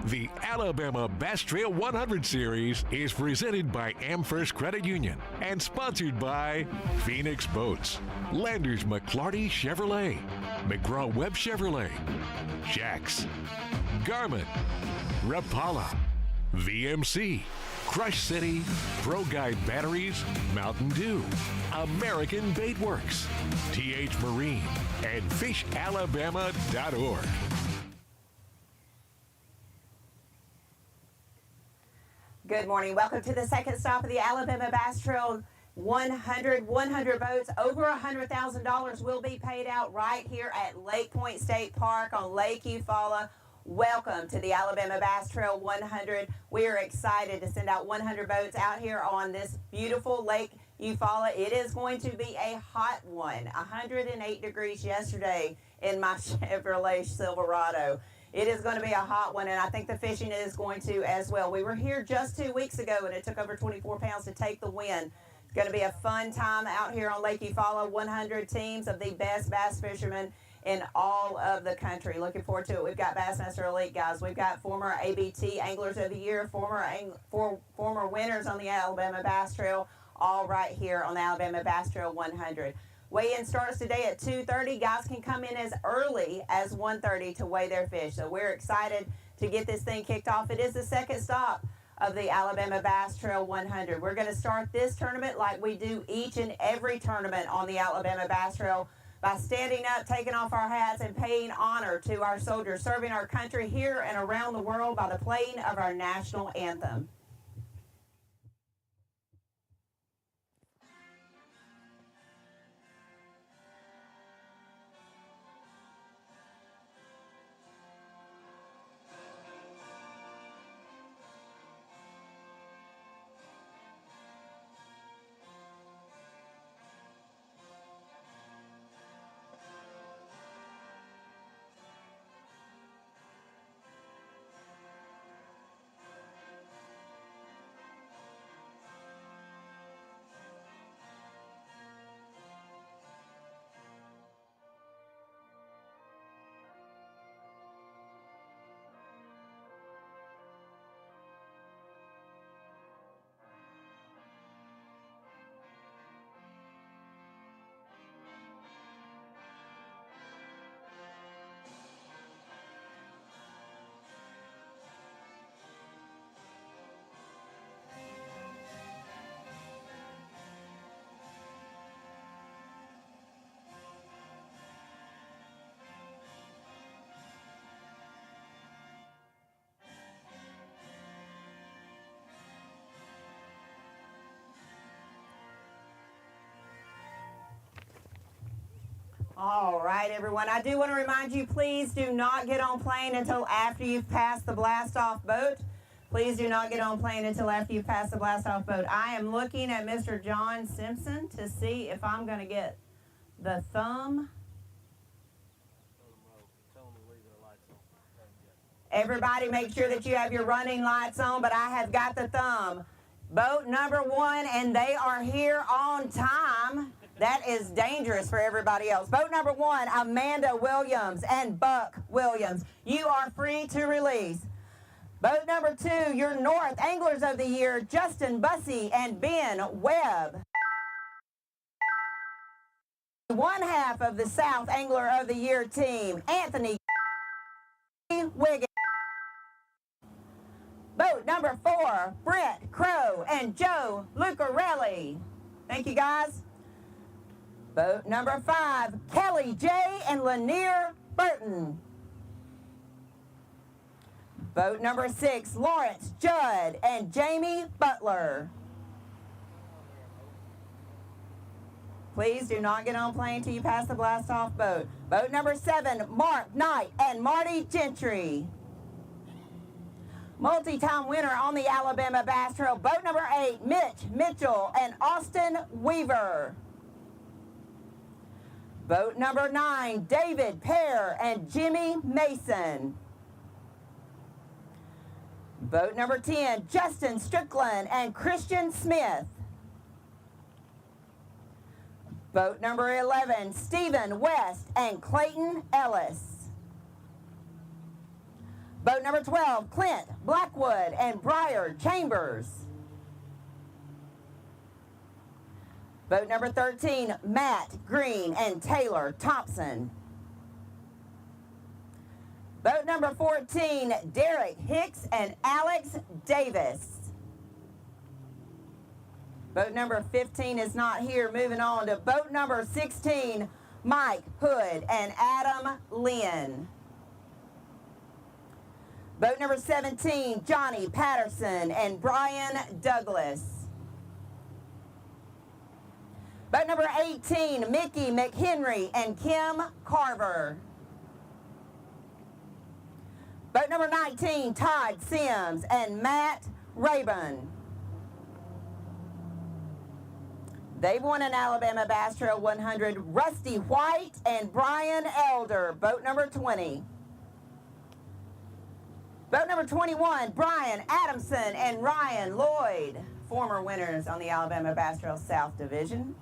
The Alabama Bass Trail 100 Series is presented by AmFirst Credit Union and sponsored by Phoenix Boats, Landers McClarty Chevrolet, McGraw-Webb Chevrolet, Jax, Garmin, Rapala, VMC, Crush City, Pro Guide Batteries, Mountain Dew, American Bait Works, TH Marine, and FishAlabama.org. Good morning. Welcome to the second stop of the Alabama Bass Trail 100 boats. Over $100,000 will be paid out right here at Lake Point State Park on Lake Eufaula. Welcome to the Alabama Bass Trail 100. We are excited to send out 100 boats out here on this beautiful Lake Eufaula. It is going to be a hot one. 108 degrees yesterday in my Chevrolet Silverado. It is going to be a hot one, and I think the fishing is going to as well. We were here just 2 weeks ago, and it took over 24 pounds to take the win. It's going to be a fun time out here on Lake Eufaula. 100 teams of the best bass fishermen in all of the country. Looking forward to it. We've got Bassmaster Elite guys. We've got former ABT Anglers of the Year, former winners on the Alabama Bass Trail, all right here on the Alabama Bass Trail 100. Weigh-in starts today at 2:30. Guys can come in as early as 1:30 to weigh their fish. So we're excited to get this thing kicked off. It is the second stop of the Alabama Bass Trail 100. We're going to start this tournament like we do each and every tournament on the Alabama Bass Trail by standing up, taking off our hats, and paying honor to our soldiers serving our country here and around the world by the playing of our national anthem. All right, everyone. I do want to remind you, please do not get on plane until after you've passed the blast-off boat. Please do not get on plane until after you've passed the blast-off boat. I am looking at Mr. John Simpson to see if I'm going to get the thumb. Everybody make sure that you have your running lights on, but I have got the thumb. Boat number 1, and they are here on time. That is dangerous for everybody else. Boat number 1, Amanda Williams and Buck Williams. You are free to release. Boat number 2, your North Anglers of the Year, Justin Bussey and Ben Webb. One half of the South Angler of the Year team, Anthony Wiggins. Boat number 4, Brent Crow and Joe Lucarelli. Thank you, guys. Boat number 5, Kelly J. and Lanier Burton. Boat number 6, Lawrence Judd and Jamie Butler. Please do not get on plane till you pass the blast-off boat. Boat number 7, Mark Knight and Marty Gentry. Multi-time winner on the Alabama Bass Trail. Boat number 8, Mitch Mitchell and Austin Weaver. Boat number 9, David Pear and Jimmy Mason. Boat number 10, Justin Strickland and Christian Smith. Boat number 11, Stephen West and Clayton Ellis. Boat number 12, Clint Blackwood and Briar Chambers. Boat number 13, Matt Green and Taylor Thompson. Boat number 14, Derek Hicks and Alex Davis. Boat number 15 is not here. Moving on to boat number 16, Mike Hood and Adam Lynn. Boat number 17, Johnny Patterson and Brian Douglas. Boat number 18, Mickey McHenry and Kim Carver. Boat number 19, Todd Sims and Matt Rayburn. They've won an Alabama Bass Trail 100, Rusty White and Brian Elder, boat number 20. Boat number 21, Brian Adamson and Ryan Lloyd, former winners on the Alabama Bass Trail South Division.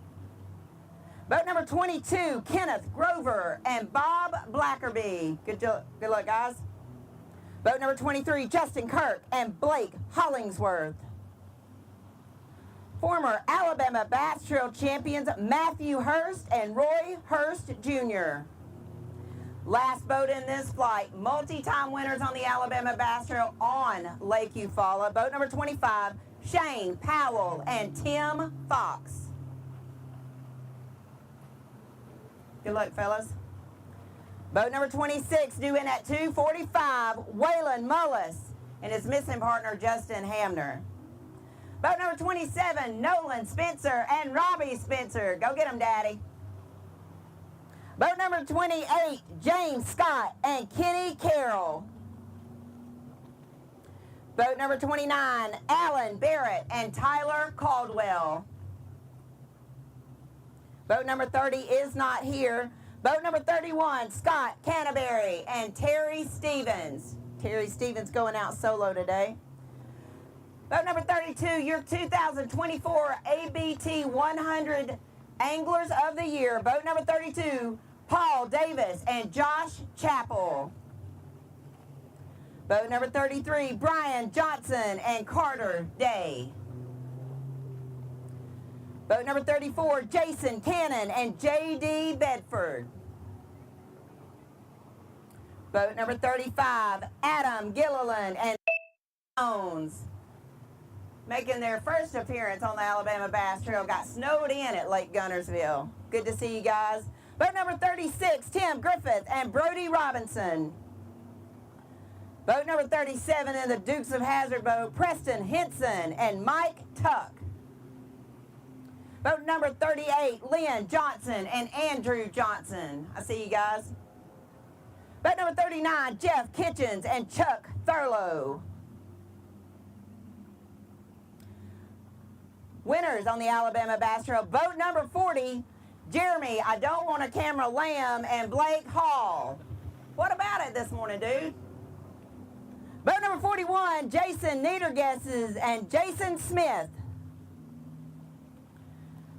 Boat number 22, Kenneth Grover and Bob Blackerby. Good luck, guys. Boat number 23, Justin Kirk and Blake Hollingsworth. Former Alabama Bass Trail champions Matthew Hurst and Roy Hurst Jr. Last boat in this flight, multi-time winners on the Alabama Bass Trail on Lake Eufaula. Boat number 25, Shane Powell and Tim Fox. Good luck, fellas. Boat number 26, due in at 2:45, Waylon Mullis and his missing partner, Justin Hamner. Boat number 27, Nolan Spencer and Robbie Spencer. Go get him, Daddy. Boat number 28, James Scott and Kenny Carroll. Boat number 29, Alan Barrett and Tyler Caldwell. Boat number 30 is not here. Boat number 31, Scott Canterbury and Terry Stevens. Terry Stevens going out solo today. Boat number 32, your 2024 ABT100 Anglers of the Year. Boat number 32, Paul Davis and Josh Chappell. Boat number 33, Brian Johnson and Carter Day. Boat number 34, Jason Cannon and J.D. Bedford. Boat number 35, Adam Gilliland and Jones. Making their first appearance on the Alabama Bass Trail. Got snowed in at Lake Gunnersville. Good to see you guys. Boat number 36, Tim Griffith and Brody Robinson. Boat number 37 in the Dukes of Hazzard boat, Preston Henson and Mike Tuck. Boat number 38, Lynn Johnson and Andrew Johnson. I see you guys. Boat number 39, Jeff Kitchens and Chuck Thurlow. Winners on the Alabama Bass Trail. Boat number 40, Jeremy, I Don't Want a Camera Lamb and Blake Hall. What about it this morning, dude? Boat number 41, Jason Niedergesses and Jason Smith.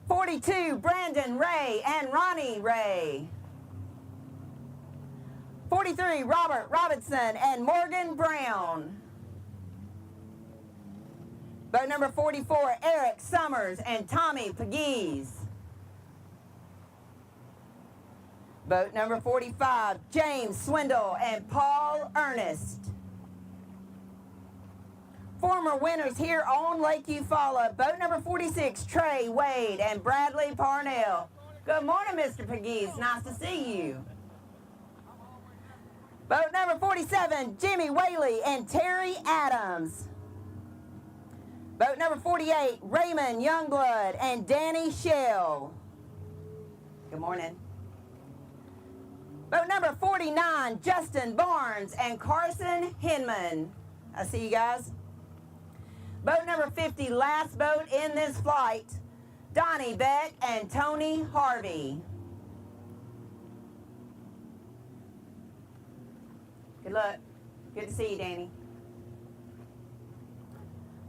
42, Brandon Ray and Ronnie Ray. 43, Robert Robinson and Morgan Brown. Boat number 44, Eric Summers and Tommy Pegues. Boat number 45, James Swindle and Paul Ernest. Former winners here on Lake Eufaula. Boat number 46, Trey Wade and Bradley Parnell. Good morning, Mr. Pegues. Nice to see you. Boat number 47, Jimmy Whaley and Terry Adams. Boat number 48, Raymond Youngblood and Danny Shell. Good morning. Boat number 49, Justin Barnes and Carson Hinman. I see you guys. Boat number 50, last boat in this flight, Donnie Beck and Tony Harvey. Good luck. Good to see you, Danny.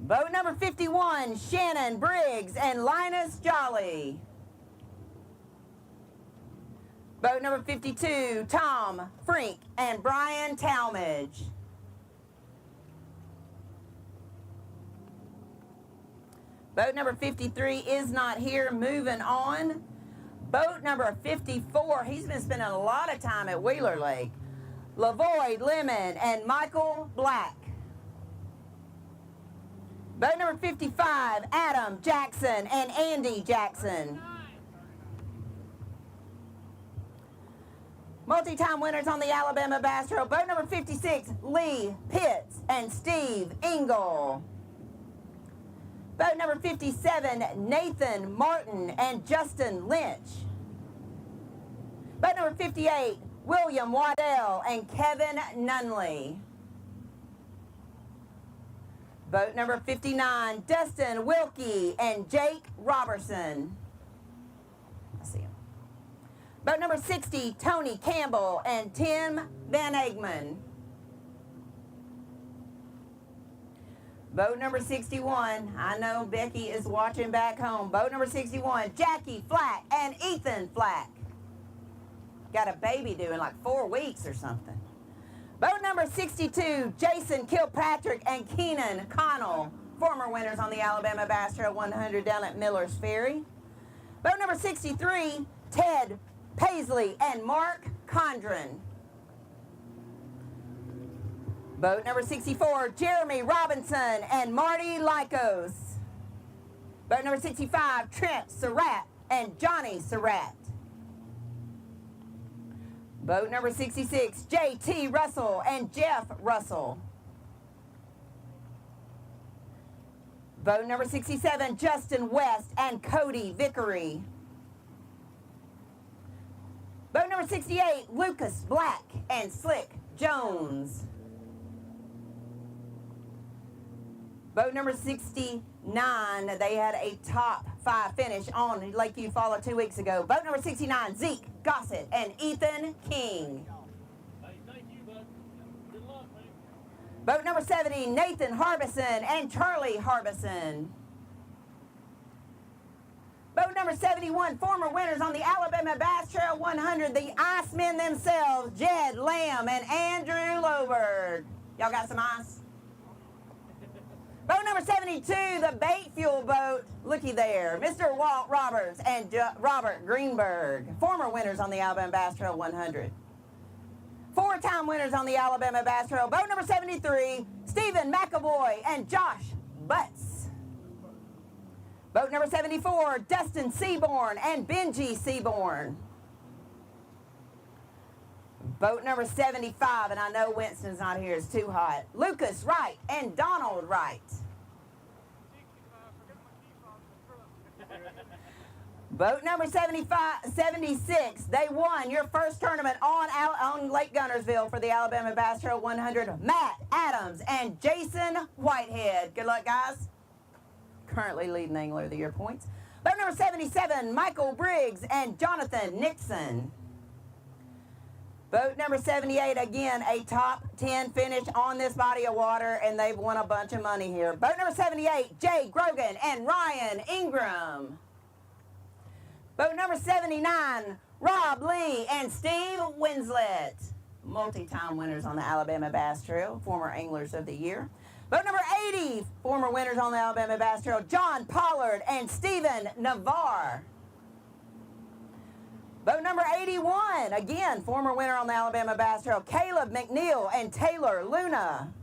Boat number 51, Shannon Briggs and Linus Jolly. Boat number 52, Tom Frink and Brian Talmadge. Boat number 53 is not here. Moving on. Boat number 54, he's been spending a lot of time at Wheeler Lake. Lavoy Lemon and Michael Black. Boat number 55, Adam Jackson and Andy Jackson. Multi-time winners on the Alabama Bass Trail. Boat number 56, Lee Pitts and Steve Engel. Boat number 57, Nathan Martin and Justin Lynch. Boat number 58, William Waddell and Kevin Nunley. Boat number 59, Dustin Wilkie and Jake Robertson. I see him. Boat number 60, Tony Campbell and Tim Van Egman. Boat number 61, I know Becky is watching back home. Boat number 61, Jackie Flack and Ethan Flack. Got a baby due in like 4 weeks or something. Boat number 62, Jason Kilpatrick and Keenan Connell, former winners on the Alabama Bass Trail 100 down at Miller's Ferry. Boat number 63, Ted Paisley and Mark Condren. Boat number 64, Jeremy Robinson and Marty Lycos. Boat number 65, Trent Surratt and Johnny Surratt. Boat number 66, J.T. Russell and Jeff Russell. Boat number 67, Justin West and Cody Vickery. Boat number 68, Lucas Black and Slick Jones. Boat number 69, they had a top 5 finish on Lake Eufaula 2 weeks ago. Boat number 69, Zeke Gossett and Ethan King. Hey, thank you, bud. Good luck, man. Boat number 70, Nathan Harbison and Charlie Harbison. Boat number 71, former winners on the Alabama Bass Trail 100, the Icemen themselves, Jed Lamb and Andrew Loberg. Y'all got some ice? Boat number 72, the bait fuel boat, looky there, Mr. Walt Roberts and Robert Greenberg, former winners on the Alabama Bass Trail 100. 4-time winners on the Alabama Bass Trail. Boat number 73, Stephen McAvoy and Josh Butts. Boat number 74, Dustin Seaborn and Benji Seaborn. Boat number 75, and I know Winston's not here, it's too hot. Lucas Wright and Donald Wright. Boat number 76, they won your first tournament on Lake Guntersville for the Alabama Bass Trail 100. Matt Adams and Jason Whitehead. Good luck, guys. Currently leading Angler of the Year points. Boat number 77, Michael Briggs and Jonathan Nixon. Boat number 78, again, a top 10 finish on this body of water, and they've won a bunch of money here. Boat number 78, Jay Grogan and Ryan Ingram. Boat number 79, Rob Lee and Steve Winslet. Multi-time winners on the Alabama Bass Trail, former Anglers of the Year. Boat number 80, former winners on the Alabama Bass Trail, John Pollard and Stephen Navarre. Boat number 81, again, former winner on the Alabama Bass Trail, Caleb McNeil and Taylor Luna.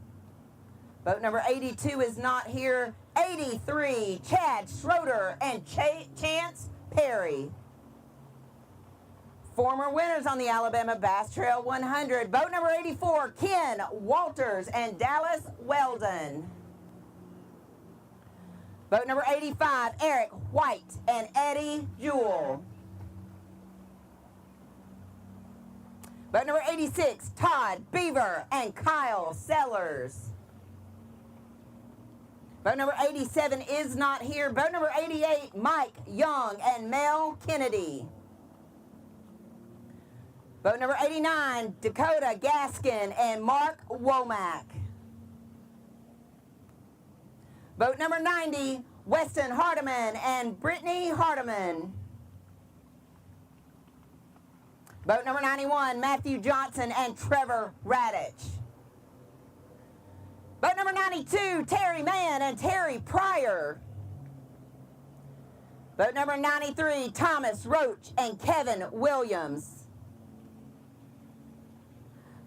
Boat number 82 is not here. 83, Chad Schroeder and Chance Perry. Former winners on the Alabama Bass Trail 100. Boat number 84, Ken Walters and Dallas Weldon. Boat number 85, Eric White and Eddie Jewell. Boat number 86, Todd Beaver and Kyle Sellers. Boat number 87 is not here. Boat number 88, Mike Young and Mel Kennedy. Boat number 89, Dakota Gaskin and Mark Womack. Boat number 90, Weston Hardiman and Brittany Hardiman. Boat number 91, Matthew Johnson and Trevor Radich. Boat number 92, Terry Mann and Terry Pryor. Boat number 93, Thomas Roach and Kevin Williams.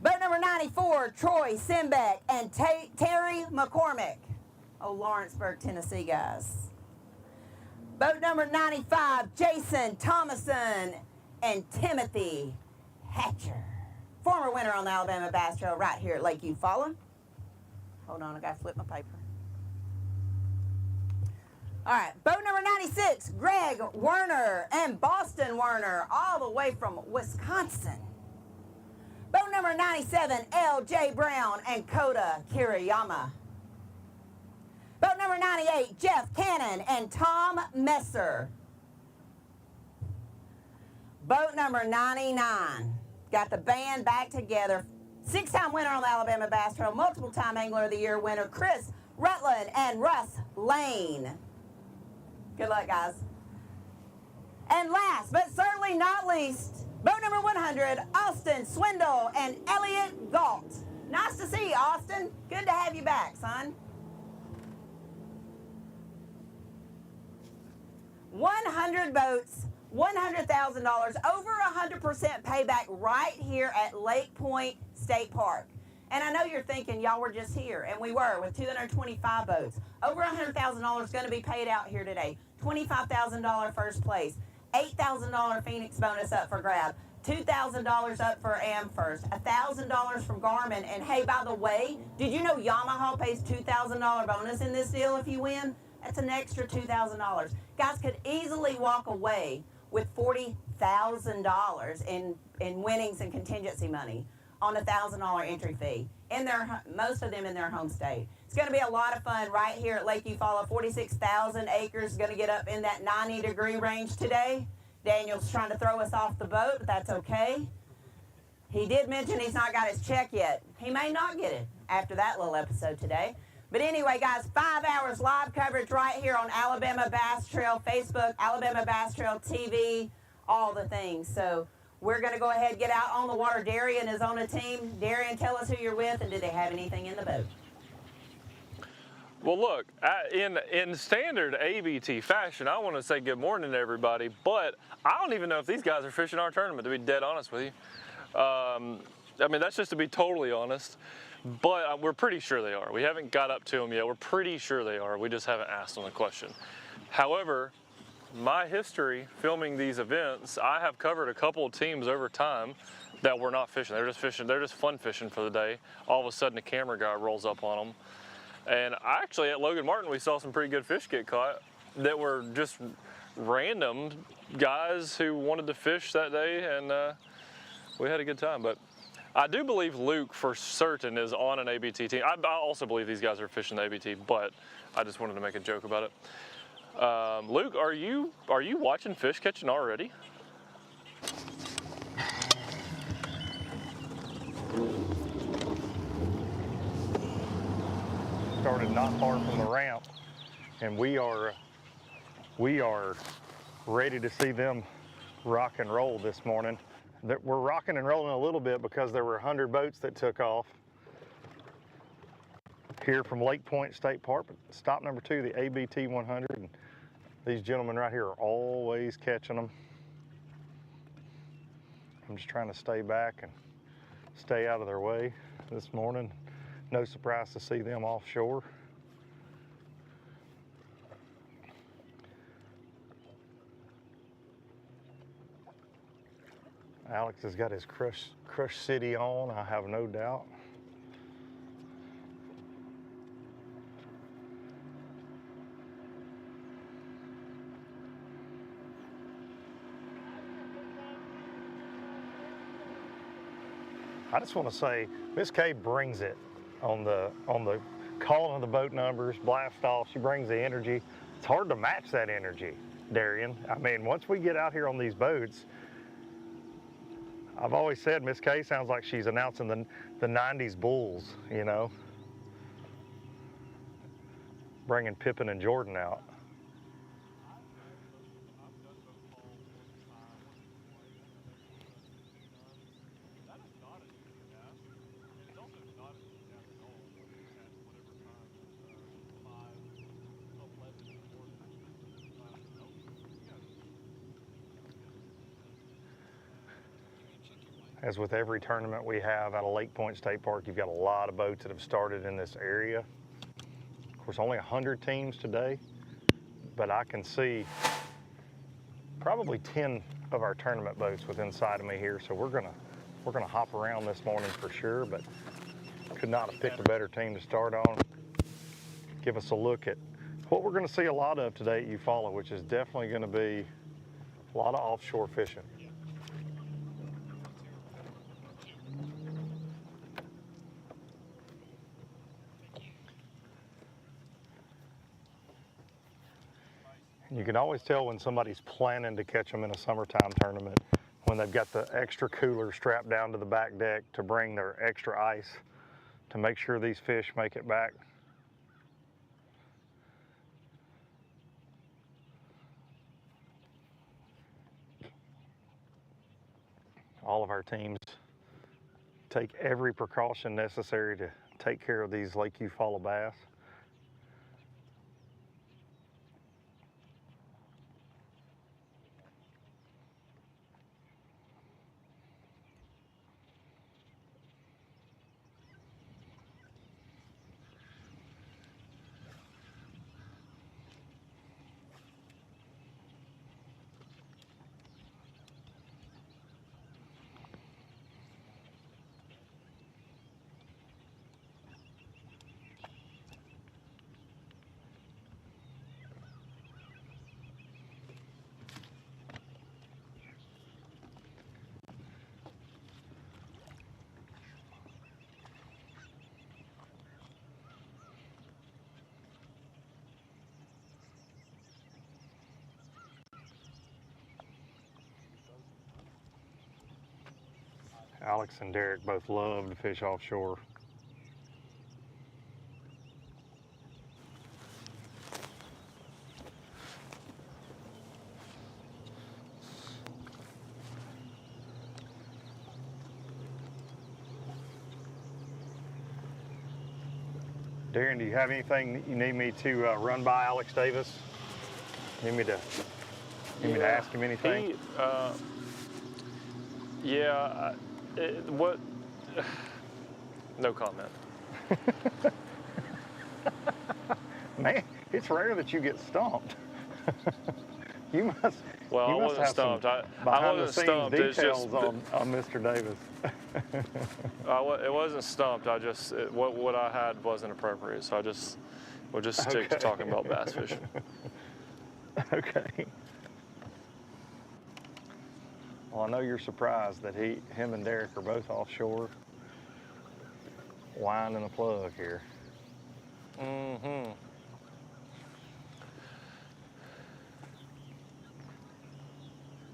Boat number 94, Troy Simbeck and Terry McCormick. Oh, Lawrenceburg, Tennessee, guys. Boat number 95, Jason Thomason and Timothy Hatcher. Former winner on the Alabama Bass Trail right here at Lake Eufaula. Hold on, I gotta flip my paper. All right, boat number 96, Greg Werner and Boston Werner, all the way from Wisconsin. Boat number 97, L.J. Brown and Kota Kiriyama. Boat number 98, Jeff Cannon and Tom Messer. Boat number 99, got the band back together. 6-time winner on the Alabama Bass Trail, multiple-time Angler of the Year winner, Chris Rutland and Russ Lane. Good luck, guys. And last, but certainly not least, boat number 100, Austin Swindle and Elliot Galt. Nice to see you, Austin. Good to have you back, son. 100 boats, $100,000, over 100% payback right here at Lake Point State Park. And I know you're thinking, y'all were just here, and we were, with 225 boats. Over $100,000 going to be paid out here today. $25,000 first place, $8,000 Phoenix bonus up for grab, $2,000 up for AmFirst, $1,000 from Garmin. And hey, by the way, did you know Yamaha pays $2,000 bonus in this deal if you win? That's an extra $2,000. Guys could easily walk away with $40,000 in winnings and contingency money on a $1,000 entry fee. Most of them in their home state. It's going to be a lot of fun right here at Lake Eufaula. 46,000 acres, going to get up in that 90-degree range today. Daniel's trying to throw us off the boat, but that's okay. He did mention he's not got his check yet. He may not get it after that little episode today. But anyway, guys, 5 hours live coverage right here on Alabama Bass Trail Facebook, Alabama Bass Trail TV, all the things. So we're going to go ahead and get out on the water. Darian is on the team. Darian, tell us who you're with, and do they have anything in the boat? Well, look, in standard ABT fashion, I want to say good morning to everybody, but I don't even know if these guys are fishing our tournament, to be dead honest with you. I mean, that's just to be totally honest, but we're pretty sure they are. We haven't got up to them yet. We're pretty sure they are. We just haven't asked them the question. However, my history filming these events, I have covered a couple of teams over time that were not fishing. They're just fishing. They're just fun fishing for the day. All of a sudden, a camera guy rolls up on them. And actually, at Logan Martin, we saw some pretty good fish get caught that were just random guys who wanted to fish that day, and we had a good time. But I do believe Luke, for certain, is on an ABT team. I also believe these guys are fishing the ABT, but I just wanted to make a joke about it. Luke, are you watching fish catching already? Started not far from the ramp, and we are ready to see them rock and roll this morning. We're rocking and rolling a little bit because there were 100 boats that took off here from Lake Point State Park. Stop number 2, the ABT100. And these gentlemen right here are always catching them. I'm just trying to stay back and stay out of their way this morning. No surprise to see them offshore. Alex has got his Crush City on, I have no doubt. I just want to say, Miss Kay brings it on the calling of the boat numbers, blast off. She brings the energy. It's hard to match that energy, Darian. I mean, once we get out here on these boats, I've always said Miss Kay sounds like she's announcing the 90s Bulls, you know, bringing Pippen and Jordan out. as with every tournament we have out of Lake Point State Park, you've got a lot of boats that have started in this area. Of course, only 100 teams today, but I can see probably 10 of our tournament boats within sight of me here. So we're gonna hop around this morning for sure, but could not have picked a better team to start on. Give us a look at what we're gonna see a lot of today at Eufaula, which is definitely gonna be a lot of offshore fishing. You can always tell when somebody's planning to catch them in a summertime tournament when they've got the extra cooler strapped down to the back deck to bring their extra ice to make sure these fish make it back. All of our teams take every precaution necessary to take care of these Lake Eufaula bass. Alex and Derek both love to fish offshore. Darren, do you have anything that you need me to run by Alex Davis? Need me to ask him anything? What? No comment. Man, it's rare that you get stumped. You must. Well, you I must wasn't have stumped. Some I wasn't stumped. It's details just on Mr. Davis. it wasn't stumped. What I had wasn't appropriate, so we'll just stick to talking about bass fishing. Okay. Well, I know you're surprised that him and Derek are both offshore, winding the plug here. Mm-hmm.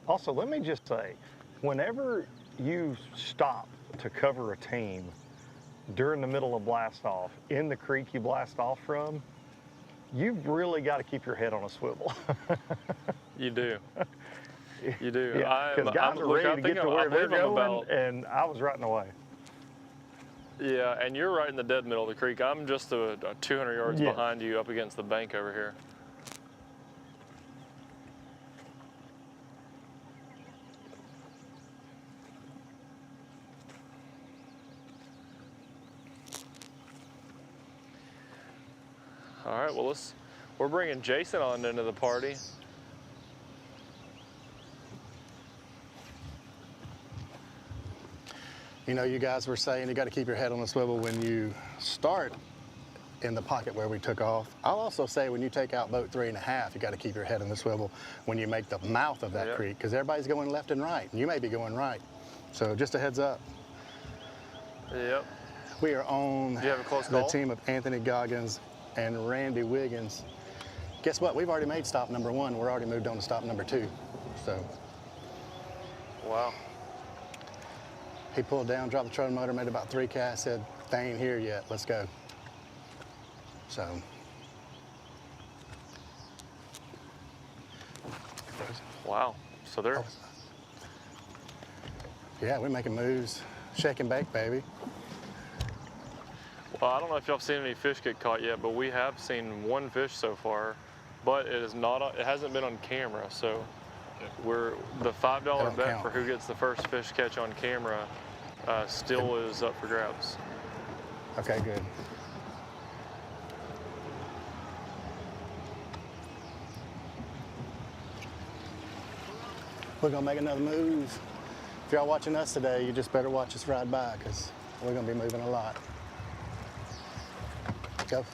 Also, let me just say, whenever you stop to cover a team during the middle of blast off, in the creek you blast off from, you've really got to keep your head on a swivel. You do. You do. Yeah, because guys are ready to get to where they're going, and I was right in the way. Yeah, and you're right in the dead middle of the creek. I'm just a 200 yards behind you up against the bank over here. All right, well, we're bringing Jason on into the party. You know, you guys were saying you got to keep your head on the swivel when you start in the pocket where we took off. I'll also say when you take out boat 3.5, you got to keep your head on the swivel when you make the mouth of that creek, because everybody's going left and right, and you may be going right. So just a heads up. Yep. We are on the team of Anthony Goggins and Randy Wiggins. Guess what? We've already made stop number 1. We're already moved on to stop number 2. So. Wow. He pulled down, dropped the trolling motor, made about 3 casts, said, "They ain't here yet, let's go." So. Wow. So they're. Yeah, we're making moves. Shake and bake, baby. Well, I don't know if y'all have seen any fish get caught yet, but we have seen one fish so far, but it hasn't been on camera, so we're the $5 don't bet count. for who gets the first fish catch on camera still is up for grabs. Okay, good. We're gonna make another move. If y'all watching us today, you just better watch us ride by, because we're gonna be moving a lot. Go.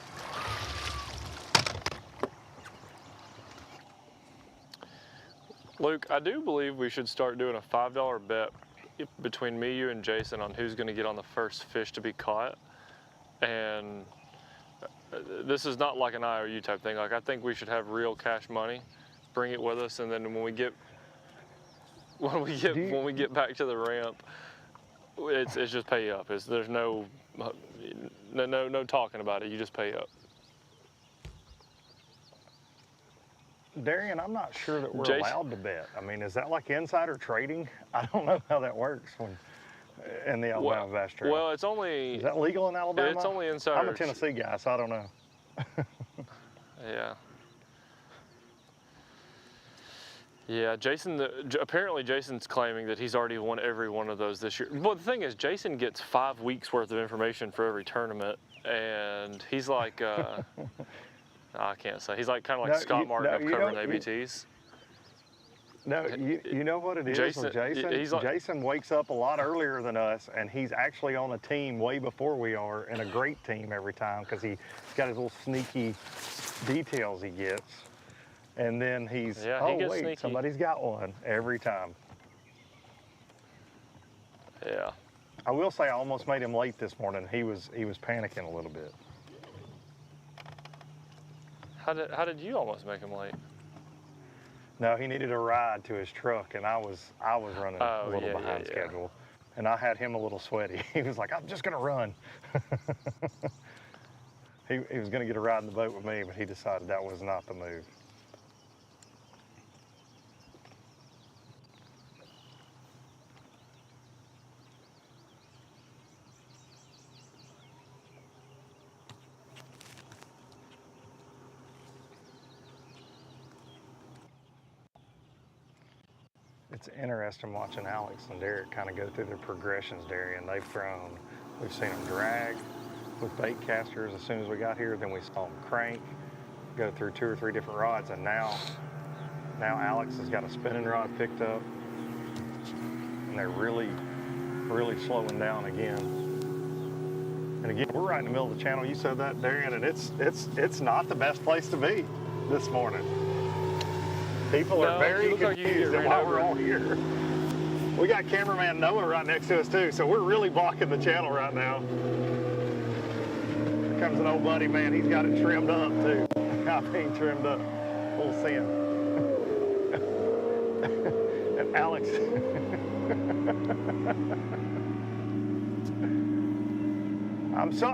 Luke, I do believe we should start doing a $5 bet between me, you, and Jason on who's going to get on the first fish to be caught. And this is not like an IOU type thing. Like, I think we should have real cash money, bring it with us, and then when we get back to the ramp, it's just pay up. There's no talking about it. You just pay up. Darian, I'm not sure that we're Jason? allowed to bet. I mean, is that like insider trading? I don't know how that works in the Alabama Bass Trail. Well, it's only... Is that legal in Alabama? It's only insider. I'm a Tennessee guy, so I don't know. Yeah. Yeah, apparently Jason's claiming that he's already won every one of those this year. Well, the thing is, Jason gets 5 weeks worth of information for every tournament, and he's like... I can't say. He's like kind of like Scott Martin of covering ABTs. No, you know what it is with Jason? Jason wakes up a lot earlier than us, and he's actually on a team way before we are, and a great team every time, because he's got his little sneaky details he gets. And then he gets sneaky. Somebody's got one every time. Yeah. I will say I almost made him late this morning. He was panicking a little bit. How did you almost make him late? No, he needed a ride to his truck, and I was running a little behind schedule, and I had him a little sweaty. He was like, "I'm just gonna run." He was gonna get a ride in the boat with me, but he decided that was not the move. It's interesting watching Alex and Derek kind of go through their progressions, Darian. We've seen them drag with bait casters as soon as we got here, then we saw them crank, go through 2 or 3 different rods, and now Alex has got a spinning rod picked up, and they're really, really slowing down again. And again, we're right in the middle of the channel. You said that, Darian, and it's not the best place to be this morning. People are very confused at why we're all here. We got cameraman Noah right next to us too, so we're really blocking the channel right now. Here comes an old buddy, man. He's got it trimmed up too. I mean, trimmed up. Full send. And Alex.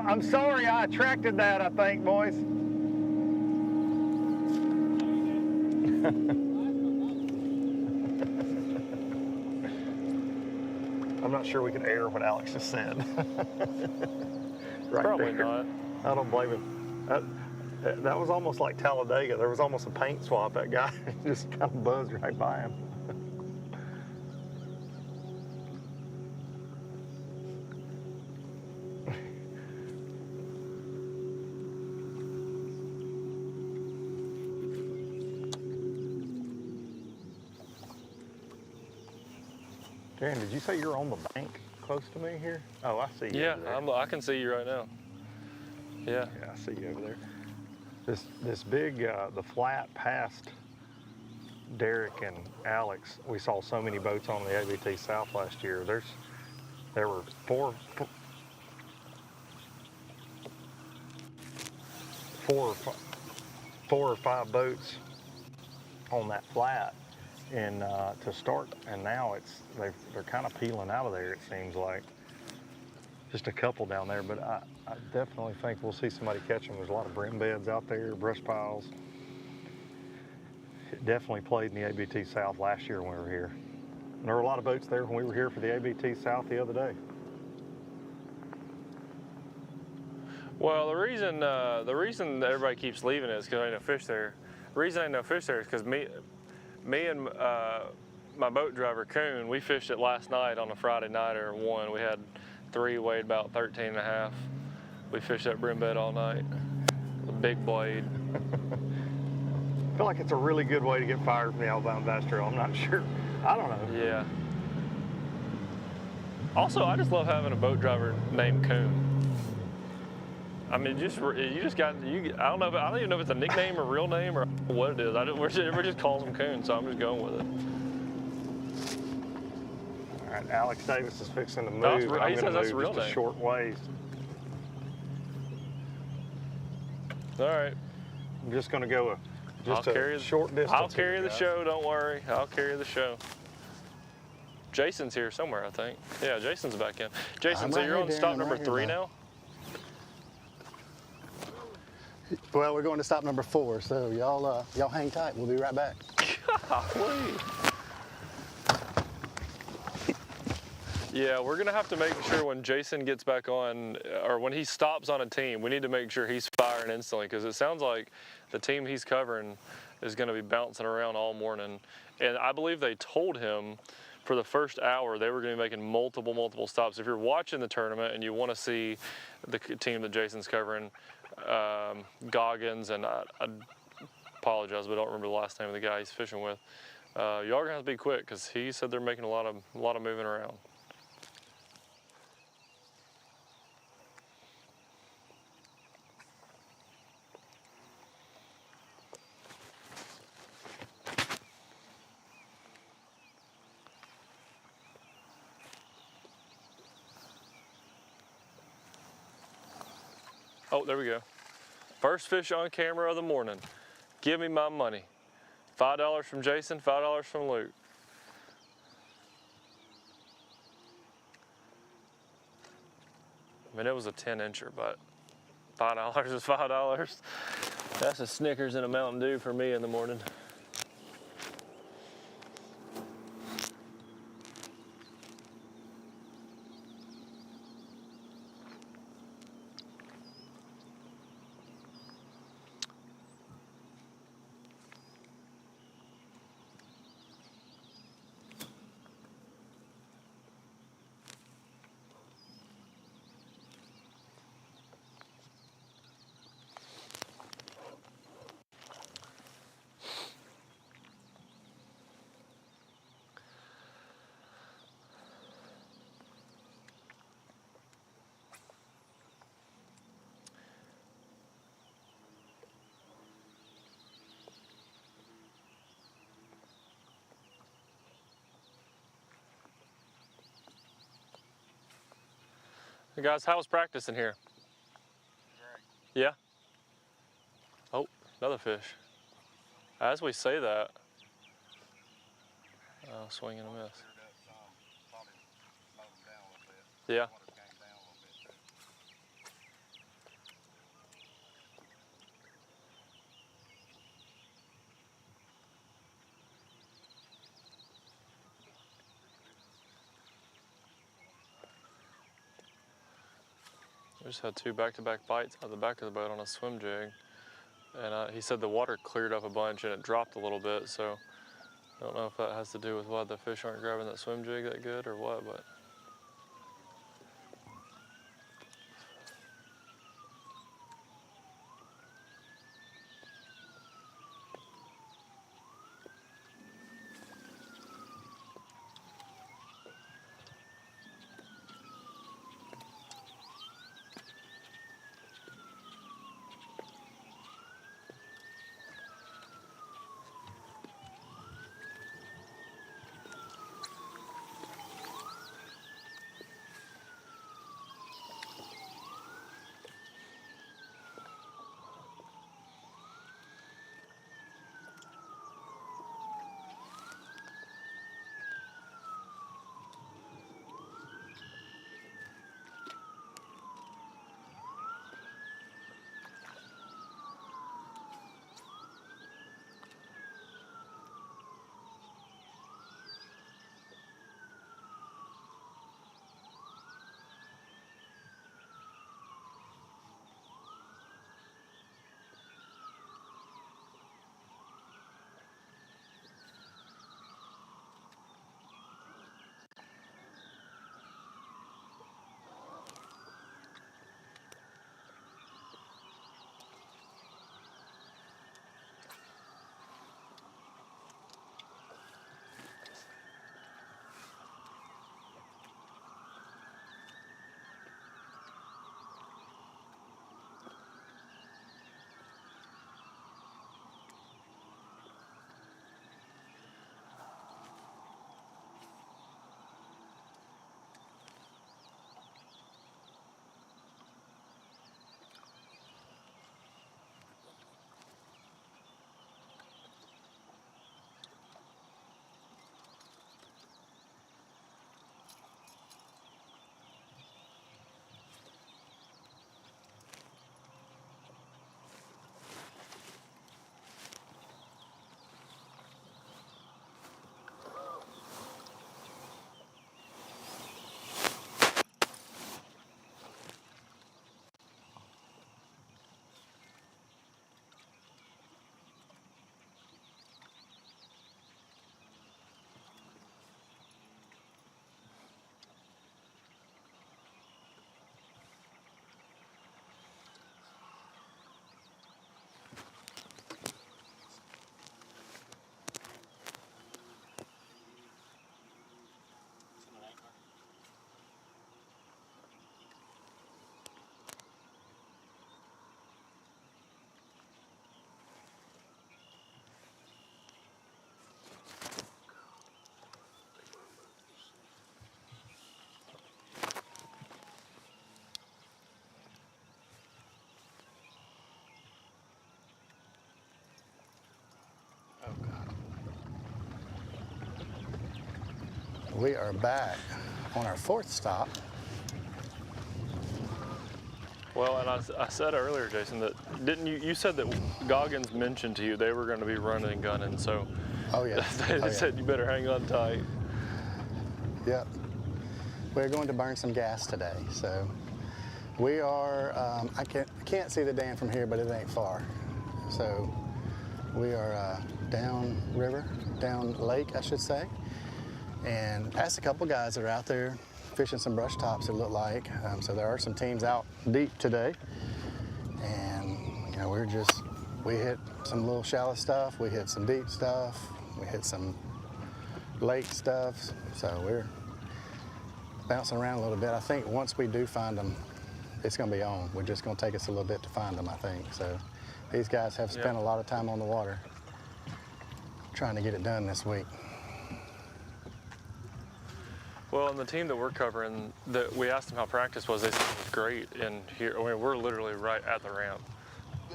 I'm sorry I attracted that, I think, boys. I'm not sure we can air what Alex just said. Right Probably there. not. I don't blame him. That was almost like Talladega. There was almost a paint swap. That guy just kind of buzzed right by him. Darren, did you say you're on the bank close to me here? Oh, I see you. Yeah, over there. I can see you right now. Yeah. Yeah, I see you over there. This big, the flat past Derek and Alex, we saw so many boats on the ABT South last year. There were four or five boats on that flat to start, and now they're kind of peeling out of there, it seems like. Just a couple down there, but I definitely think we'll see somebody catch them. There's a lot of brim beds out there, brush piles. It definitely played in the ABT South last year when we were here. And there were a lot of boats there when we were here for the ABT South the other day. Well, the reason everybody keeps leaving is because ain't no fish there. The reason ain't no fish there is because me and my boat driver, Coon, we fished it last night on a Friday night or one. We had 3, weighed about 13 and a half. We fished that brim bed all night. A big blade. I feel like it's a really good way to get fired from the Alabama Bass Trail. I'm not sure. I don't know. Yeah. Also, I just love having a boat driver named Coon. I mean, you just got, I don't know, I don't even know if it's a nickname or real name or what it is. Everybody just calls him Coon, so I'm just going with it. All right, Alex Davis is fixing to move. No, he I'm says gonna that's a move real just a name. short ways. All right. I'm just gonna go a short distance. I'll carry here, the guys. show, don't worry. I'll carry the show. Jason's here somewhere, I think. Yeah, Jason's back in. Jason, I'm so right you're here, on Darren. stop I'm number right here, 3 bud. now? Well, we're going to stop number 4, so y'all hang tight. We'll be right back. Golly. Yeah, we're gonna have to make sure when Jason gets back on, or when he stops on a team, we need to make sure he's firing instantly, because it sounds like the team he's covering is gonna be bouncing around all morning. And I believe they told him for the first hour they were gonna be making multiple stops. If you're watching the tournament and you wanna see the team that Jason's covering, Goggins, and I apologize, but I don't remember the last name of the guy he's fishing with. Y'all are gonna have to be quick, because he said they're making a lot of moving around. Oh, there we go. First fish on camera of the morning. Give me my money. $5 from Jason, $5 from Luke. I mean, it was a 10-incher, but $5 is $5. That's a Snickers and a Mountain Dew for me in the morning. Hey guys, how was practice in here? Great. Yeah? Oh, another fish. As we say that, swing and a miss. Yeah. We just had 2 back-to-back bites out of the back of the boat on a swim jig. And he said the water cleared up a bunch and it dropped a little bit, so I don't know if that has to do with why the fish aren't grabbing that swim jig that good or what, but. We are back on our 4th stop. Well, and I said earlier, Jason, that didn't you said that Goggins mentioned to you they were going to be running and gunning, so Oh yeah. they said you better hang on tight. Yep. We're going to burn some gas today, so we are. I can't see the dam from here, but it ain't far. So we are down lake, I should say, and asked a couple guys that are out there fishing some brush tops, it looked like. So there are some teams out deep today, and you know, we hit some little shallow stuff, we hit some deep stuff, we hit some lake stuff. So we're bouncing around a little bit. I think once we do find them, it's going to be on. We're just going to take us a little bit to find them, I think. So these guys have spent a lot of time on the water trying to get it done this week. Well, and the team that we're covering, we asked them how practice was. They said it was great in here. I mean, we're literally right at the ramp.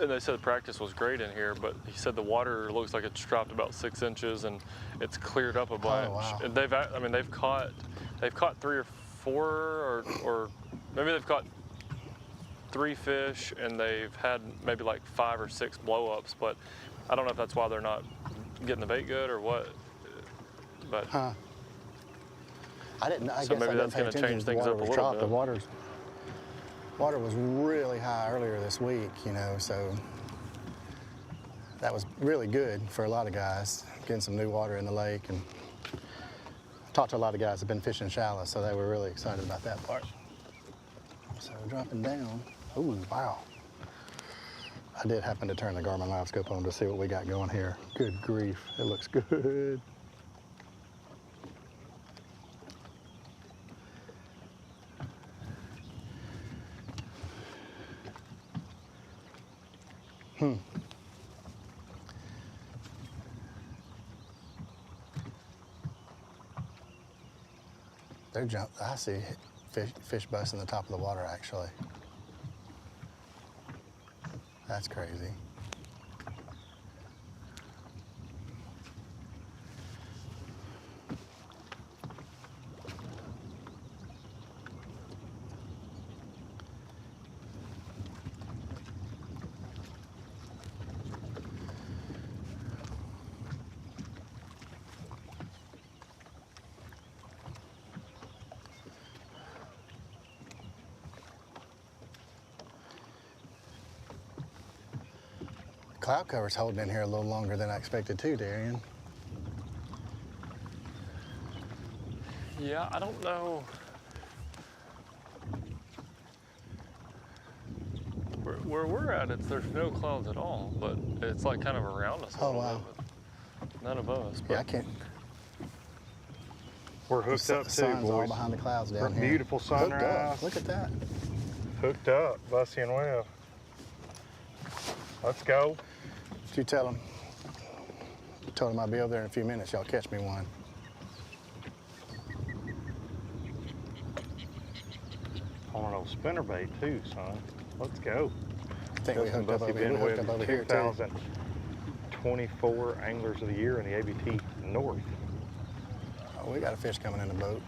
And they said practice was great in here, but he said the water looks like it's dropped about 6 inches and it's cleared up a bunch. Oh, wow. And they've caught 3 or 4, or maybe they've caught 3 fish, and they've had maybe like 5 or 6 blow-ups, but I don't know if that's why they're not getting the bait good or what. But I didn't know. I So guess maybe I didn't that's pay gonna attention change as the things water up a was little dropped. bit. The water was really high earlier this week, you know, so that was really good for a lot of guys, getting some new water in the lake. And talked to a lot of guys that have been fishing shallow, so they were really excited about that part. So dropping down. Ooh, wow. I did happen to turn the Garmin Live Scope on to see what we got going here. Good grief, it looks good. I see fish busting the top of the water, actually. That's crazy. Cloud cover's holding in here a little longer than I expected too, Darian. yeah, I don't know. Where we're at, there's no clouds at all, but it's like kind of around us a Oh, little wow. bit, but none above us. But Yeah, I can't. We're hooked up The too, sun's all boys. behind the clouds down here. Beautiful Hooked sunrise. up. Look at that. Hooked up, Bussy and Webb. Let's go. Did you tell him? Told him I'd be over there in a few minutes. Y'all catch me one. On an old spinnerbait too, son. Let's go. I think we Justin hooked up Bussy over here. We been hooked with up over here too. 2024 Anglers of the Year in the ABT North. Oh, we got a fish coming in the boat.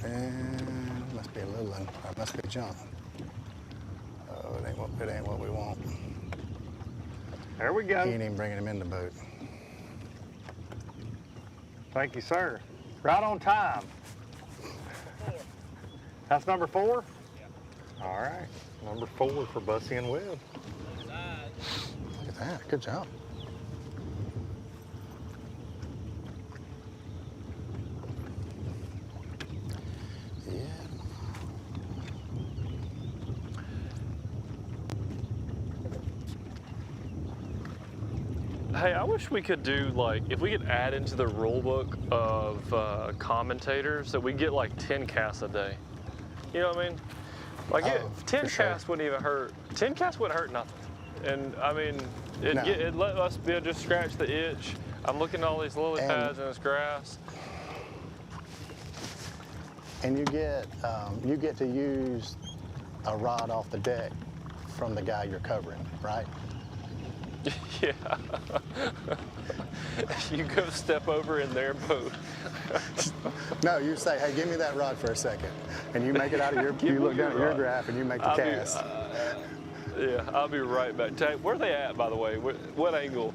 And must be a little one. Or it must be junk. Oh, it ain't what we want. There we He go. ain't even bringing him in the boat. Thank you, sir. Right on time. That's number 4? Yeah. All right. Number 4 for Bussy and Webb. Look at that. Good job. Yeah. Hey, I wish we could do like, if we could add into the rule book of commentators that we get like 10 casts a day. You know what I mean? Like Oh, 10 for sure. casts wouldn't even hurt. 10 casts wouldn't hurt nothing. And I mean, No. it let us be able to just scratch the itch. I'm looking at all these lily And- pads in this grass. And you get to use a rod off the deck from the guy you're covering, right? Yeah. You go step over in their boat. No, you say, hey, give me that rod for a second. And you make it out of your, you look down at your graph and you make the cast. Yeah, I'll be right back. Tay, where are they at, by the way? What angle?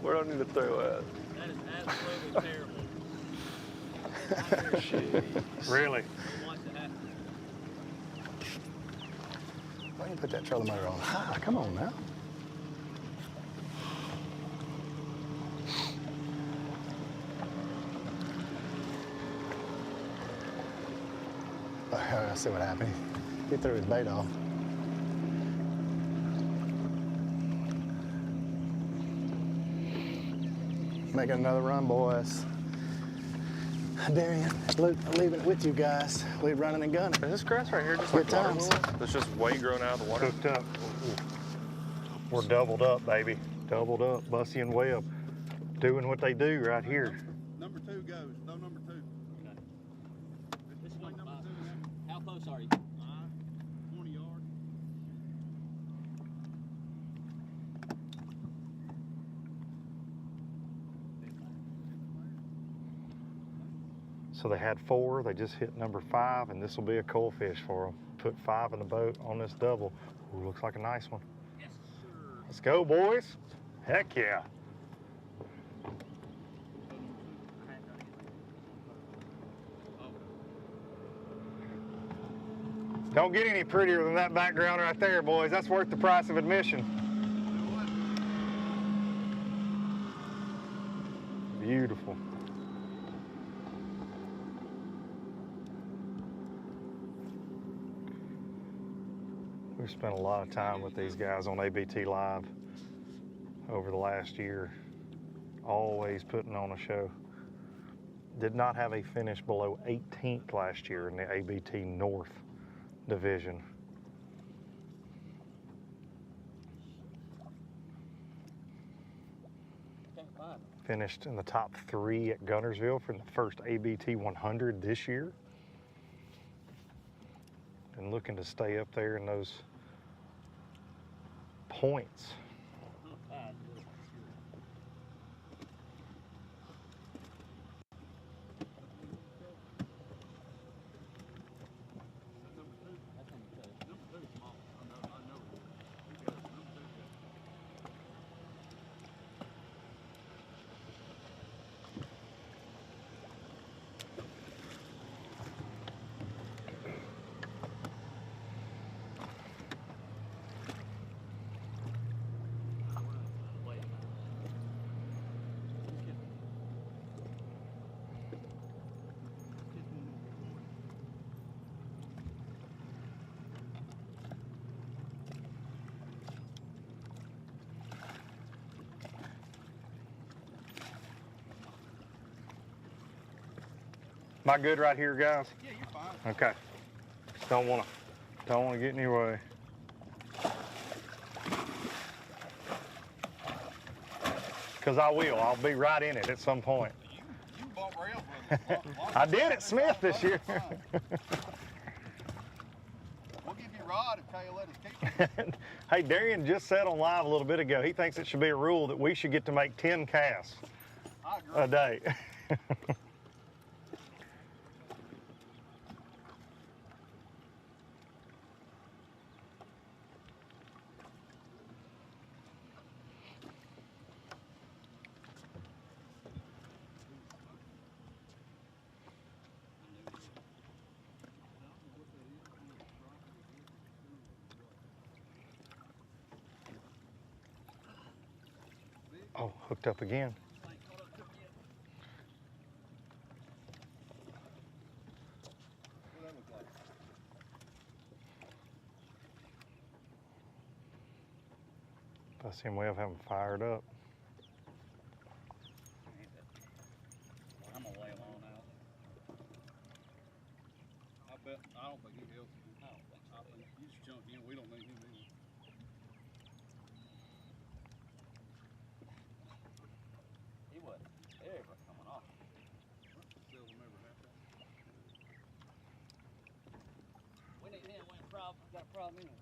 Where do I need to throw at? That is absolutely terrible. Really? Watch it happen. Why don't you put that trolling motor on high? Come on now. I see what happened. He threw his bait off. Making another run, boys. Darian, Luke, I'm leaving it with you guys. We're running and gunning. Is this grass right here just Good like times. water? That's just way grown out of the water. Hooked up. We're doubled up, baby. Doubled up, Bussy and Webb. Doing what they do right here. Number 2 goes. Throw number 2. This is number 5. How close are you? 20 yards. So they had 4, they just hit number 5, and this will be a cool fish for them. Put 5 in the boat on this double. Ooh, looks like a nice one. Yes, sir. Let's go, boys. Heck yeah. Don't get any prettier than that background right there, boys. That's worth the price of admission. Beautiful. We've spent a lot of time with these guys on ABT Live over the last year, always putting on a show. Did not have a finish below 18th last year in the ABT North division. Can't find them. Finished in the top 3 at Guntersville for the first ABT 100 this year. And looking to stay up there in those points. Am I good right here, guys? Yeah, you're fine. Okay. Don't wanna get in your way. Cause I will. I'll be right in it at some point. You bought rails with us. I did at Smith this year. We'll give you a rod if Kay will let us keep it. Hey, Darian just said on live a little bit ago, he thinks it should be a rule that we should get to make 10 casts I agree. a day. Oh, hooked up again. I see him well have him fired up. I'm gonna lay him on out. I don't think he helps. I think he's chunky and we don't need him either. He wasn't ever coming off. Seldom ever happen. We need him. We got a problem anyway.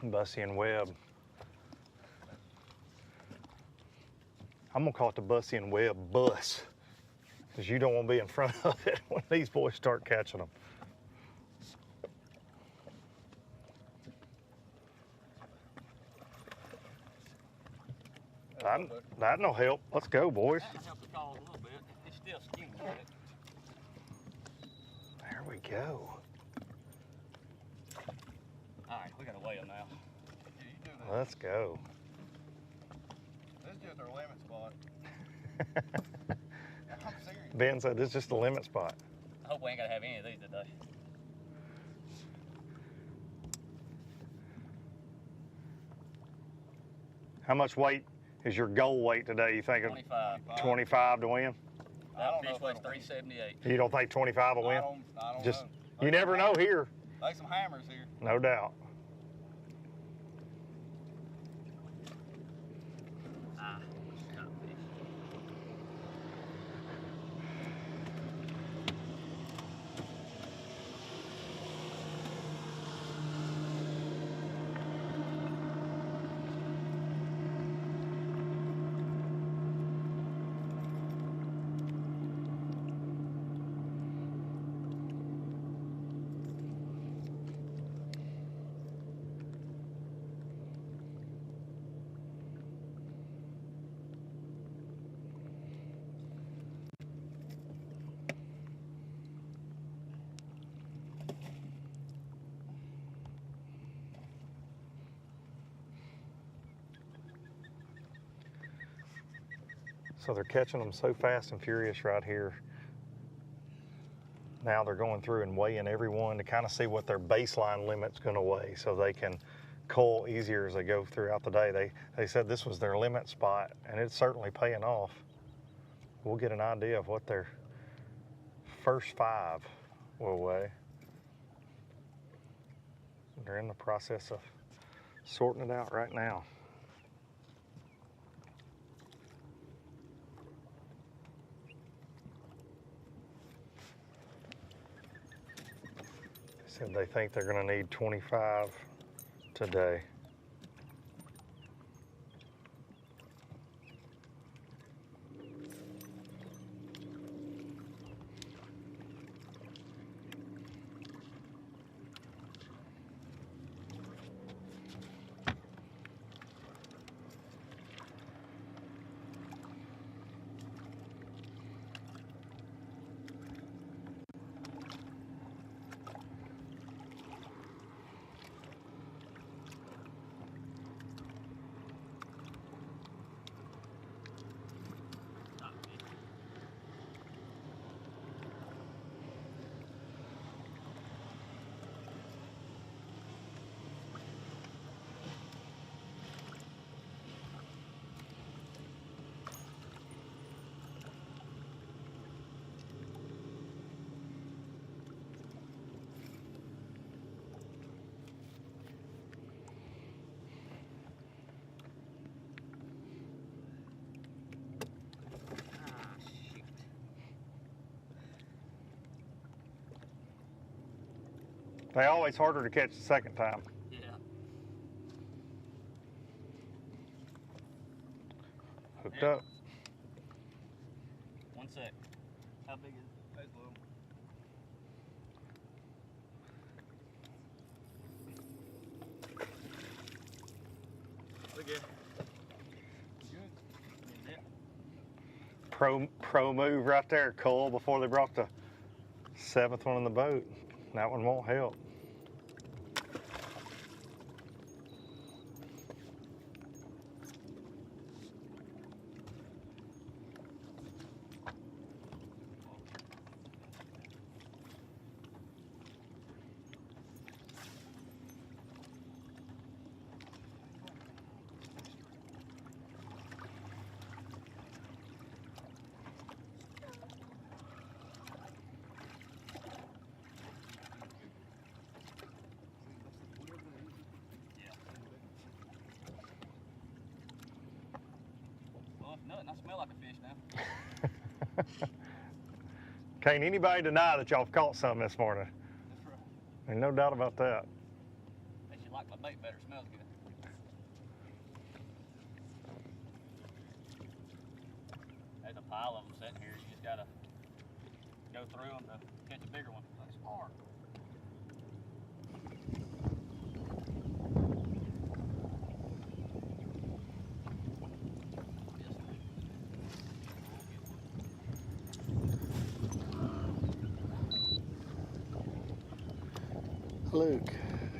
Bussy and Webb. I'm gonna call it the Bussy and Webb bus, because you don't want to be in front of it when these boys start catching them. That no help. Let's go, boys. That helps the cause a little bit. It's still skinny with it. There we go. All right, we gotta weigh them now. Yeah, you do that. Let's go. This is just our limit spot. I'm serious. Ben said this is just the limit spot. I hope we ain't gotta have any of these today. How much weight is your goal weight today? You think 25. 25 to win? That don't know fish if weighs it'll be. 378. You don't think 25 will win? I don't Just know. you never know here. There's some hammers here. No doubt. Ah, top fish. So they're catching them so fast and furious right here. Now they're going through and weighing every one to kind of see what their baseline limit's going to weigh, so they can cull easier as they go throughout the day. They said this was their limit spot, and it's certainly paying off. We'll get an idea of what their first 5 will weigh. They're in the process of sorting it out right now. Said they think they're going to need 25 today. They're always harder to catch the second time. Yeah. Hooked up. 1 sec. How big is it? That's little. Look at it. Good. Is it? Pro move right there, Cole, before they brought the 7th one in the boat. That one won't help. Well, if nothing, I smell like a fish now. Can't anybody deny that y'all caught something this morning? That's right. Ain't no doubt about that. They should like my that bait better. Smells good. There's a pile of them sitting here. You just gotta go through them to catch a bigger one. That's hard. Luke,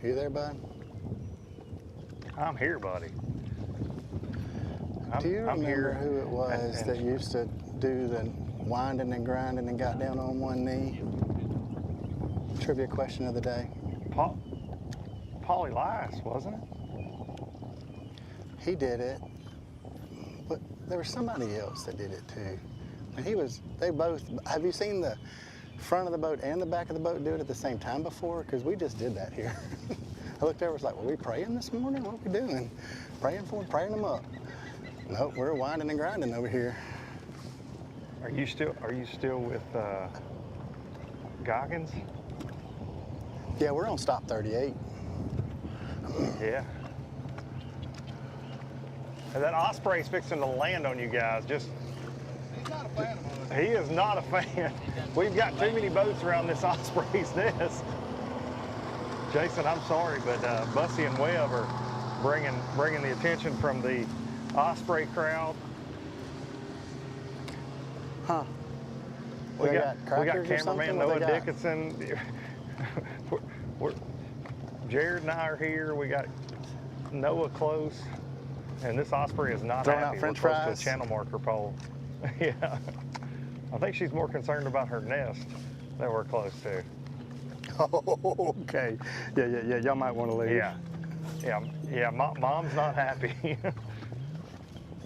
you there, bud? I'm here, buddy. Do you I'm remember here. who it was and- that used to do the winding and grinding and got down on one knee? Trivia question of the day. Paulie Lice, wasn't it? He did it, but there was somebody else that did it too. And they both, have you seen the front of the boat and the back of the boat do it at the same time before? Because we just did that here. I looked over, was like, were we praying this morning? What are we doing? Praying for them, praying them up. Nope, we're winding and grinding over here. Are you still with Goggins? Yeah, we're on stop 38. Yeah. And that osprey's fixing to land on you guys. He's not a fan of us. He is not a fan. We've got too many boats around this osprey's nest. Jason, I'm sorry, but Bussy and Webb are bringing the attention from the osprey crowd. Huh. We They got crackers or something? cameraman What Noah they got? Dickinson. Jared and I are here. We got Noah close, and this osprey is not Throwing happy. out French We're close fries? to a channel marker pole. Yeah, I think she's more concerned about her nest that we're close to. Oh, okay. Yeah. Y'all might want to leave. Yeah. Mom's not happy.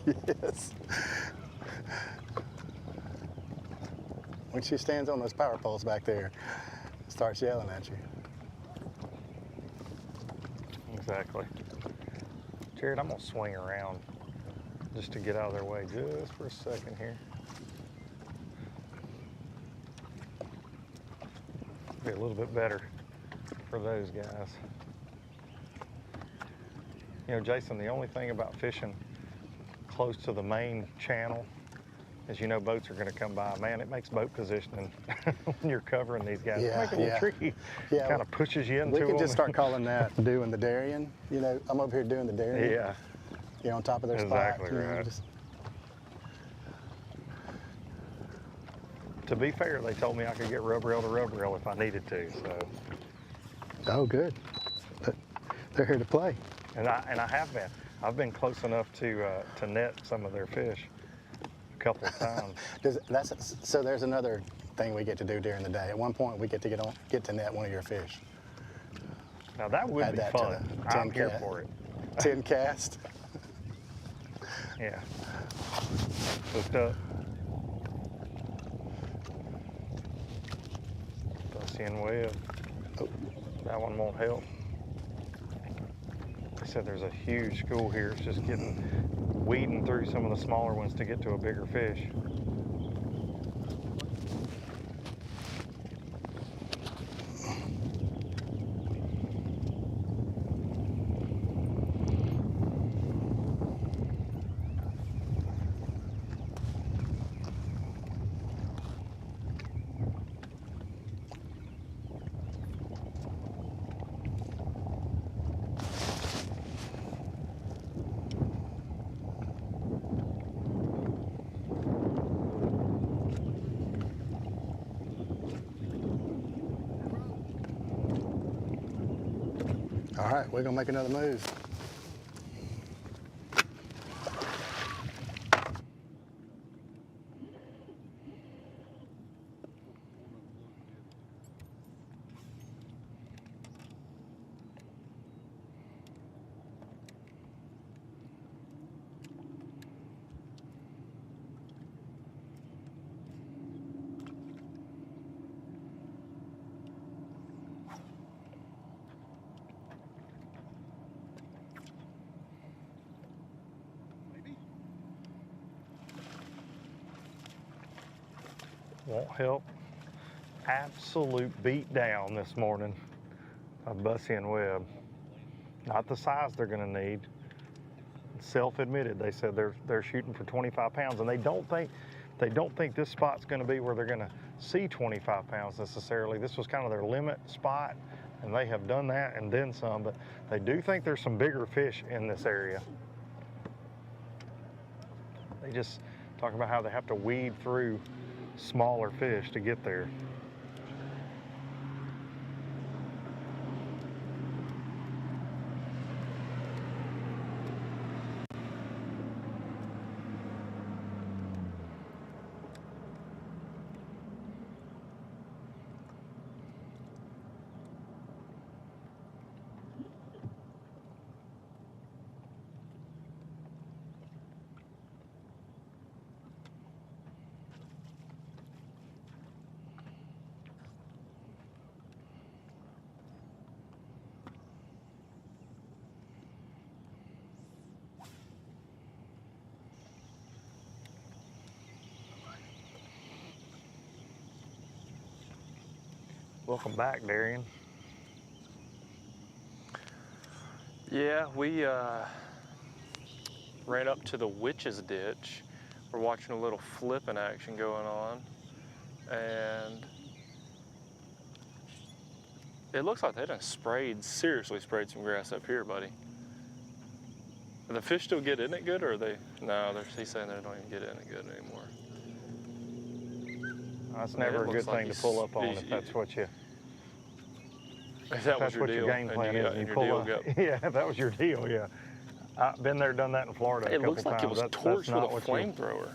Yes. When she stands on those power poles back there, starts yelling at you. Exactly. Jared, I'm gonna swing around just to get out of their way just for a second here. Be a little bit better for those guys. You know, Jason, the only thing about fishing close to the main channel is, you know, boats are going to come by. Man, it makes boat positioning when you're covering these guys. Yeah, It makes it a little tricky. Yeah, Kind of pushes you into We them. can just start calling that doing the Darien. You know, I'm over here doing the Darien. Yeah, You're on top of their Exactly spot. You know, right. just- to be fair, they told me I could get rub rail to rub rail if I needed to. So, Oh, good. But they're here to play. and I have been. I've been close enough to net some of their fish a couple of times. So there's another thing we get to do during the day. At one point, we get to net one of your fish. Now that would Add be that to fun. the I'm 10 here cat. for it. 10 cast. Yeah. Hooked up. Bussy and Webb. Oh. That one won't help. They said there's a huge school here. It's just weeding through some of the smaller ones to get to a bigger fish. All right, we're gonna make another move. Won't help. Absolute beat down this morning of Bussy and Webb. not the size they're going to need. Self-admitted, they said they're shooting for 25 pounds, and they don't think this spot's going to be where they're going to see 25 pounds necessarily. This was kind of their limit spot, and they have done that and then some, but they do think there's some bigger fish in this area. They just talk about how they have to weed through smaller fish to get there. Welcome back, Darian. Yeah, we ran up to the Witch's Ditch. We're watching a little flipping action going on, and it looks like they done seriously sprayed some grass up here, buddy. Are the fish still get in it good, or are they? No, he's saying they don't even get in it good anymore. That's never a good thing to pull up on if that's what you. If that was That's what your game plan is. You pull up. Yeah, if that was your deal. Yeah, I've been there, done that in Florida. It looks like it was torched with a flamethrower.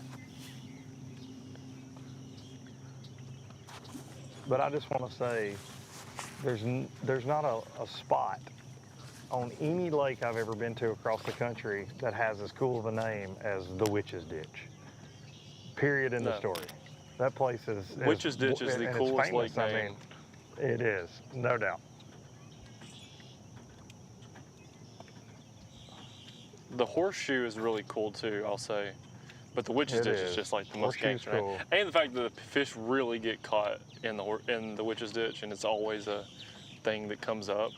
But I just want to say, there's not a spot on any lake I've ever been to across the country that has as cool of a name as the Witch's Ditch. Period in the story. That place is Witch's Ditch is the coolest lake name. I mean, it is, no doubt. The Horseshoe is really cool too, I'll say. But the Witch's Ditch is just like the most gangster name. And the fact that the fish really get caught in the Witch's Ditch, and it's always a thing that comes up.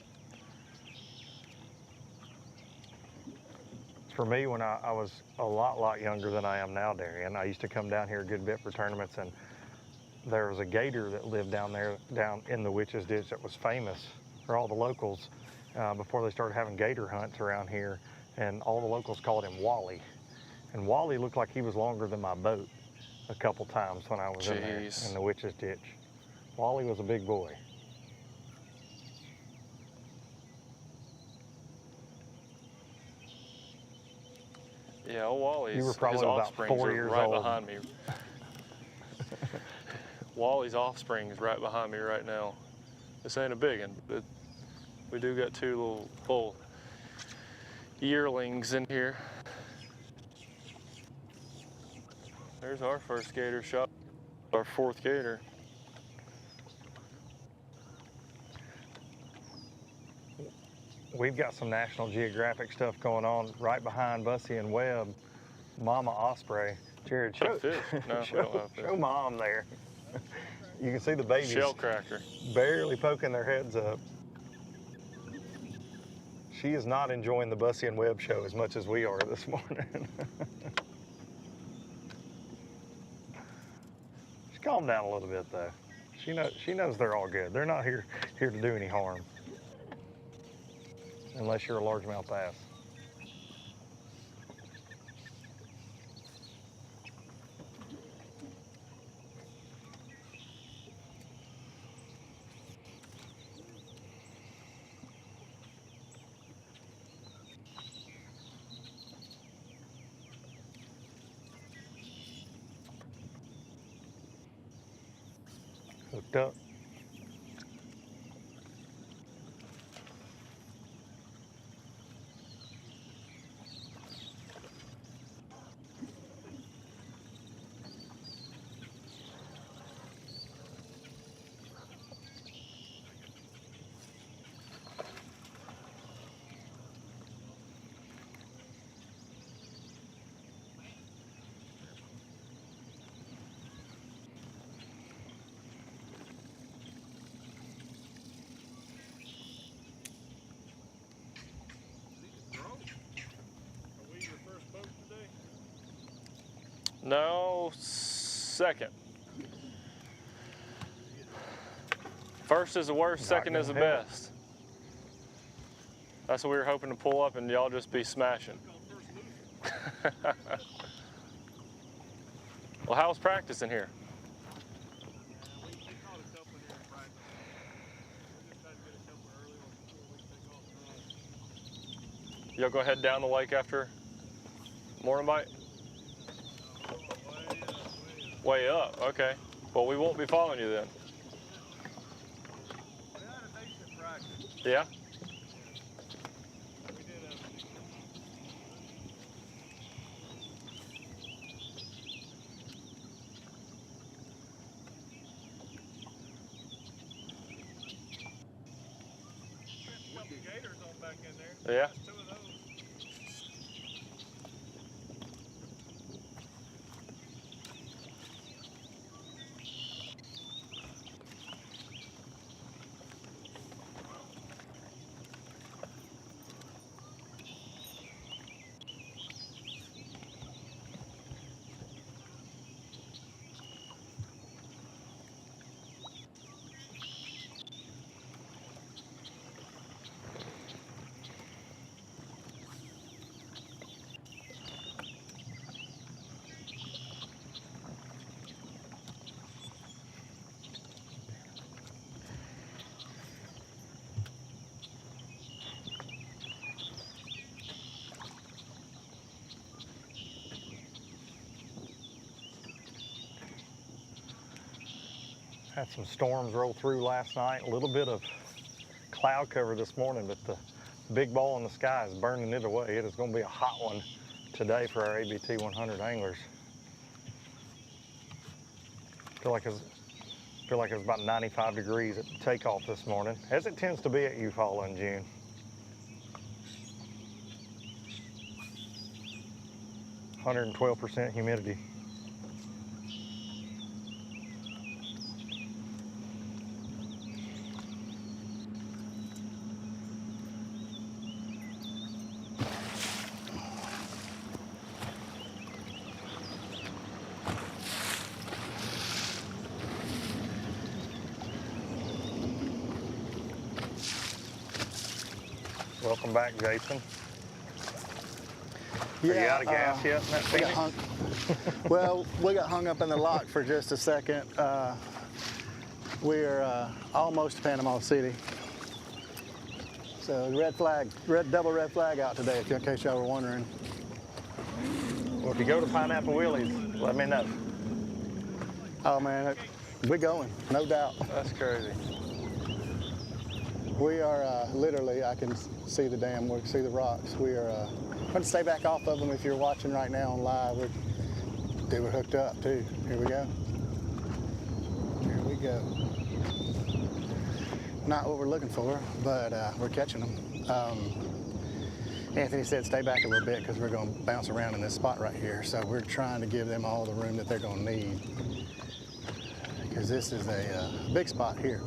For me, when I was a lot younger than I am now, Darian, I used to come down here a good bit for tournaments, and there was a gator that lived down in the Witch's Ditch that was famous for all the locals before they started having gator hunts around here, and all the locals called him Wally. And Wally looked like he was longer than my boat a couple times when I was in there in the Witch's Ditch. Wally was a big boy. Yeah, old Wally's, you were probably his about 4 years right old. behind me. Wally's offspring is right behind me right now. This ain't a big one, but we do got two little yearlings in here. There's our first gator shot, our fourth gator. We've got some National Geographic stuff going on right behind Bussy and Webb. Mama Osprey. Jared, show, no, show Mom there. You can see the babies shell cracker barely poking their heads up. She is not enjoying the Bussy and Webb show as much as we are this morning. Just calm down a little bit though. She knows they're all good. They're not here to do any harm. Unless you're a largemouth bass. Hooked up. No, second. First is the worst, second is the best. That's what we were hoping to pull up and y'all just be smashing. Well, how's practice in here? We caught a couple in here in practice. We just tried to get a couple early before we take off tonight. Y'all go head down the lake after morning bite? Way up, okay. Well, we won't be following you then. We had a decent practice. Yeah? We did have a decent. A couple gators on back in there. Yeah. There's 2 of those. Had some storms roll through last night, a little bit of cloud cover this morning, but the big ball in the sky is burning it away. It is going to be a hot one today for our ABT100 anglers. Feel like it was about 95 degrees at takeoff this morning, as it tends to be at Eufaula in June. %112% humidity. Welcome back, Jason. Are you out of gas yet in that Phoenix? Well, we got hung up in the lock for just a second. We're almost to Panama City. So double red flag out today, in case y'all were wondering. Well, if you go to Pineapple Willie's, let me know. Oh man, we're going, no doubt. That's crazy. We are literally, I can see the dam, we can see the rocks. We are going to stay back off of them. If you're watching right now on live, they were hooked up too. Here we go. Here we go. Not what we're looking for, but we're catching them. Anthony said stay back a little bit because we're going to bounce around in this spot right here. So we're trying to give them all the room that they're going to need, because this is a big spot here.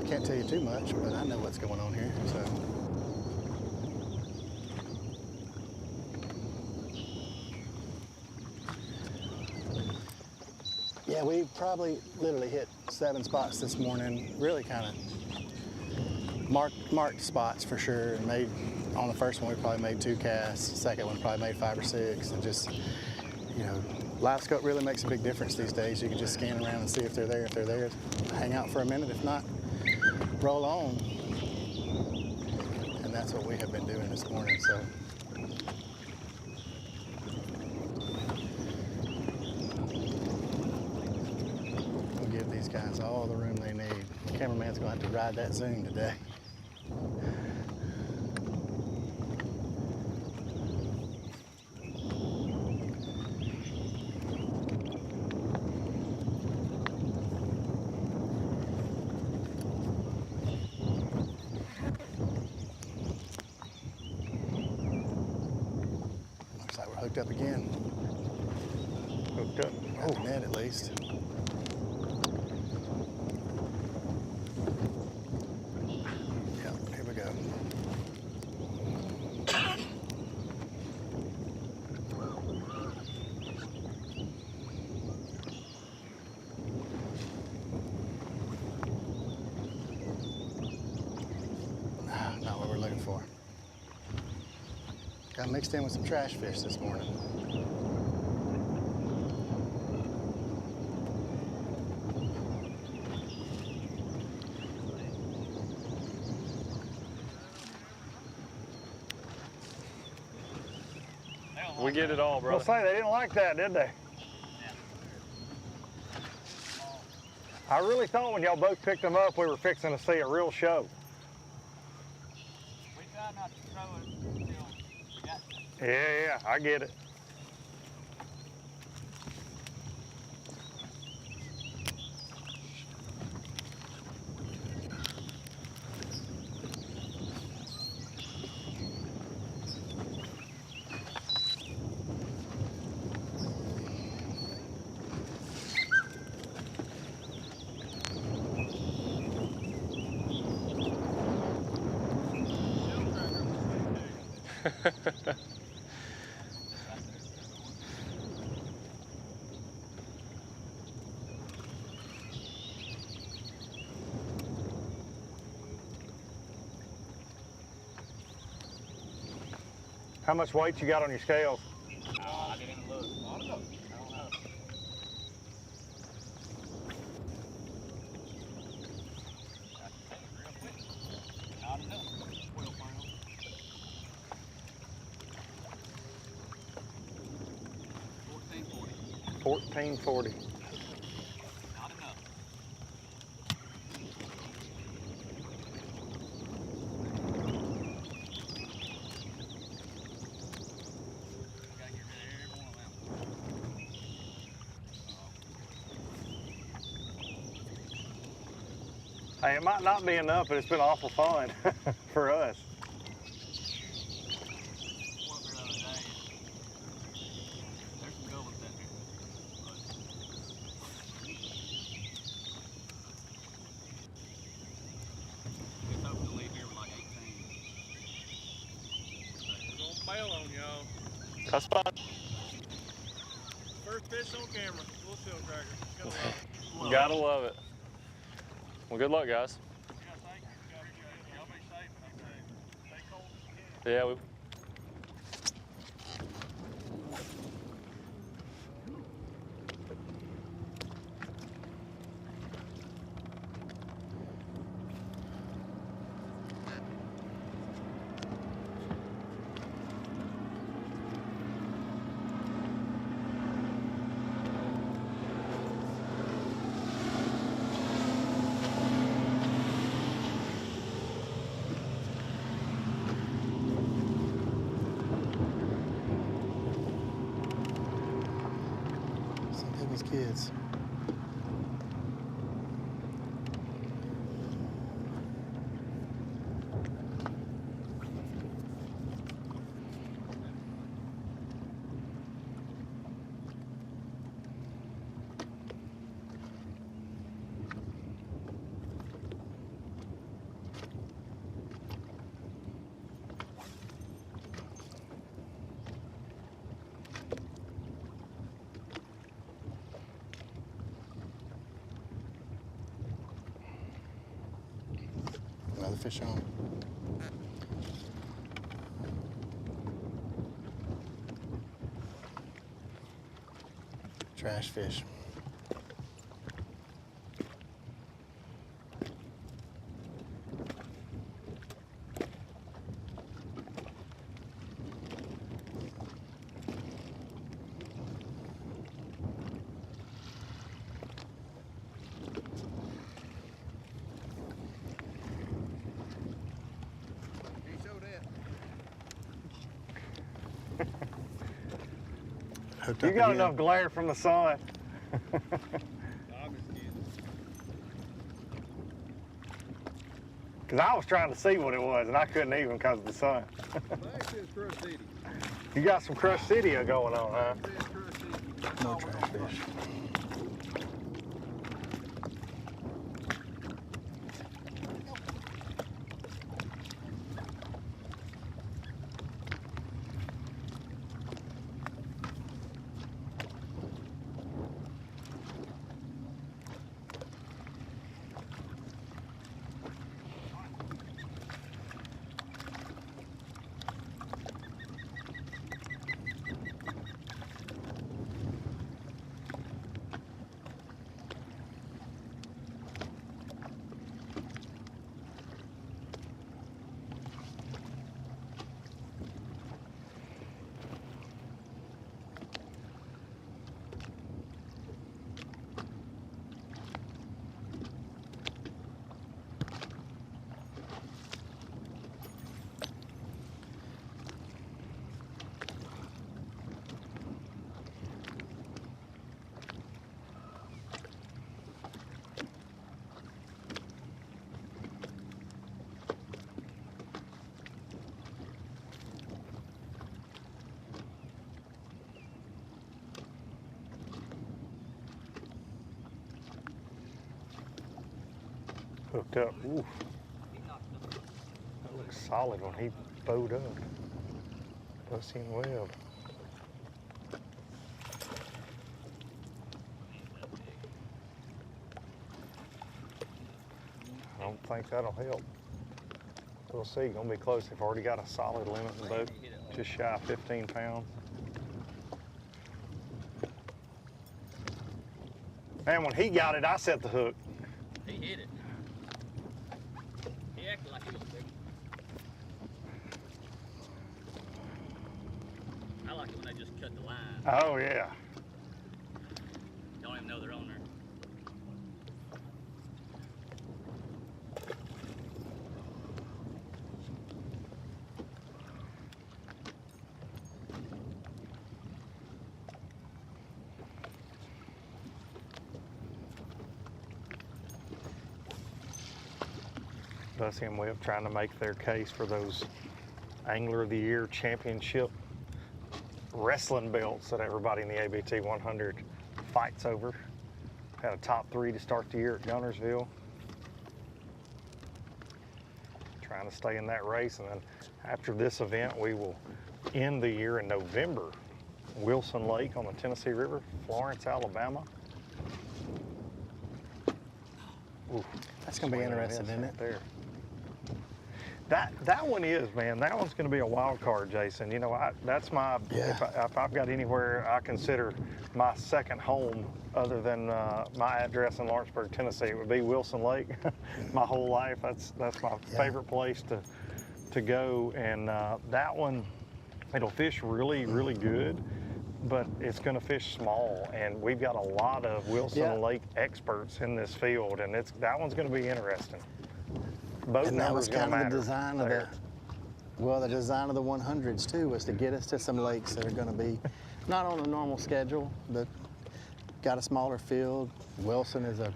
Can't tell you too much, but I know what's going on here. So yeah, we probably literally hit 7 spots this morning. Really kind of marked spots for sure. And made on the first one we probably made 2 casts. Second one probably made 5 or 6, and just, you know, live scope really makes a big difference these days. You can just scan around and see if they're there. If they're there, hang out for a minute. If not, roll on. And that's what we have been doing this morning. So we'll give these guys all the room they need. The cameraman's gonna have to ride that Zoom today. Hooked up again. Hooked up. Got the net at least. Yep, here we go. Got mixed in with some trash fish this morning. We get it all, I'll brother. say they didn't like that, did they? I really thought when y'all both picked them up, we were fixing to see a real show. We try not to throw it until we got to. Yeah, I get it. How much weight you got on your scales? I didn't even look. I don't know. I can tell you real quick. Not enough. 12 pounds. 1440. 1440. Not enough. We gotta get rid of every one of them. Hey, it might not be enough, but it's been awful fun for us. One up here the other day. There's some good ones in here. It's hoping to leave here with like 18. We're gonna bail on y'all. That's fine. First fish on camera. Little shell cracker. Gotta love it. Gotta love it. Well, good luck, guys. Yeah, thank you. Y'all be safe. Stay cold as you can. Yeah, we. Some people's kids. Another fish on. Trash fish. Hooked You up got again. enough glare from the sun. I'm just kidding. Because I was trying to see what it was, and I couldn't even because of the sun. Actually, it's Crush City. You got some Crush City going on, huh? It's Crush City. No trash fish. hooked up. Ooh, that looks solid when he bowed up. Bussy and web. I don't think that'll help. We'll see. Gonna be close. They've already got a solid limit in the boat, just shy of 15 pounds. And when he got it, I set the hook. He hit it. He acted like he was big. I like it when they just cut the line. Oh yeah. Don't even know they're on there. Bussy and Webb trying to make their case for those Angler of the Year Championship wrestling belts that everybody in the ABT 100 fights over. Had a top 3 to start the year at Guntersville. Trying to stay in that race, and then after this event, we will end the year in November. Wilson Lake on the Tennessee River, Florence, Alabama. Ooh, That's going to be interesting, isn't it? There. That one is, man. That one's going to be a wild card, Jason. You know, that's my, if I've got anywhere I consider my second home other than my address in Lawrenceburg, Tennessee, it would be Wilson Lake. My whole life, that's my favorite place to go. And that one, it'll fish really, really good, but it's going to fish small. And we've got a lot of Wilson Lake experts in this field, and that one's going to be interesting. Boat And that was numbers kind of gonna the design of there. the design of the 100s too, was to get us to some lakes that are going to be not on a normal schedule, but got a smaller field. Wilson is a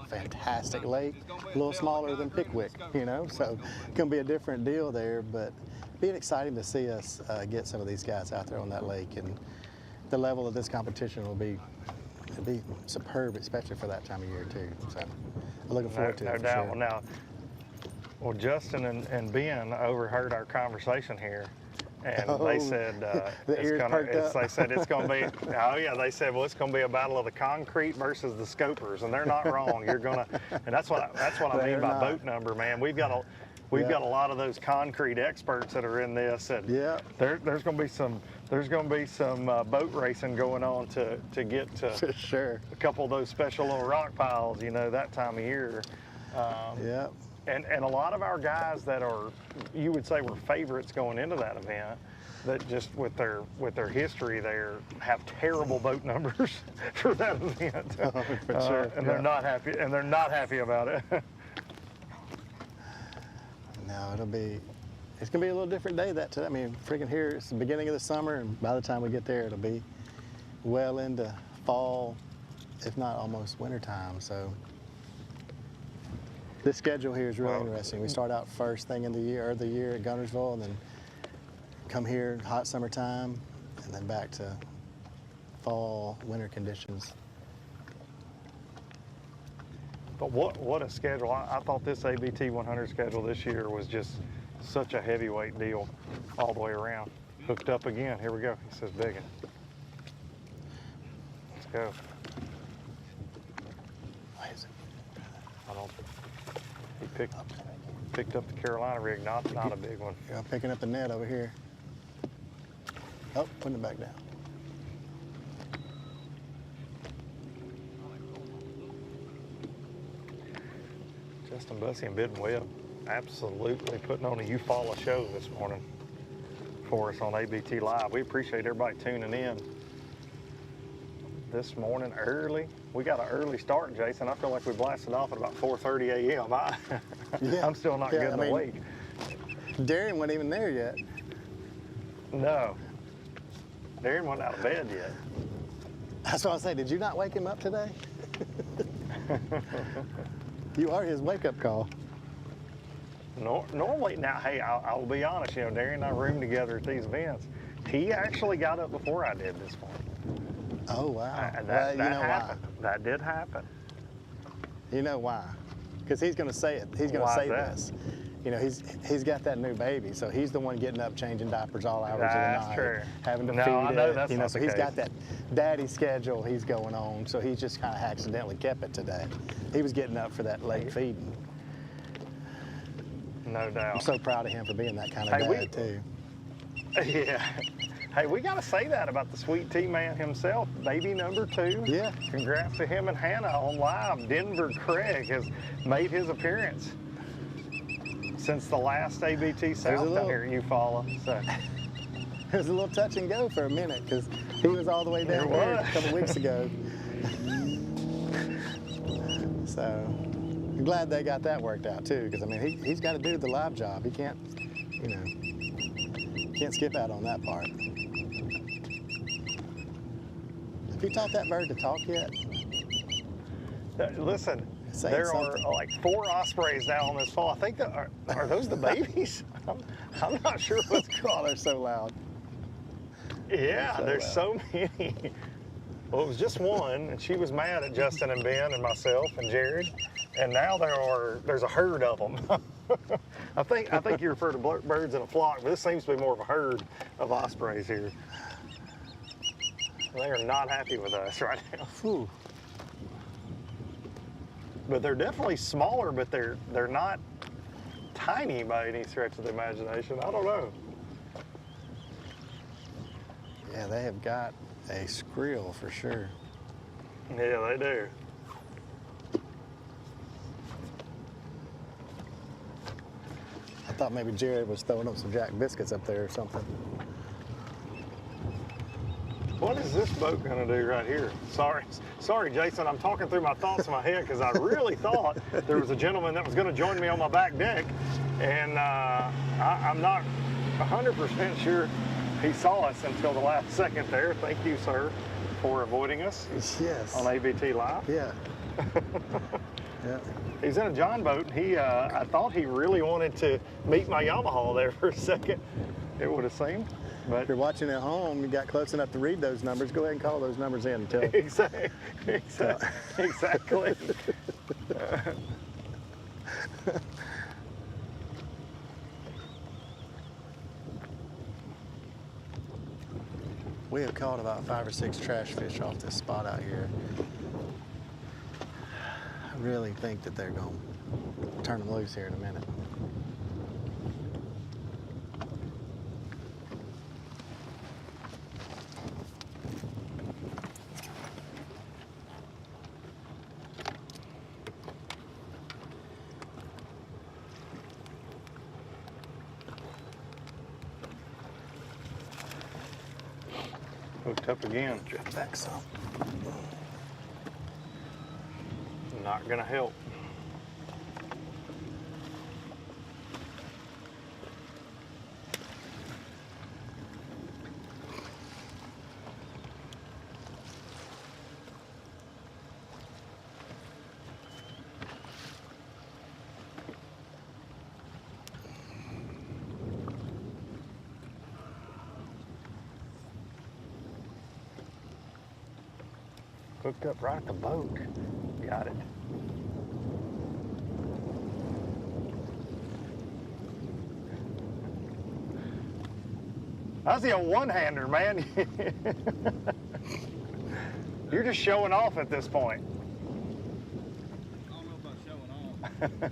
fantastic lake, a little smaller than Pickwick, you know, so it's going to be a different deal there, but being exciting to see us get some of these guys out there on that lake, and the level of this competition will be superb, especially for that time of year too. So I'm looking forward to it. No for doubt. sure. Now, well, Justin and Ben overheard our conversation here, and they said they said it's going to be. Oh yeah, they said, well, it's going to be a battle of the concrete versus the scopers, and they're not wrong. You're gonna, and that's what I mean by boat number, man. We've got a lot of those concrete experts that are in this, and there's going to be some boat racing going on to get to For sure. a couple of those special little rock piles, you know, that time of year. And a lot of our guys that are, you would say, were favorites going into that event, that just with their history there have terrible boat numbers for that event. For sure. And they're not happy. And they're not happy about it. No, it's gonna be a little different day that time. I mean, freaking here, it's the beginning of the summer, and by the time we get there, it'll be well into fall, if not almost winter time. So this schedule here is really interesting. We start out first thing in the year at Guntersville, and then come here hot summertime, and then back to fall, winter conditions. But what a schedule. I thought this ABT 100 schedule this year was just such a heavyweight deal all the way around. Hooked up again. Here we go. He says biggin. Let's go. What is it? I don't. He picked up the Carolina rig, not a big one. Yeah, I'm picking up the net over here. Oh, putting it back down. Justin Bussy and Bid Webb absolutely putting on a Eufaula show this morning for us on ABT Live. We appreciate everybody tuning in this morning early. We got an early start, Jason. I feel like we blasted off at about 4:30 a.m. I'm still not getting awake. Darren wasn't even there yet. No. Darren wasn't out of bed yet. That's what I say. Did you not wake him up today? You are his wake-up call. Normally, now, hey, I'll be honest, you know, Darren and I room together at these events. He actually got up before I did this morning. Oh, wow. That you know happened. why? That did happen. You know why? because he's going to say it. He's going to Why say is that? this. You know, he's got that new baby, so he's the one getting up, changing diapers all hours of the That's night, true. having to No, feed I know it. that's You know, not so the he's case. got that daddy schedule he's going on. So he's just kind of accidentally kept it today. He was getting up for that late feeding. No doubt. I'm so proud of him for being that kind of Hey, dad too. Yeah. Hey, we got to say that about the sweet tea man himself, baby number 2. Yeah. Congrats to him and Hannah on live. Denver Craig has made his appearance since the last ABT South down here at Eufaula. So. It was a little touch and go for a minute because he was all the way down It here a was. couple weeks ago. So I'm glad they got that worked out too, because I mean he's got to do the live job. He can't, you know, can't skip out on that part. Have you taught that bird to talk yet? Listen, Saying there something. are like 4 ospreys now on this fall. I think that are those the babies? I'm not sure what's going Oh, they're so loud. Yeah, So there's loud. so many. Well, it was just one, and she was mad at Justin and Ben and myself and Jared, and now there's a herd of them. I think you refer to birds in a flock, but this seems to be more of a herd of ospreys here. They are not happy with us right now. Whew. But they're definitely smaller, but they're not tiny by any stretch of the imagination. I don't know. Yeah, they have got a skrill for sure. Yeah, they do. I thought maybe Jared was throwing up some Jack biscuits up there or something. What is this boat gonna do right here? Sorry, Jason, I'm talking through my thoughts in my head because I really thought there was a gentleman that was gonna join me on my back deck, and I'm not 100% sure he saw us until the last second there. Thank you, sir, for avoiding us Yes. on ABT Live. Yeah. Yeah. He's in a John boat. I thought he really wanted to meet my Yamaha there for a second, it would have seemed. But If you're watching at home, you got close enough to read those numbers, go ahead and call those numbers in and tell. exactly. We have caught about 5 or 6 trash fish off this spot out here. I really think that they're going to turn them loose here in a minute. Hooked up again. Drift back some. Not gonna help. Hooked up right at the boat. Got it. I see a one-hander, man. You're just showing off at this point. I don't know about showing off.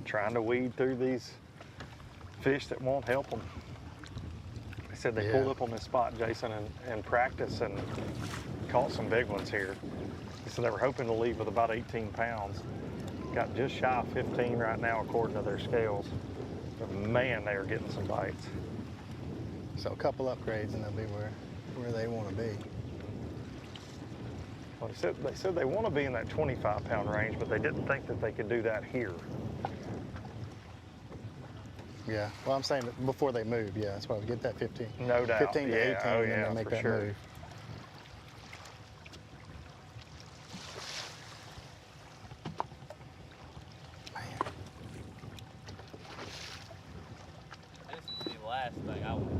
Trying to weed through these fish that won't help them. They said they pulled up on this spot, Jason, and practice and caught some big ones here. They said they were hoping to leave with about 18 pounds. Got just shy of 15 right now, according to their scales. But man, they are getting some bites. So a couple upgrades and they'll be where they want to be. Well, they said they want to be in that 25-pound range, but they didn't think that they could do that here. Yeah. Well, I'm saying that before they move, yeah, that's why we get that 15. No doubt. 15 to 18, Yeah, oh and then yeah, they make for that sure. move. Man. I just last thing I want.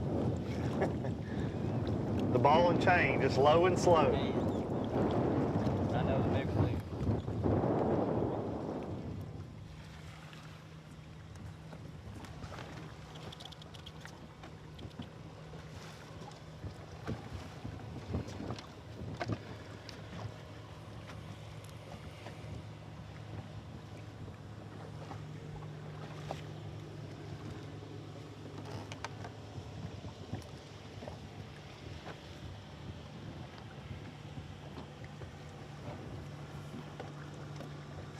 The ball and chain, just low and slow. I know the next thing.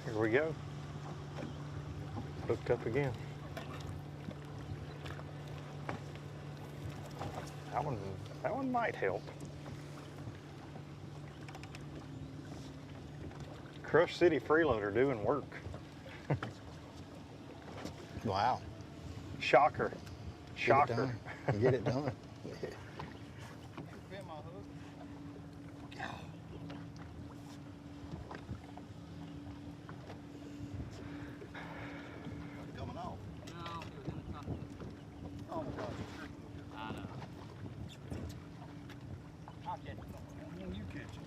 Here we go. Hooked up again. That one might help. Crush City freeloader doing work. Wow. Shocker. Get it Shocker. done. Get it done. Coming off. No, it was in the top. Oh my God. I know. I'll catch it. When you catch it.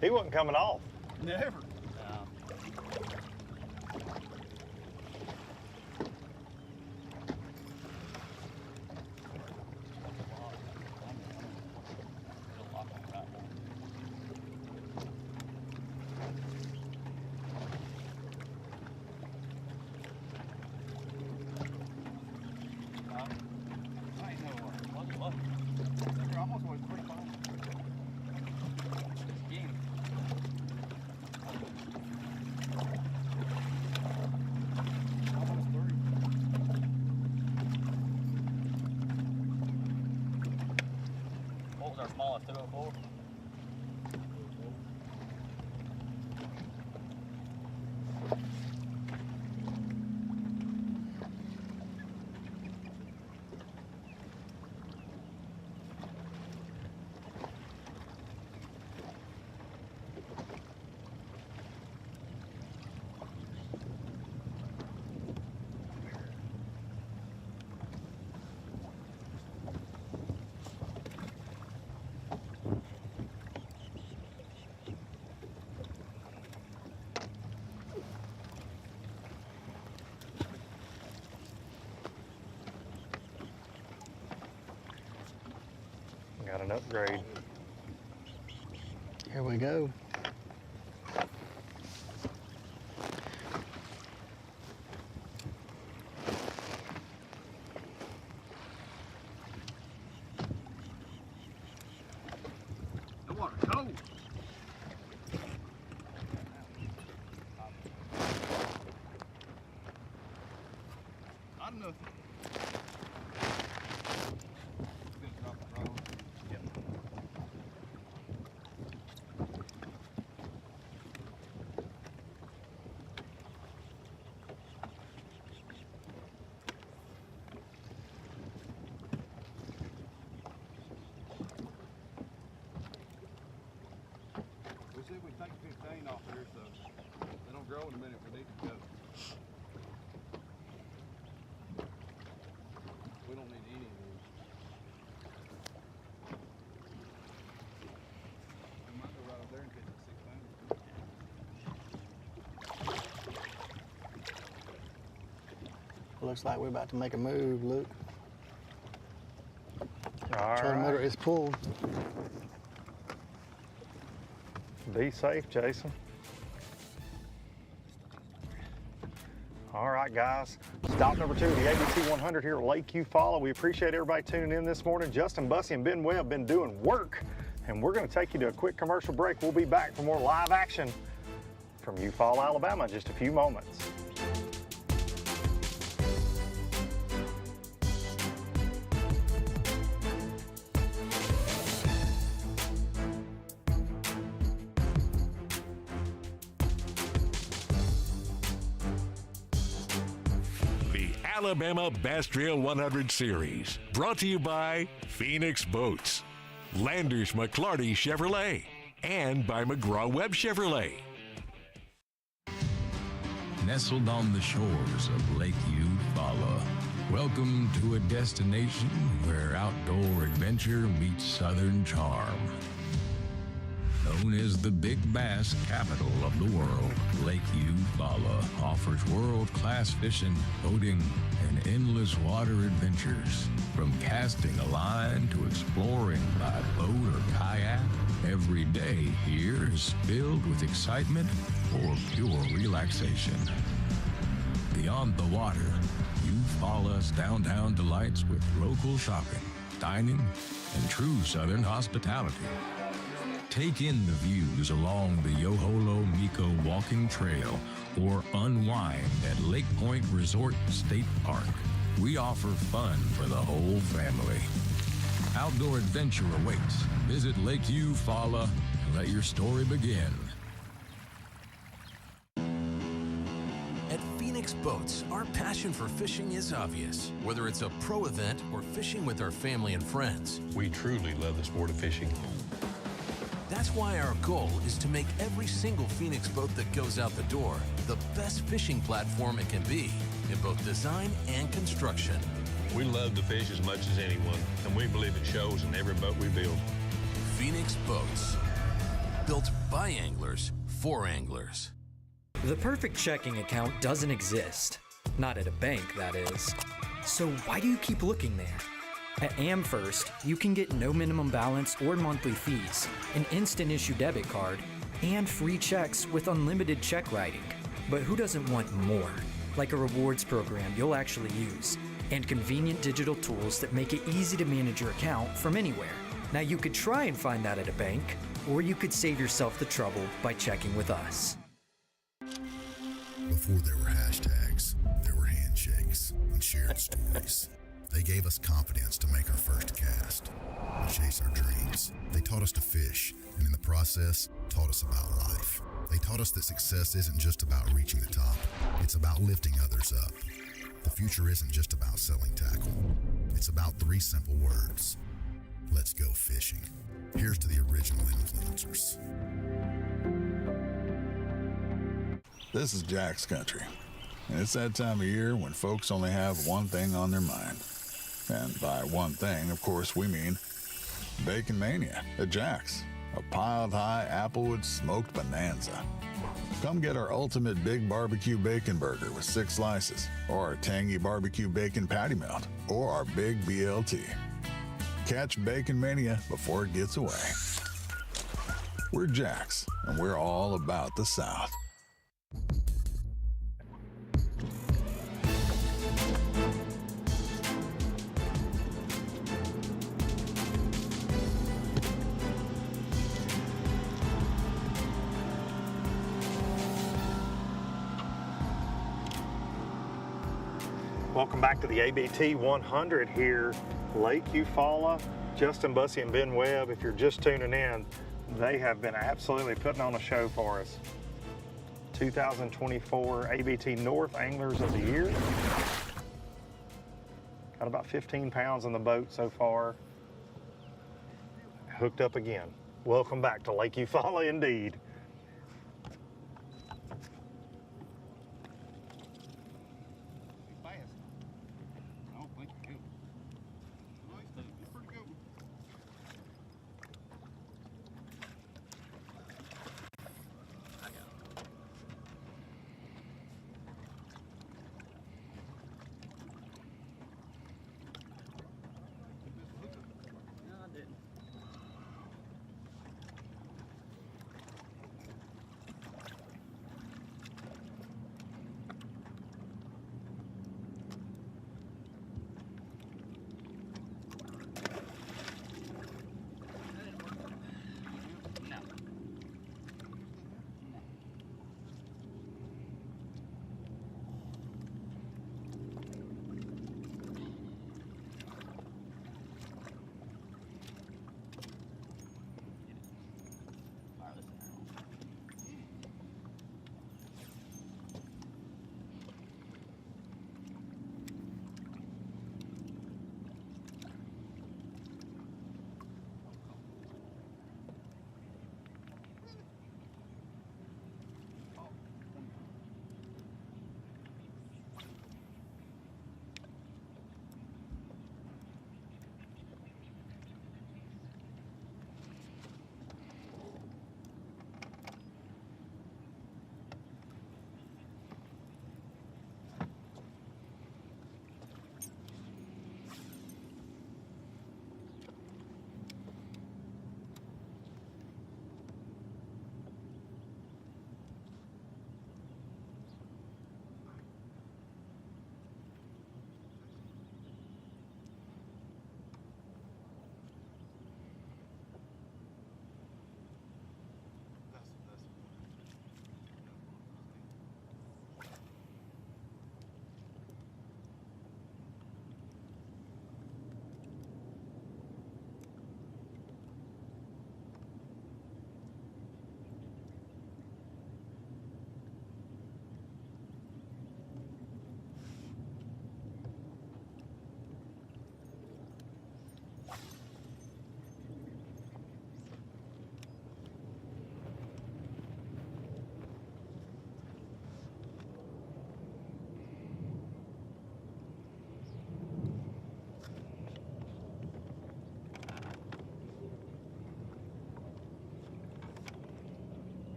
He wasn't coming off. Never. No. I ain't know what. You're almost always pretty fine. Almost 30. What was our smallest 204? Got an upgrade. Here we go. The water cold. Not enough. Gonna drop it right on. Yep. We said we take 15 off here, so they don't grow in a minute. We need to go. We don't need any of these. We might go right over there and catch a 6 pounder. Looks like we're about to make a move, Luke. All Trolling motor right. is pulled. Be safe, Jason. All right, guys. Stop number 2, the ABT100 here at Lake Eufaula. We appreciate everybody tuning in this morning. Justin, Bussy, and Ben Webb have been doing work, and we're going to take you to a quick commercial break. We'll be back for more live action from Eufaula, Alabama in just a few moments. The Alabama Bass Trail 100 Series, brought to you by Phoenix Boats, Landers McClarty Chevrolet, and by McGraw-Webb Chevrolet. Nestled on the shores of Lake Eufaula, welcome to a destination where outdoor adventure meets southern charm. Known as the Big Bass capital of the world, Lake Eufaula offers world-class fishing, boating, and endless water adventures. From casting a line to exploring by boat or kayak, every day here is filled with excitement or pure relaxation. Beyond the water, Eufaula's downtown delights with local shopping, dining, and true southern hospitality. Take in the views along the Yoholo Miko Walking Trail or unwind at Lake Point Resort State Park. We offer fun for the whole family. Outdoor adventure awaits. Visit Lake Eufaula and let your story begin. At Phoenix Boats, our passion for fishing is obvious. Whether it's a pro event or fishing with our family and friends, we truly love the sport of fishing. That's why our goal is to make every single Phoenix boat that goes out the door the best fishing platform it can be in both design and construction. We love to fish as much as anyone, and we believe it shows in every boat we build. Phoenix Boats, built by anglers for anglers. The perfect checking account doesn't exist. Not at a bank, that is. So why do you keep looking there? At AmFirst, you can get no minimum balance or monthly fees, an instant issue debit card, and free checks with unlimited check writing. But who doesn't want more? Like a rewards program you'll actually use, and convenient digital tools that make it easy to manage your account from anywhere. Now you could try and find that at a bank, or you could save yourself the trouble by checking with us. Before there were hashtags, there were handshakes and shared stories. They gave us confidence to make our first cast, to chase our dreams. They taught us to fish, and in the process, taught us about life. They taught us that success isn't just about reaching the top, it's about lifting others up. The future isn't just about selling tackle. It's about 3 simple words. Let's go fishing. Here's to the original influencers. This is Jack's country, and it's that time of year when folks only have one thing on their mind. And by one thing, of course, we mean Bacon Mania at Jack's, a piled-high Applewood smoked bonanza. Come get our ultimate big barbecue bacon burger with 6 slices, or our tangy barbecue bacon patty melt, or our big BLT. Catch Bacon Mania before it gets away. We're Jack's, and we're all about the South. Welcome back to the ABT100 here, Lake Eufaula. Justin Bussey and Ben Webb, if you're just tuning in, they have been absolutely putting on a show for us. 2024 ABT North Anglers of the Year. Got about 15 pounds on the boat so far. Hooked up again. Welcome back to Lake Eufaula indeed.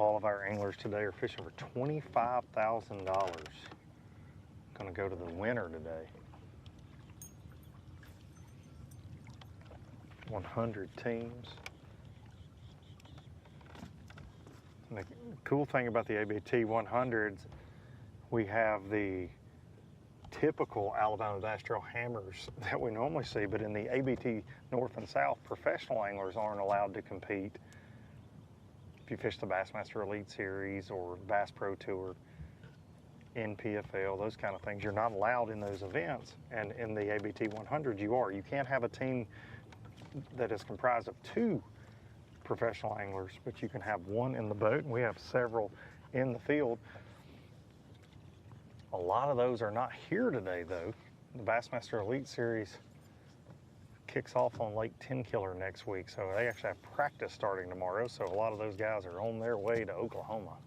all of our anglers today are fishing for $25,000. Gonna go to the winner today. 100 teams. And the cool thing about the ABT 100s, we have the typical Alabama Bass Trail hammers that we normally see, but in the ABT North and South, professional anglers aren't allowed to compete. If you fish the Bassmaster Elite Series or Bass Pro Tour, NPFL, those kind of things, you're not allowed in those events. And in the ABT 100, you are. You can't have a team that is comprised of 2 professional anglers, but you can have 1 in the boat, and we have several in the field. A lot of those are not here today, though. The Bassmaster Elite Series kicks off on Lake Tenkiller next week, so they actually have practice starting tomorrow, so a lot of those guys are on their way to Oklahoma.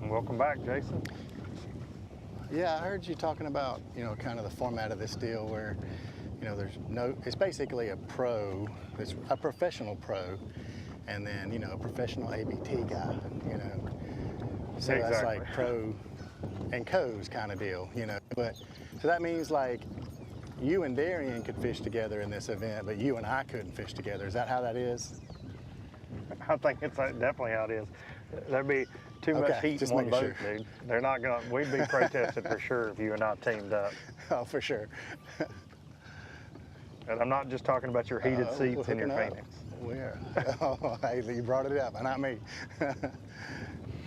Welcome back, Jason. Yeah, I heard you talking about, kind of the format of this deal where, it's basically a pro, it's a professional pro, and then, a professional ABT guy, So that's like pro and co's kind of deal, But, so that means like you and Darian could fish together in this event, but you and I couldn't fish together. Is that how that is? I think it's definitely how it is. There'd be too much heat in one boat, dude. They're not gonna, we'd be protested for sure if you and I teamed up. Oh, for sure. And I'm not just talking about your heated seats in your Phoenix. Where? Oh, hey, you brought it up, not me.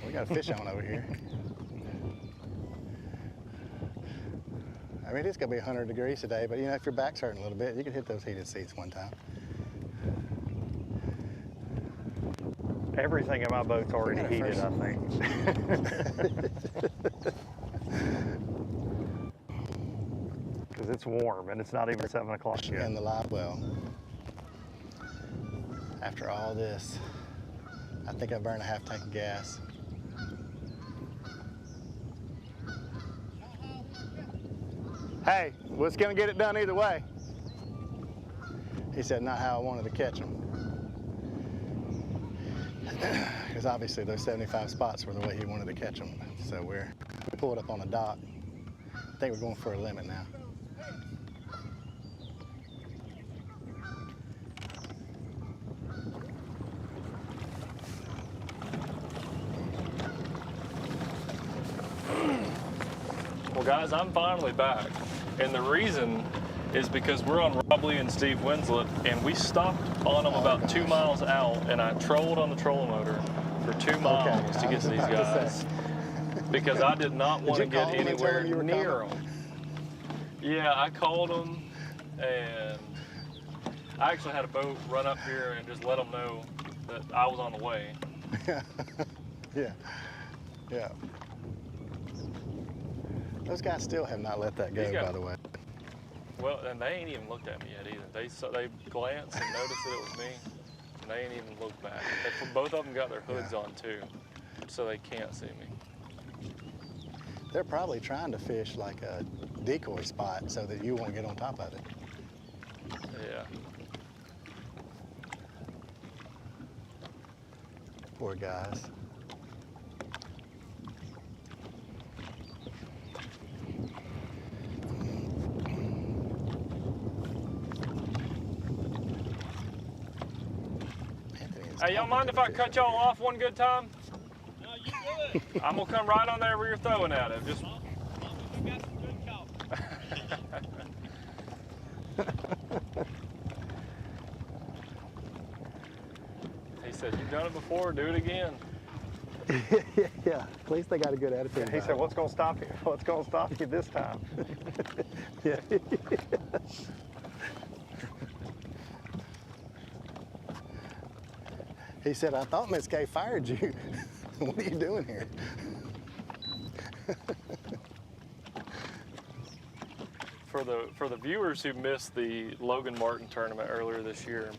We got a fish on over here. I mean, it's gonna be 100 degrees today, but if your back's hurting a little bit, you can hit those heated seats one time. Everything in my boat's already heated, I think. Because it's warm and it's not even 7 o'clock yet. In the live well. After all this, I think I burned a half tank of gas. Hey, well, it's gonna get it done either way. He said, not how I wanted to catch him. Because obviously those 75 spots were the way he wanted to catch them. So we pulled up on a dock. I think we're going for a limit now. Well, guys, I'm finally back. And the reason is because we're on Rob Lee and Steve Winslet, and we stopped on them about 2 miles out, and I trolled on the trolling motor for 2 miles to get to these guys because I did not want to get anywhere near them. Yeah, I called them, and I actually had a boat run up here and just let them know that I was on the way. Yeah. Those guys still have not let that go, by the way. Well, and they ain't even looked at me yet either. They glanced and noticed that it was me, and they ain't even looked back. Both of them got their hoods on too, so they can't see me. They're probably trying to fish like a decoy spot so that you won't get on top of it. Yeah. Poor guys. Hey, y'all mind if I cut y'all off one good time? No, you do it. I'm gonna come right on there where you're throwing at it. Just. As long as we got some good coffee. He said, "You've done it before. Do it again." Yeah, at least they got a good attitude. He said, "What's going to stop you? What's going to stop you this time?" Yeah. He said, "I thought Miss Kay fired you. What are you doing here?" For the viewers who missed the Logan Martin tournament earlier this year,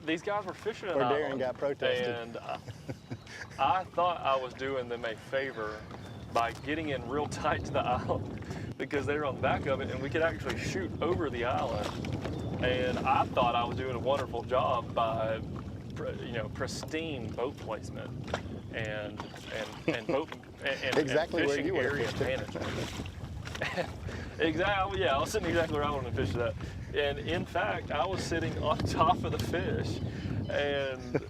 these guys were fishing an Where Darren island, got protested. and I thought I was doing them a favor by getting in real tight to the island because they were on the back of it, and we could actually shoot over the island. And I thought I was doing a wonderful job by, pristine boat placement and boat and Exactly and where fishing you were area fishing. management. Exactly. Yeah, I was sitting exactly where I wanted to fish that. And in fact, I was sitting on top of the fish, and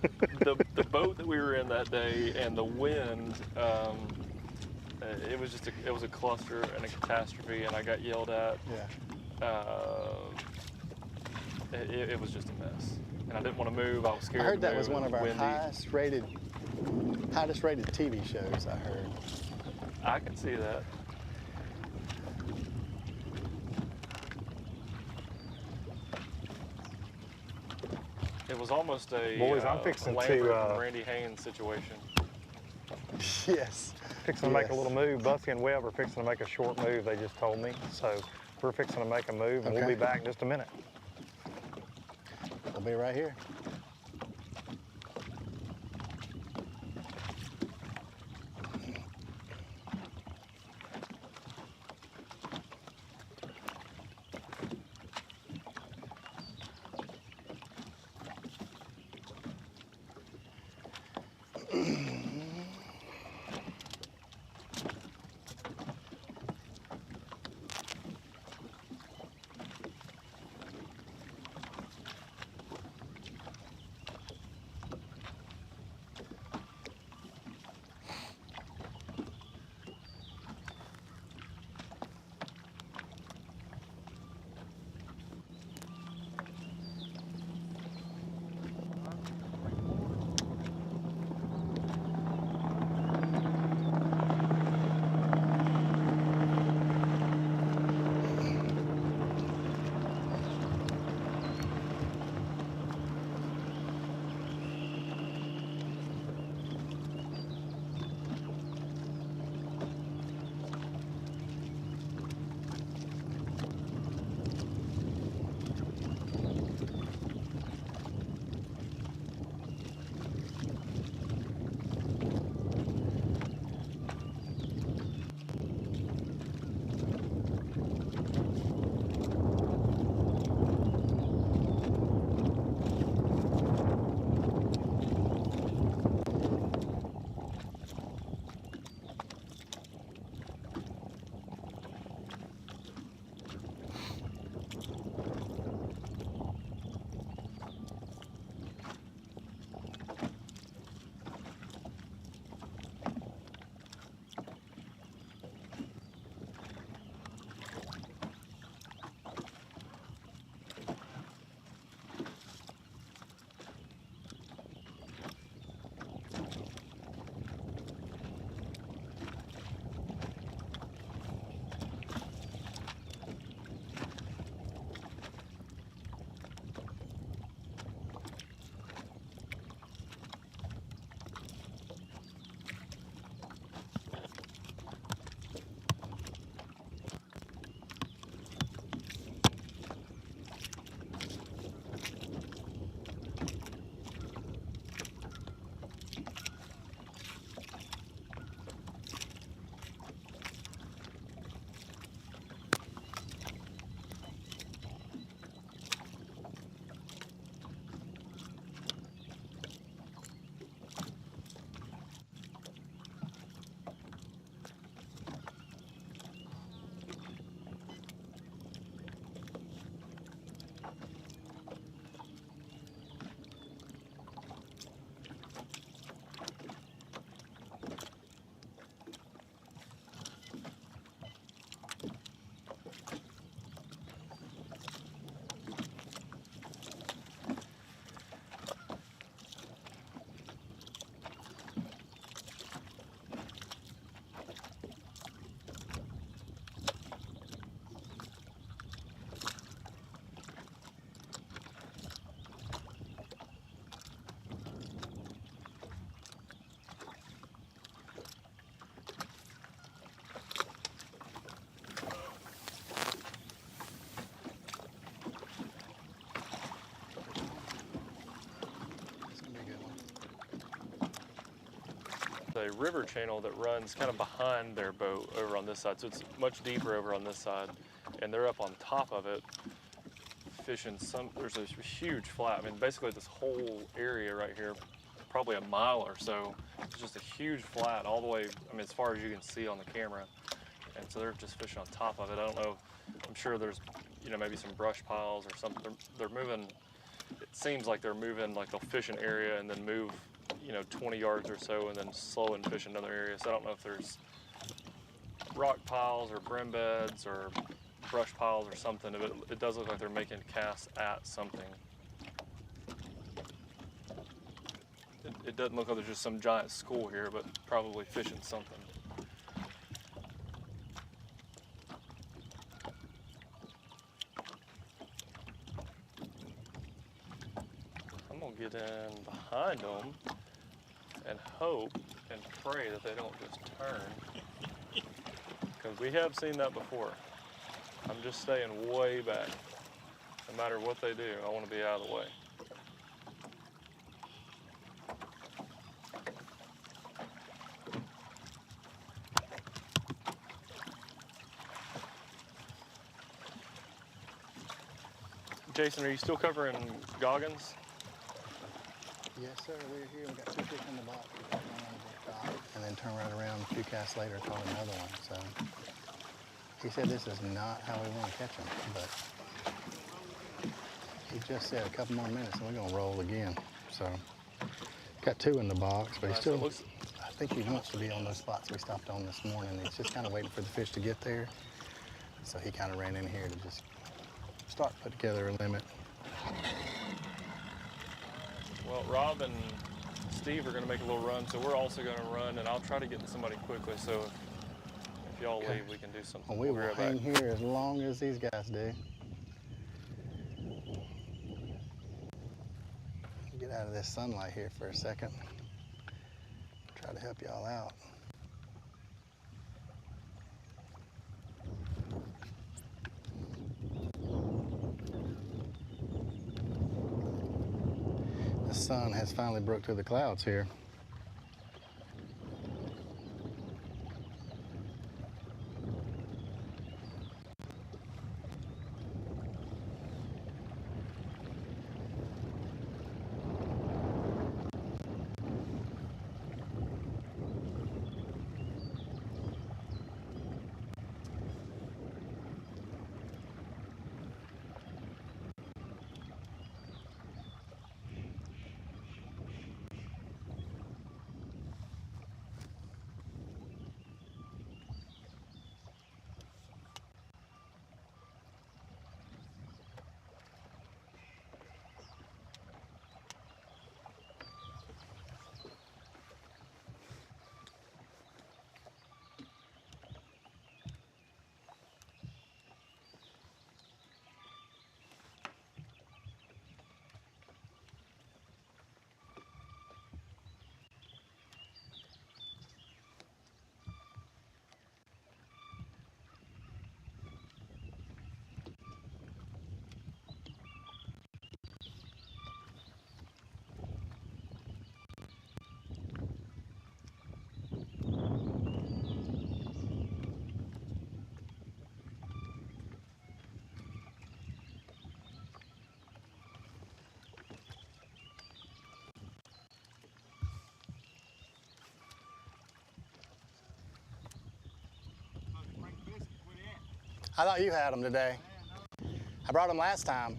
the boat that we were in that day and the wind, it was a cluster and a catastrophe, and I got yelled at. Yeah. It was just a mess, and I didn't want to move. I was scared. I heard to that move. was one of our windy. highest rated TV shows, I heard. I can see that. It was almost a Boys, I'm fixing Lambert to and Randy Haynes situation. Yes. Fixing to make a little move. Bussy and Webb are fixing to make a short move, they just told me. So we're fixing to make a move, and we'll be back in just a minute. We'll be right here. a river channel that runs kind of behind their boat over on this side, so it's much deeper over on this side, and they're up on top of it fishing there's a huge flat. I mean, basically this whole area right here, probably a mile or so, it's just a huge flat all the way, I mean, as far as you can see on the camera. And so they're just fishing on top of it. I don't know, I'm sure there's, you know, maybe some brush piles or something. They're moving, it seems like they're moving, like they'll fish an area and then move, you know, 20 yards or so and then slow and fish another area. So I don't know if there's rock piles or brim beds or brush piles or something. It does look like they're making casts at something. It doesn't look like there's just some giant school here, but probably fishing something. I'm gonna get in behind them and hope and pray that they don't just turn, because we have seen that before. I'm just staying way back. No matter what they do, I want to be out of the way. Jason, are you still covering Goggins? Yes, sir. We're here. We got 2 fish in the box. We got one on the dock, and then turn right around a few casts later, caught another one. So he said this is not how we want to catch them, but he just said a couple more minutes and we're gonna roll again. So got 2 in the box, but he still looks. I think he wants to be on those spots we stopped on this morning. He's just kind of waiting for the fish to get there. So he kind of ran in here to just start put together a limit. Well, Rob and Steve are going to make a little run, so we're also going to run, and I'll try to get to somebody quickly. So if y'all leave, we can do something. Well, we will right hang back here as long as these guys do. Get out of this sunlight here for a second. Try to help y'all out. The sun has finally broke through the clouds here. I thought you had them today. I brought them last time.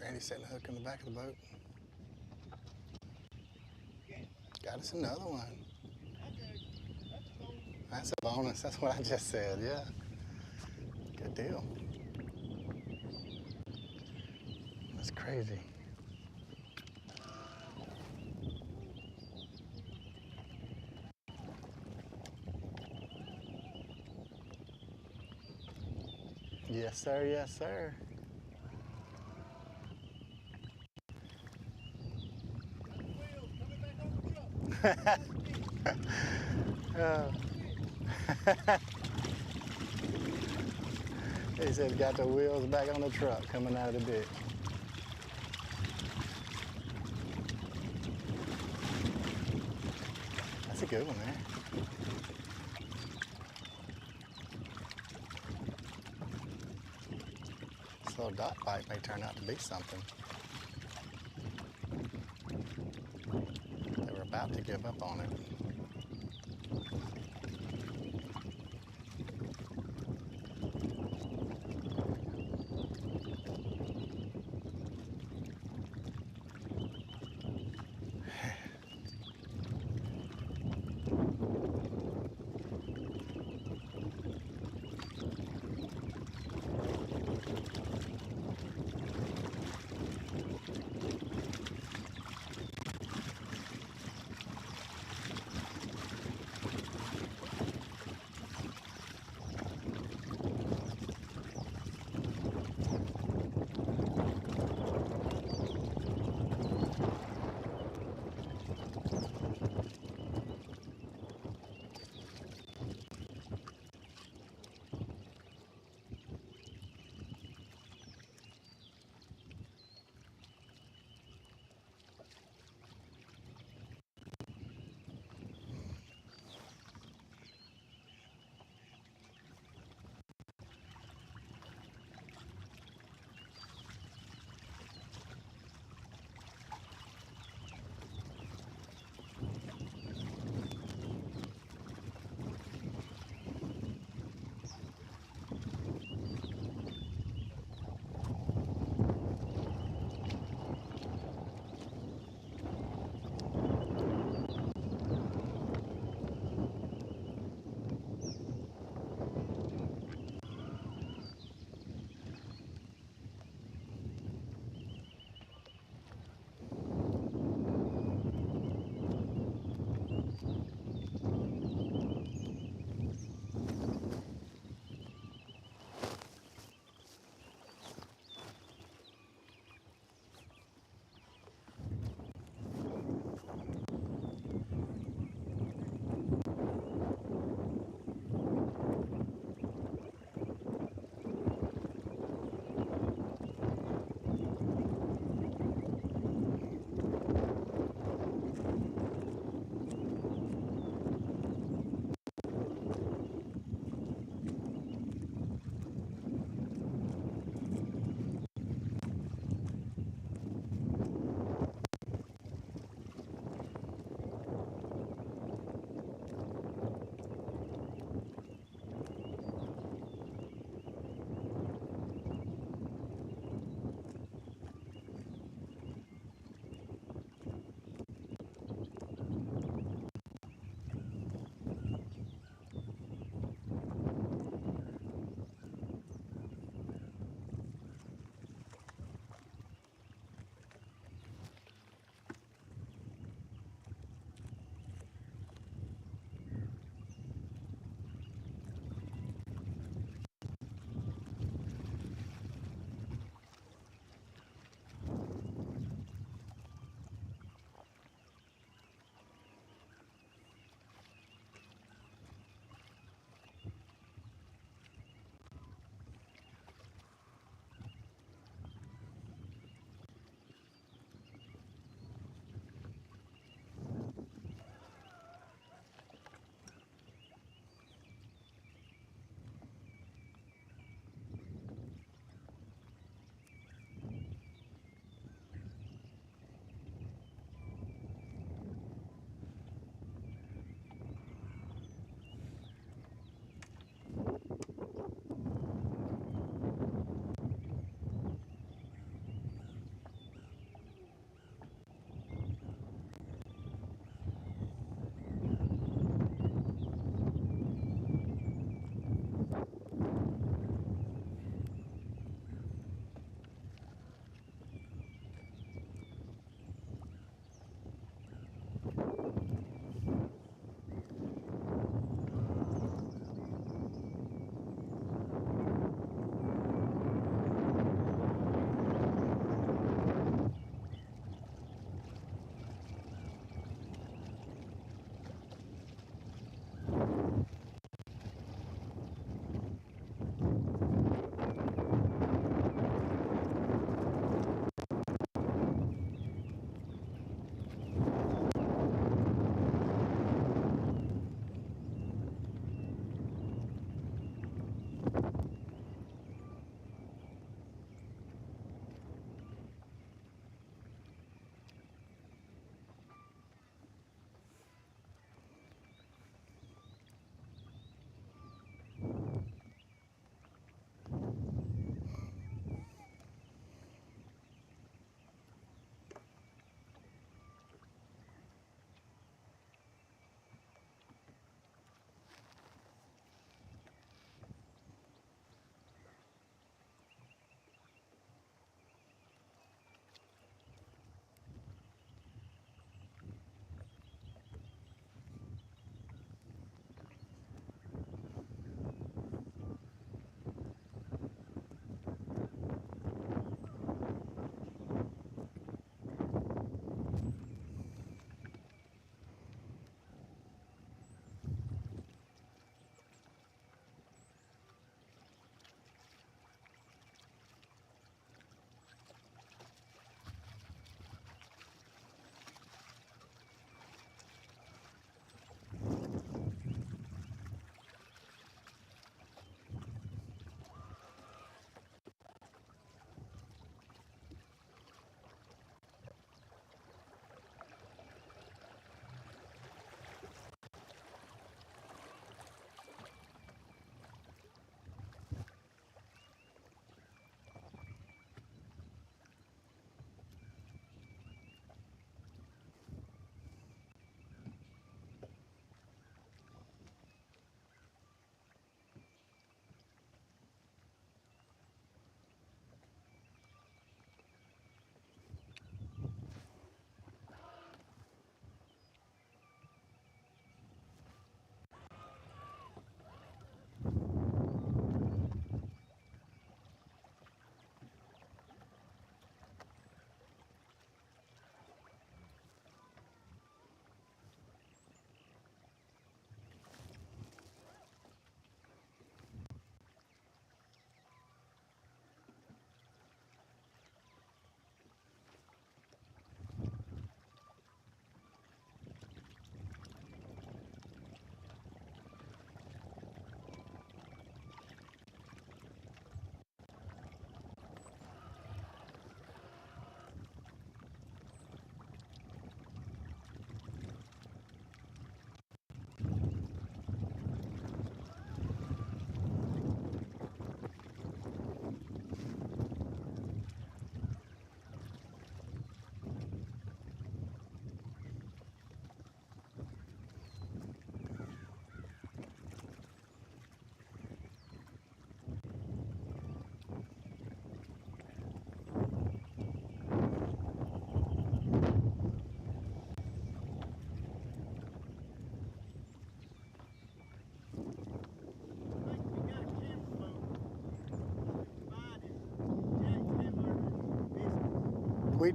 Randy's setting the hook in the back of the boat. Got us another one. That's a bonus. That's what I just said, yeah. Good deal. That's crazy. Yes, sir. Yes, sir. He said got the wheels back on the truck coming out of the ditch. That's a good one there. This little dot bite may turn out to be something. They were about to give up on it.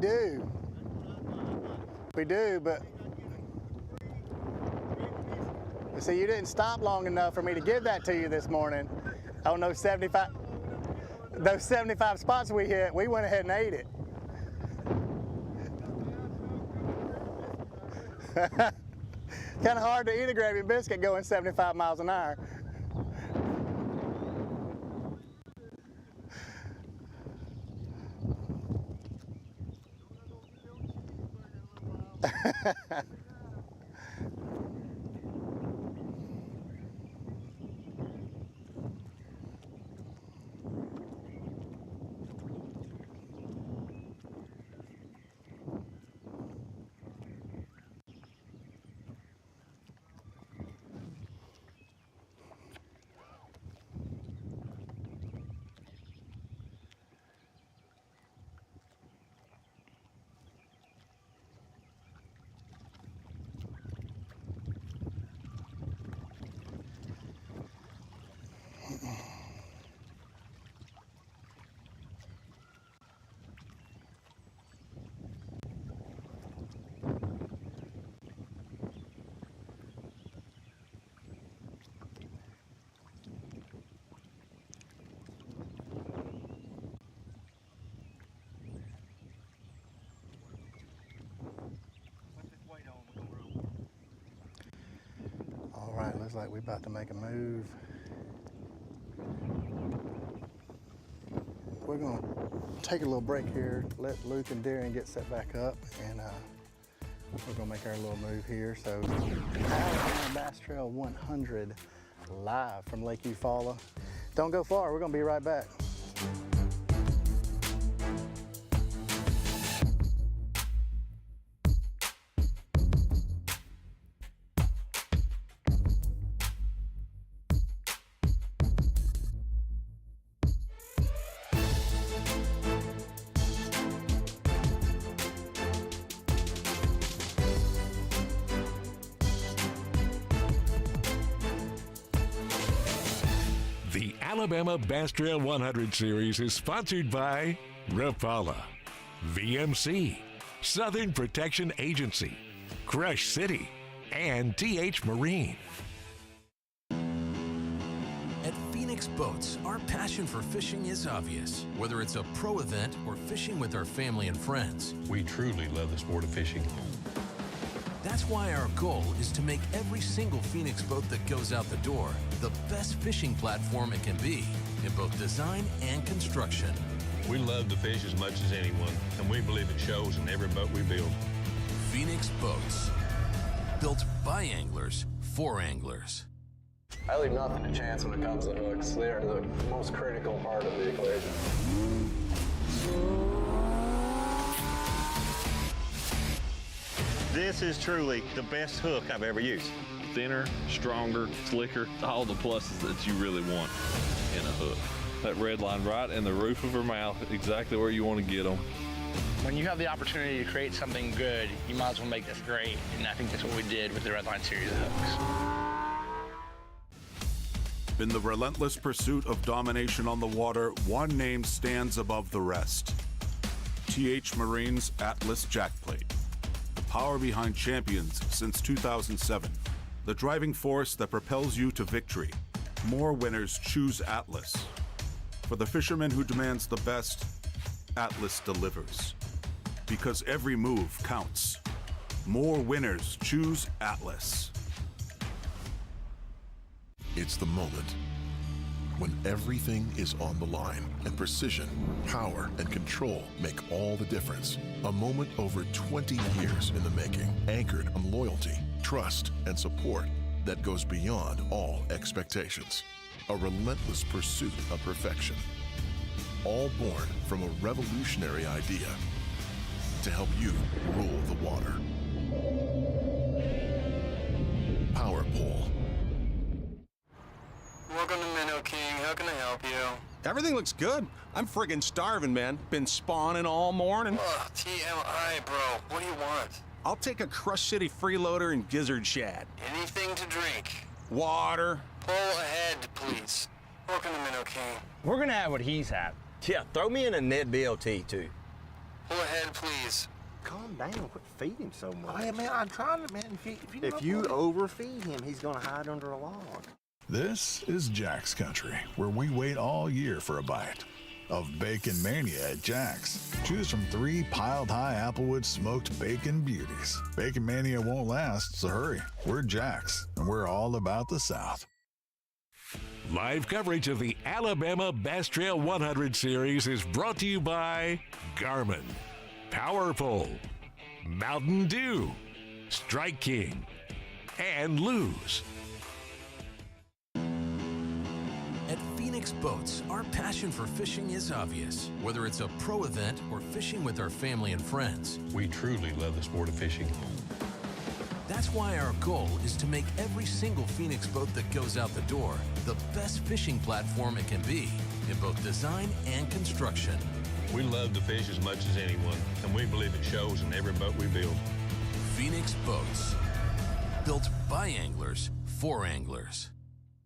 do. We do, but see, you didn't stop long enough for me to give that to you this morning. On those 75 spots we hit, we went ahead and ate it. Kind of hard to eat a gravy biscuit going 75 miles an hour. All right, looks like we're about to make a move. We're gonna take a little break here, let Luke and Darren get set back up, and we're gonna make our little move here. So, Alabama Bass Trail 100 live from Lake Eufaula. Don't go far, we're gonna be right back. The Alabama Bass Trail 100 Series is sponsored by Rapala, VMC, Southern Protection Agency, Crush City, and TH Marine. At Phoenix Boats, our passion for fishing is obvious. Whether it's a pro event or fishing with our family and friends, We truly love the sport of fishing. that's why our goal is to make every single Phoenix boat that goes out the door the best fishing platform it can be in both design and construction. We love to fish as much as anyone, and we believe it shows in every boat we build. Phoenix Boats, built by anglers for anglers. I leave nothing to chance when it comes to hooks. They are the most critical part of the equation. This is truly the best hook I've ever used. Thinner, stronger, slicker, all the pluses that you really want in a hook. That red line right in the roof of her mouth, exactly where you want to get them. When you have the opportunity to create something good, you might as well make this great. And I think that's what we did with the Red Line series of hooks. In the relentless pursuit of domination on the water, one name stands above the rest. TH Marine's Atlas Jackplate. The power behind champions since 2007. The driving force that propels you to victory. More winners choose Atlas. For the fisherman who demands the best, Atlas delivers. Because every move counts. More winners choose Atlas. It's the moment when everything is on the line and precision, power, and control make all the difference. A moment over 20 years in the making, anchored on loyalty, trust, and support that goes beyond all expectations. A relentless pursuit of perfection. All born from a revolutionary idea to help you rule the water. Power Pole. Welcome to Minnow King. How can I help you? Everything looks good. I'm friggin' starving, man. Been spawning all morning. Ugh, TMI, bro. What do you want? I'll take a Crush City freeloader and gizzard shad. Anything to drink? Water. Pull ahead, please. Welcome to Minnow King. We're gonna have what he's had. Yeah, throw me in a net BLT too. Pull ahead, please. Calm down. Quit feeding him so much. Hey, man, I'm trying to, man. If you overfeed him, he's going to hide under a log. This is Jack's Country, where we wait all year for a bite of Bacon Mania at Jack's. Choose from 3 piled-high Applewood smoked bacon beauties. Bacon Mania won't last, so hurry. We're Jack's, and we're all about the South. Live coverage of the Alabama Bass Trail 100 Series is brought to you by Garmin, Power Pole, Mountain Dew, Strike King, and Lose. At Phoenix Boats, our passion for fishing is obvious. Whether it's a pro event or fishing with our family and friends, We truly love the sport of fishing. that's why our goal is to make every single Phoenix boat that goes out the door the best fishing platform it can be in both design and construction. We love to fish as much as anyone, and we believe it shows in every boat we build. Phoenix Boats, built by anglers for anglers.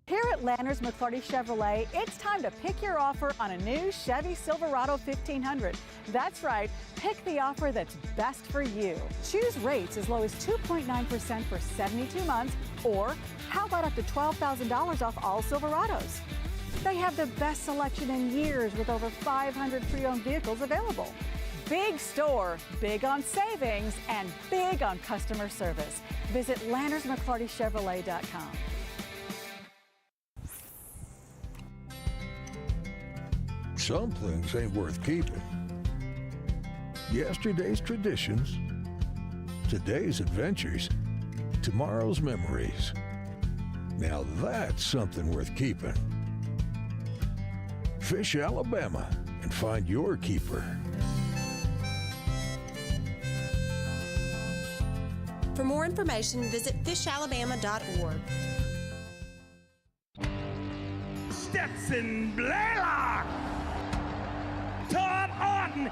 Here at Landers McClarty Chevrolet, it's time to pick your offer on a new Chevy Silverado 1500. That's right, pick the offer that's best for you. Choose rates as low as 2.9% for 72 months, or how about up to $12,000 off all Silverados? They have the best selection in years with over 500 pre-owned vehicles available. Big store, big on savings, and big on customer service. Visit LandersMcClartyChevrolet.com. Some things ain't worth keeping. Yesterday's traditions, today's adventures, tomorrow's memories. Now that's something worth keeping. Fish Alabama and find your keeper. For more information, visit fishalabama.org. Stetson Blaylock, Todd Auten,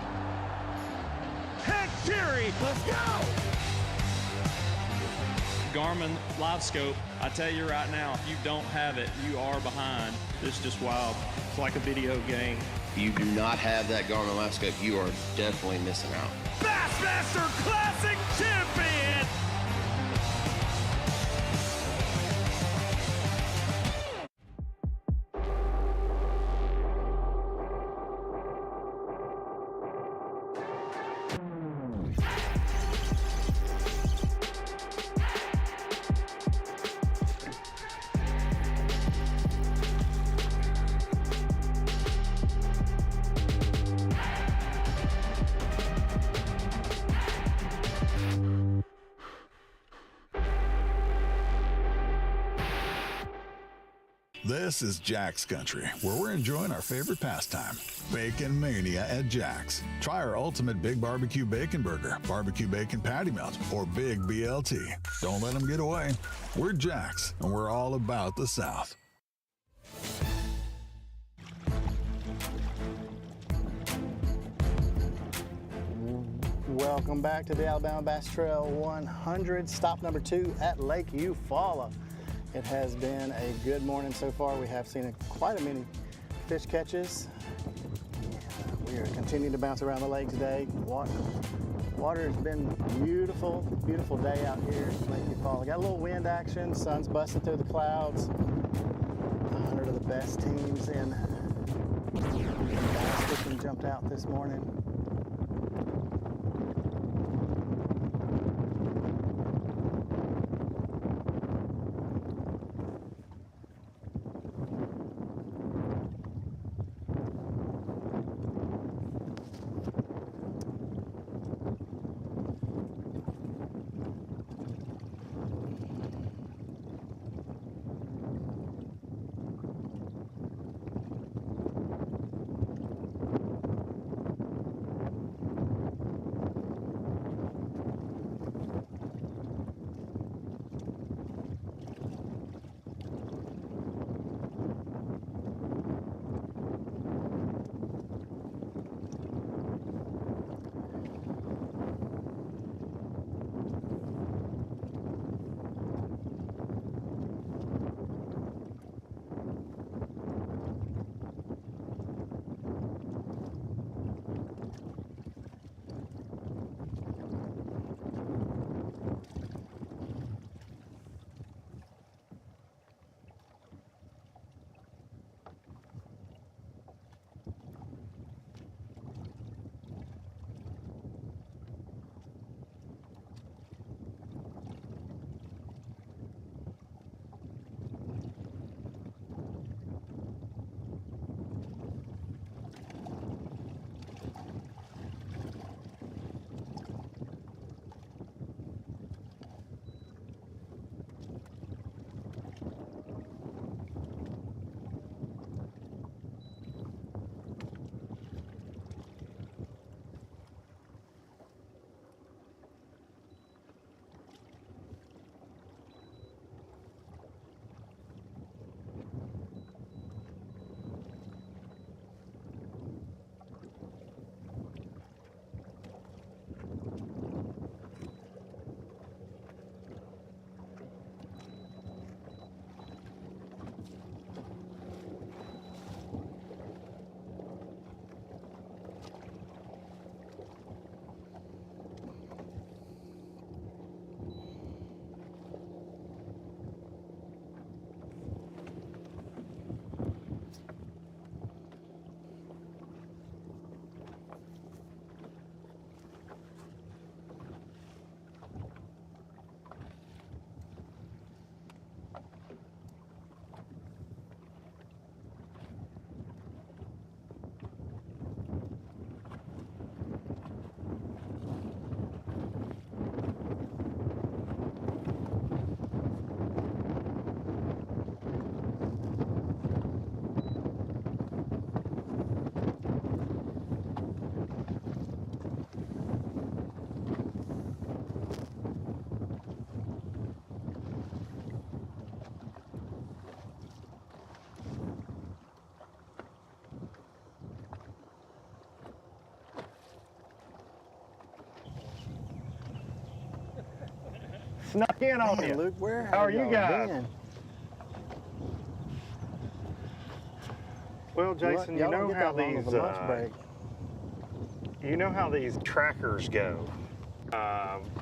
Hank Terry. Let's go! Garmin Live Scope, I tell you right now, if you don't have it, you are behind. It's just wild. It's like a video game. If you do not have that Garmin Live Scope, you are definitely missing out. Bassmaster Classic Champion! This is Jack's Country, where we're enjoying our favorite pastime, Bacon Mania at Jack's. Try our ultimate Big Barbecue Bacon Burger, Barbecue Bacon Patty Melt, or Big BLT. Don't let them get away. We're Jack's, and we're all about the South. Welcome back to the Alabama Bass Trail 100, stop number 2 at Lake Eufaula. It has been a good morning so far. We have seen quite a many fish catches. We are continuing to bounce around the lake today. Water has been beautiful, beautiful day out here at Lake Eufaula. Got a little wind action, sun's busting through the clouds. 100 of the best teams in bass fishing jumped out this morning. snuck in on Man, you. Luke, where How are have you y'all guys? been? Well, Jason, you Y'all don't know get how that long of these a lunch break. you know how these trackers go.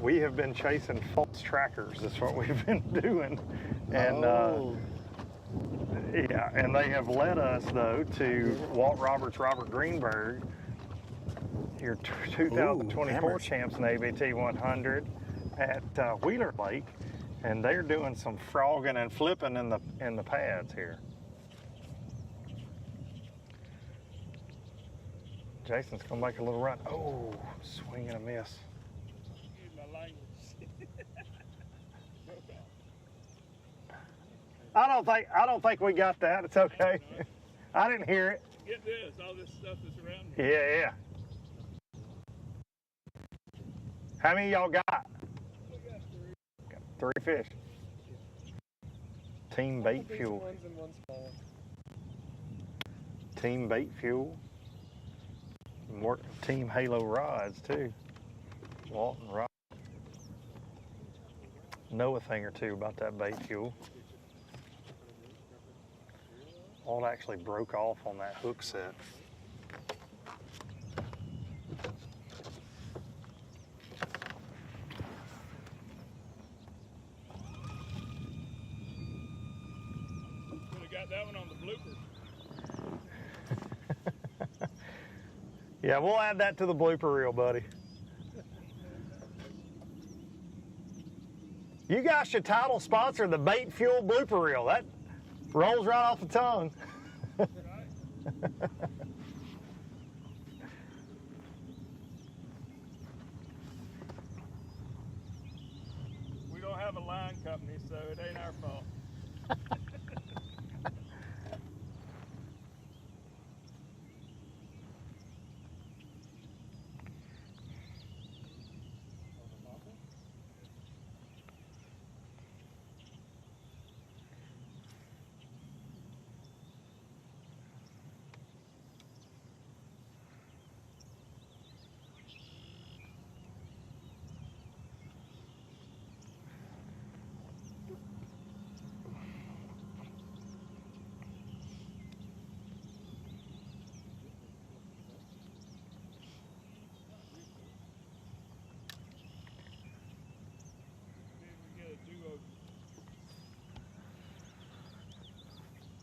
We have been chasing false trackers. That's what we've been doing, and yeah, and they have led us though to Walt Roberts, Robert Greenberg, your 2024 champs in ABT100 at Wheeler Lake, and they're doing some frogging and flipping in the pads here. Jason's gonna make a little run. Oh, swing and a miss. Excuse my language. I don't think we got that. It's okay. I didn't hear it. Get this, all this stuff that's around me. Yeah. How many y'all got? We got three. Got 3 fish. Team Bait Fuel. Ones and one small. Team Bait Fuel. Team Halo Rods too. Walton Rod. Know a thing or two about that bait fuel. Walt actually broke off on that hook set. Could have got that one on the bloopers. Yeah, we'll add that to the blooper reel, buddy. You guys should title sponsor the Bait Fuel blooper reel. That rolls right off the tongue. We don't have a line company, so it ain't our fault.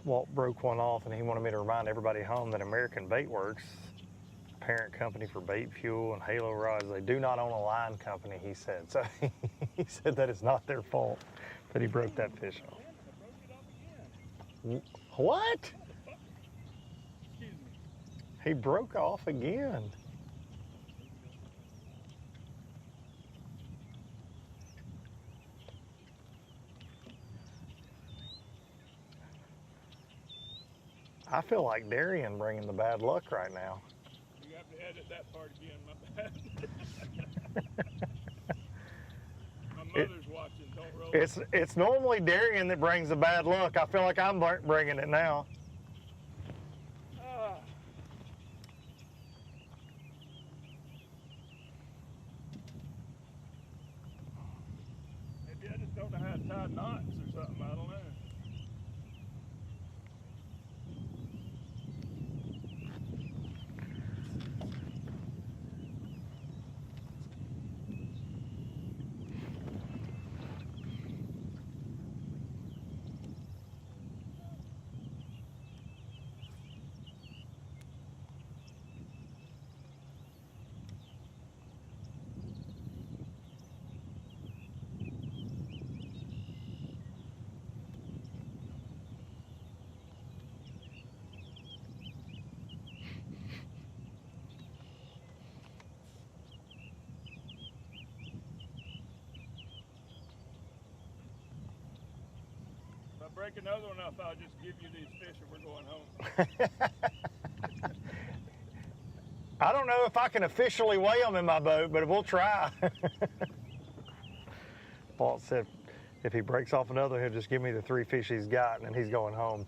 Walt broke one off and he wanted me to remind everybody at home that American Bait Works, parent company for Bait Fuel and Halo Rods, they do not own a line company, he said. So he said that it's not their fault that he broke that fish off. What? He broke off again. I feel like Darian bringing the bad luck right now. You have to edit that part again, my bad. My mother's watching, don't roll. It's normally Darian that brings the bad luck. I feel like I'm bringing it now. Maybe I just don't know how to tie knots or something, I don't know. If I break another one up, I'll just give you these fish and we're going home. I don't know if I can officially weigh them in my boat, but we'll try. Walt said if he breaks off another, he'll just give me the 3 fish he's got, and then he's going home.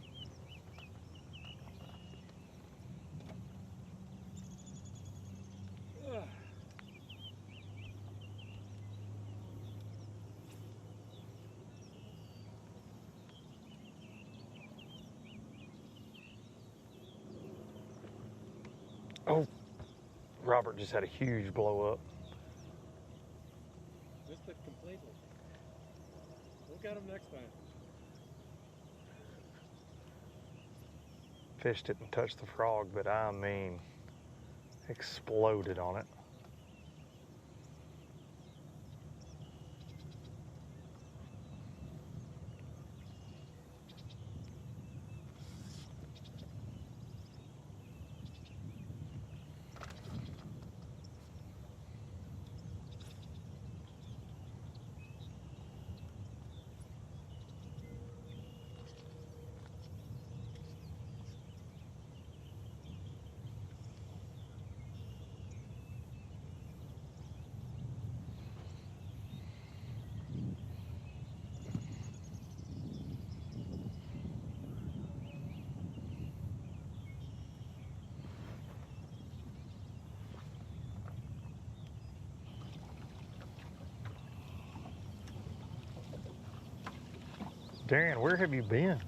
Oh, Robert just had a huge blow up. Just a complete one. Look at him next time. Fish didn't touch the frog, but I mean, exploded on it. Darren, where have you been?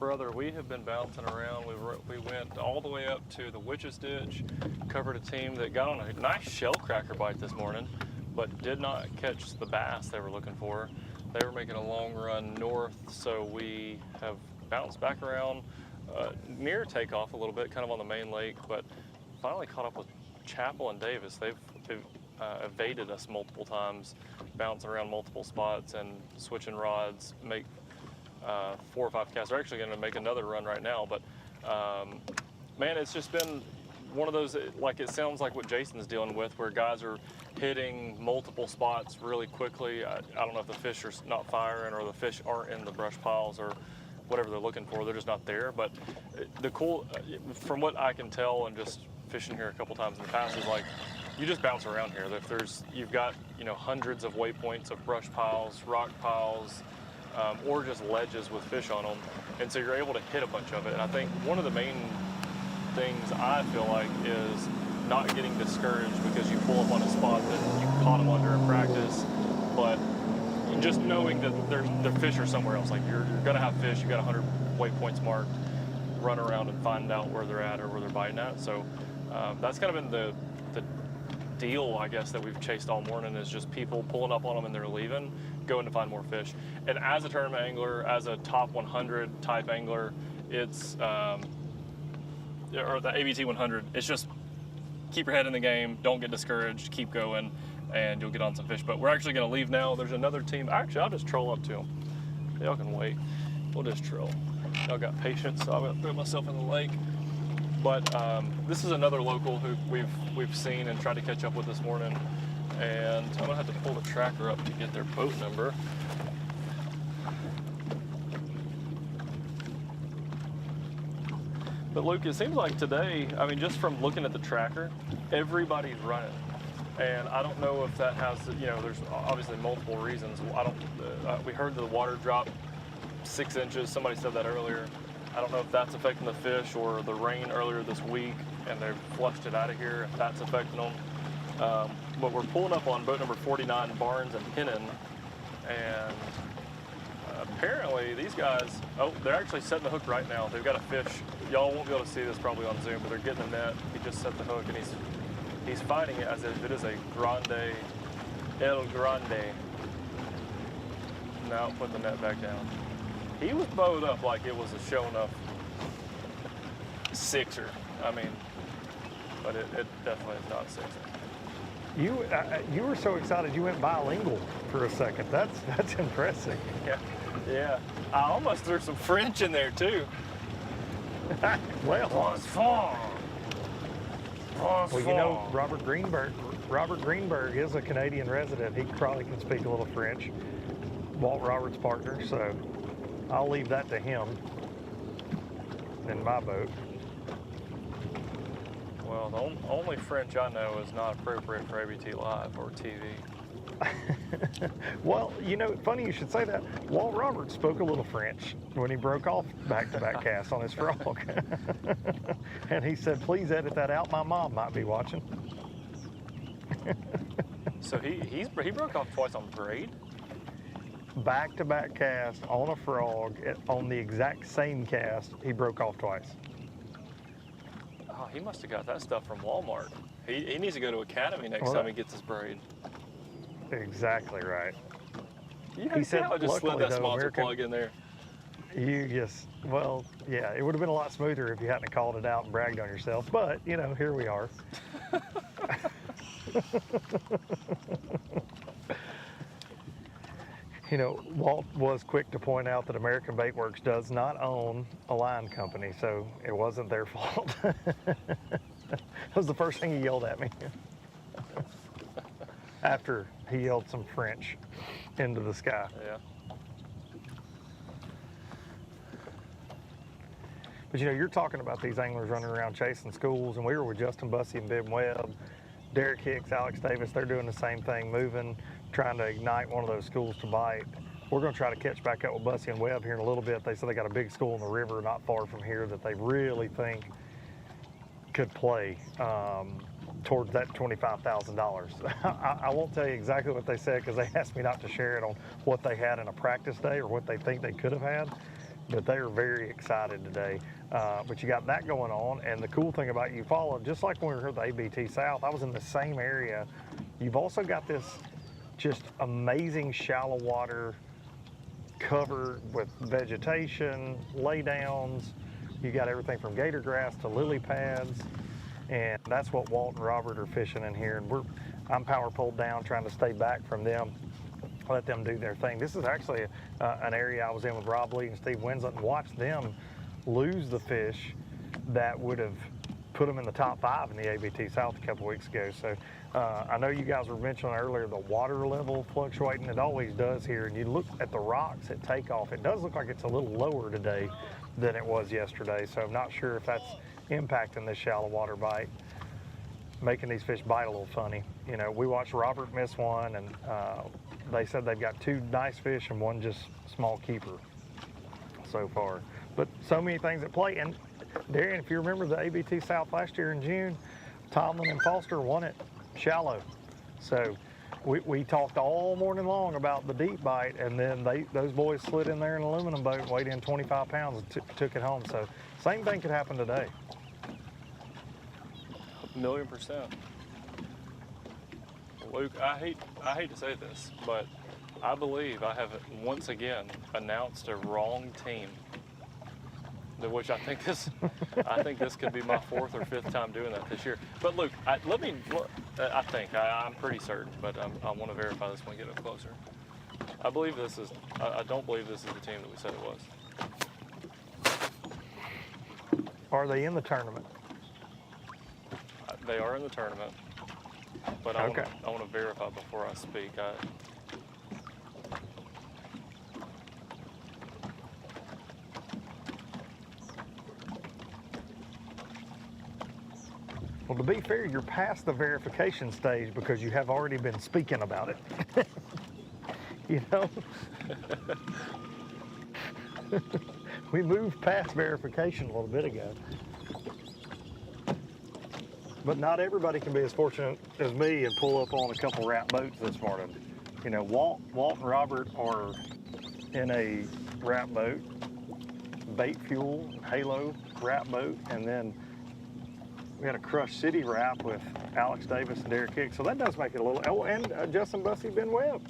Brother, we have been bouncing around. We went all the way up to the Witch's Ditch, covered a team that got on a nice shell cracker bite this morning, but did not catch the bass they were looking for. They were making a long run north, so we have bounced back around near takeoff a little bit, kind of on the main lake, but finally caught up with Chapel and Davis. They've evaded us multiple times, bouncing around multiple spots and switching rods, make 4 or 5 casts. They're actually going to make another run right now, but man, it's just been one of those, like it sounds like what Jason's dealing with, where guys are hitting multiple spots really quickly. I don't know if the fish are not firing or the fish aren't in the brush piles or whatever they're looking for. They're just not there. But the cool, from what I can tell and just fishing here a couple times in the past, is like you just bounce around here. If you've got hundreds of waypoints of brush piles, rock piles, or just ledges with fish on them, and so you're able to hit a bunch of it. And I think one of the main things I feel like is not getting discouraged because you pull up on a spot that you caught them under in practice, but just knowing that the fish are somewhere else. Like you're gonna have fish, you got 100 waypoints marked, run around and find out where they're at or where they're biting at. So that's kind of been the deal, I guess, that we've chased all morning, is just people pulling up on them and they're leaving, going to find more fish. And as a tournament angler, as a top 100 type angler, it's or the ABT100, it's just keep your head in the game, don't get discouraged, keep going, and you'll get on some fish. But we're actually going to leave now. There's another team. Actually, I'll just troll up to them. Y'all can wait. We'll just troll. Y'all got patience, so I'm going to throw myself in the lake. But this is another local who we've seen and tried to catch up with this morning. And I'm gonna have to pull the tracker up to get their boat number. But Luke, it seems like today, I mean, just from looking at the tracker, everybody's running. And I don't know if that has, there's obviously multiple reasons. We heard the water drop 6 inches. Somebody said that earlier. I don't know if that's affecting the fish, or the rain earlier this week and they've flushed it out of here, if that's affecting them. But we're pulling up on boat number 49, Barnes and Hennon, and apparently these guys, they're actually setting the hook right now. They've got a fish. Y'all won't be able to see this probably on Zoom, but they're getting the net. He just set the hook and he's fighting it as if it is a El Grande. Now put the net back down. He was bowed up like it was a show enough sixer. I mean, but it definitely is not a sixer. You were so excited you went bilingual for a second. That's impressive. Yeah. I almost threw some French in there too. Well, Robert Greenberg is a Canadian resident. He probably can speak a little French. Walt Roberts' partner, so I'll leave that to him in my boat. Well, the only French I know is not appropriate for ABT Live or TV. Well, funny you should say that. Walt Roberts spoke a little French when he broke off back-to-back casts on his frog. And he said, please edit that out. My mom might be watching. So he broke off twice on braid? Back-to-back cast on a frog on the exact same cast, he broke off twice. Oh, he must have got that stuff from Walmart. He needs to go to Academy next Well, time he gets his braid. Exactly right. Yeah, He said, I just slid luckily, that though, sponsor American- plug in there. You just, well, yeah, it would have been a lot smoother if you hadn't called it out and bragged on yourself. But, you know, here we are. You know, Walt was quick to point out that American Bait Works does not own a line company, so it wasn't their fault. That was the first thing he yelled at me. After he yelled some French into the sky. Yeah. But you know, you're talking about these anglers running around chasing schools, and we were with Justin Bussey and Ben Webb, Derek Hicks, Alex Davis. They're doing the same thing, moving, trying to ignite one of those schools to bite. We're going to try to catch back up with Bussey and Webb here in a little bit. They said they got a big school in the river not far from here that they really think could play towards that $25,000. I won't tell you exactly what they said because they asked me not to share it on what they had in a practice day or what they think they could have had, but they are very excited today. But you got that going on, and the cool thing about Eufaula, just like when we were at the ABT South, I was in the same area. You've also got this just amazing shallow water covered with vegetation, laydowns. You got everything from gator grass to lily pads, and that's what Walt and Robert are fishing in here. And I'm power pulled down, trying to stay back from them, let them do their thing. This is actually an area I was in with Rob Lee and Steve Winslet and watched them lose the fish that would have put them in the top 5 in the ABT South a couple weeks ago. So I know you guys were mentioning earlier the water level fluctuating. It always does here. And you look at the rocks at takeoff, it does look like it's a little lower today than it was yesterday. So I'm not sure if that's impacting this shallow water bite, making these fish bite a little funny. You know, we watched Robert miss one, and they said they've got 2 nice fish and 1 just small keeper so far. But so many things at play. And Darian, if you remember the ABT South last year in June, Tomlin and Foster won it shallow. So we talked all morning long about the deep bite, and then those boys slid in there in an aluminum boat, weighed in 25 pounds, and took it home. So same thing could happen today. 1,000,000%. Luke, I hate to say this, but I believe I have once again announced a wrong team. Which I think this could be my 4th or 5th time doing that this year. But Luke, I'm pretty certain, but I want to verify this when we get up closer. I don't believe this is the team that we said it was. Are they in the tournament? They are in the tournament, but I want to verify before I speak. Well, to be fair, you're past the verification stage because you have already been speaking about it. You know? We moved past verification a little bit ago. But not everybody can be as fortunate as me and pull up on a couple wrap boats this morning. You know, Walt and Robert are in a wrap boat, Bait Fuel, Halo wrap boat, and then we had a Crush City wrap with Alex Davis and Derek Hicks. So that does make it a little, oh, and Justin Bussey, Ben Webb.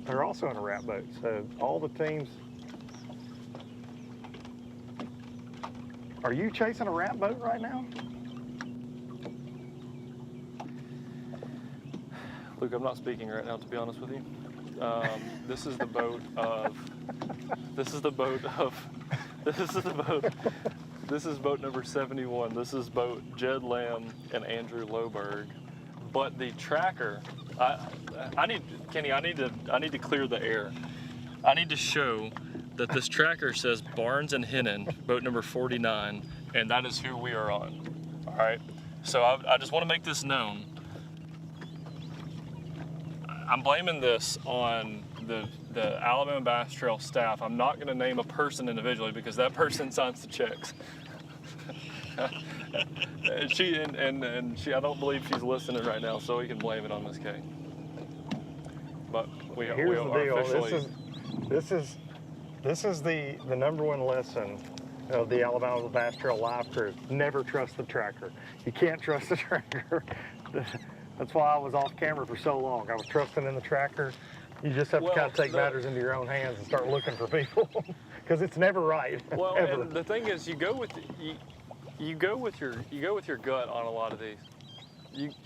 They're also in a wrap boat. So all the teams. Are you chasing a wrap boat right now? Luke, I'm not speaking right now, to be honest with you. This is the boat number 71. This is boat Jed Lamb and Andrew Loberg. But the tracker, I need to clear the air. I need to show that this tracker says Barnes and Hennon, boat number 49, and that is who we are on. All right. So I just want to make this known. I'm blaming this on the Alabama Bass Trail staff. I'm not going to name a person individually because that person signs the checks. She I don't believe she's listening right now, so we can blame it on Miss Kay. But Here's the deal. This is the number one lesson of the Alabama Bass Trail Live crew. Never trust the tracker. You can't trust the tracker. That's why I was off camera for so long. I was trusting in the tracker. You just have to kind of take matters into your own hands and start looking for people, because it's never right. Well, ever. and the thing is, you go with your gut on a lot of these.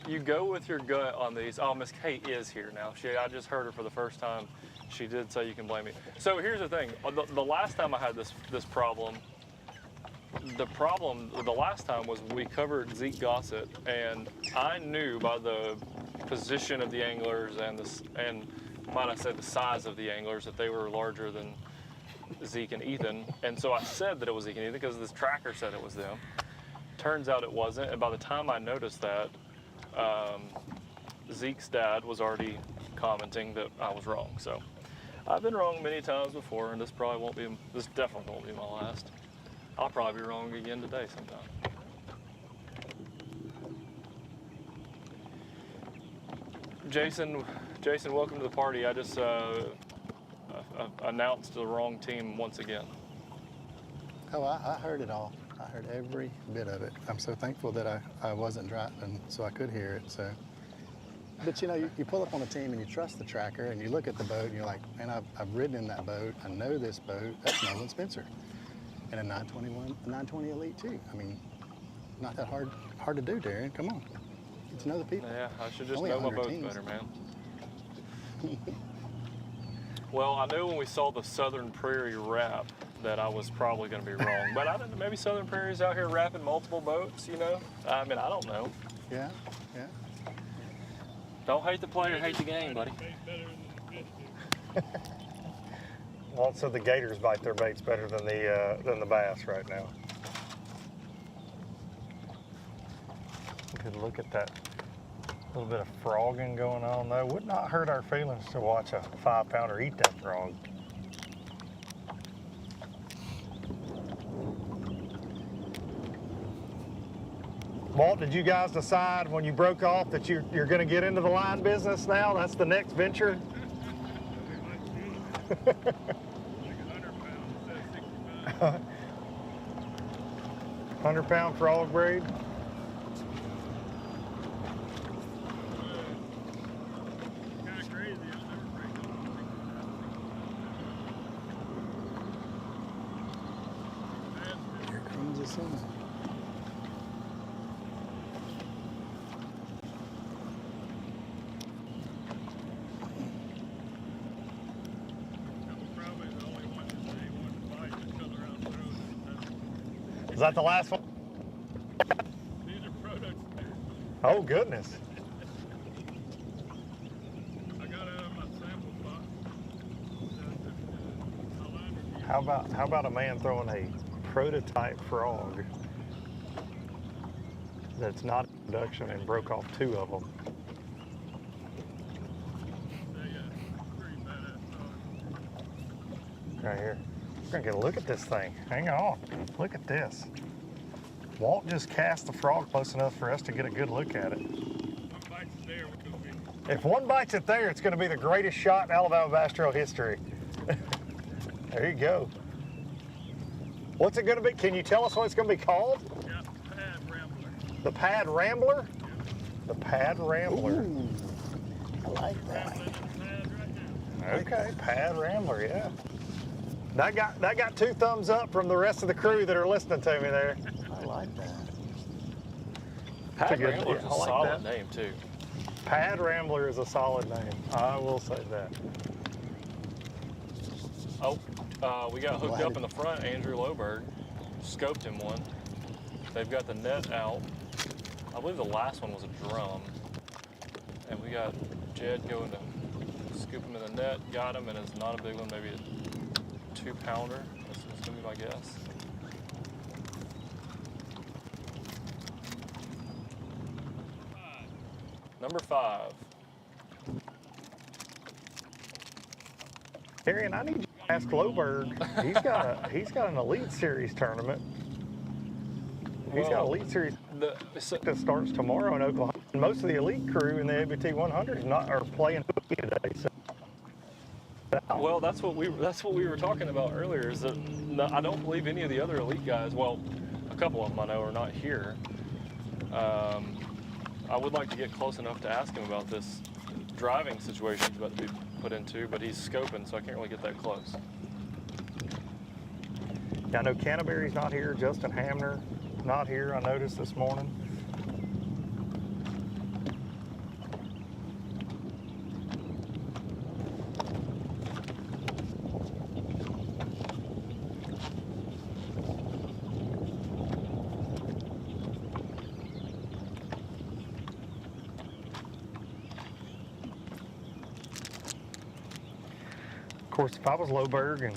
You go with your gut on these. Oh, Miss Kate is here now. I just heard her for the first time. She did say you can blame me. So here's the thing. The last time I had this problem, the last time was we covered Zeke Gossett, and I knew by the position of the anglers and might I say the size of the anglers that they were larger than Zeke and Ethan. And so I said that it was Zeke and Ethan because this tracker said it was them. Turns out it wasn't. And by the time I noticed that, Zeke's dad was already commenting that I was wrong. So I've been wrong many times before, and this definitely won't be my last. I'll probably be wrong again today sometime. Jason, welcome to the party. I just announced the wrong team once again. Oh, I heard it all. I heard every bit of it. I'm so thankful that I wasn't driving so I could hear it. So, but you know, you pull up on a team and you trust the tracker and you look at the boat and you're like, man, I've ridden in that boat. I know this boat. That's Nolan Spencer. And a 920 Elite too. I mean, not that hard to do, Darren. Come on. Get to know the people. Yeah, I should just Only know my 100 boats teams. better, man. Well, I knew when we saw the Southern Prairie wrap that I was probably going to be wrong. But I didn't. Maybe Southern Prairie's out here wrapping multiple boats, you know? I mean, I don't know. Yeah. Don't hate the player, hate the game, buddy. Well, so the gators bite their baits better than the bass right now. Good look at that little bit of frogging going on though. Would not hurt our feelings to watch a 5-pounder eat that frog. Walt, did you guys decide when you broke off that you're going to get into the line business now? That's the next venture? 100-pound frog braid? Here comes the sun. Is that the last one? These are prototypes. Oh, goodness. I got out of my sample box. How about a man throwing a prototype frog that's not in production and broke off 2 of them? Right here. We're gonna get a look at this thing. Hang on. Look at this. Walt just cast the frog close enough for us to get a good look at it. If one bites it there, it's gonna be the greatest shot in Alabama Bass Trail history. There you go. What's it gonna be? Can you tell us what it's gonna be called? Yeah, Pad Rambler. The Pad Rambler? The Pad Rambler. Ooh, I like that. Okay, Pad Rambler, yeah. That got 2 thumbs up from the rest of the crew that are listening to me there. I like that. Pad Rambler's a solid name too. Pad Rambler is a solid name. I will say that. Oh, we got hooked up in the front. Andrew Loberg scoped him one. They've got the net out. I believe the last one was a drum. And we got Jed going to scoop him in the net. Got him, and it's not a big one, maybe a 2-pounder. That's gonna be my guess. Number 5. Arian, I need you to ask Loberg. He's got an Elite Series tournament. He's got an Elite Series that starts tomorrow in Oklahoma. And most of the Elite crew in the ABT100 are playing hooky today. So Well, that's what we were talking about earlier. Is that I don't believe any of the other elite guys. Well, a couple of them I know are not here. I would like to get close enough to ask him about this driving situation he's about to be put into, but he's scoping, so I can't really get that close. Yeah, I know Canterbury's not here. Justin Hamner not here. I noticed this morning. Of course, if I was Loberg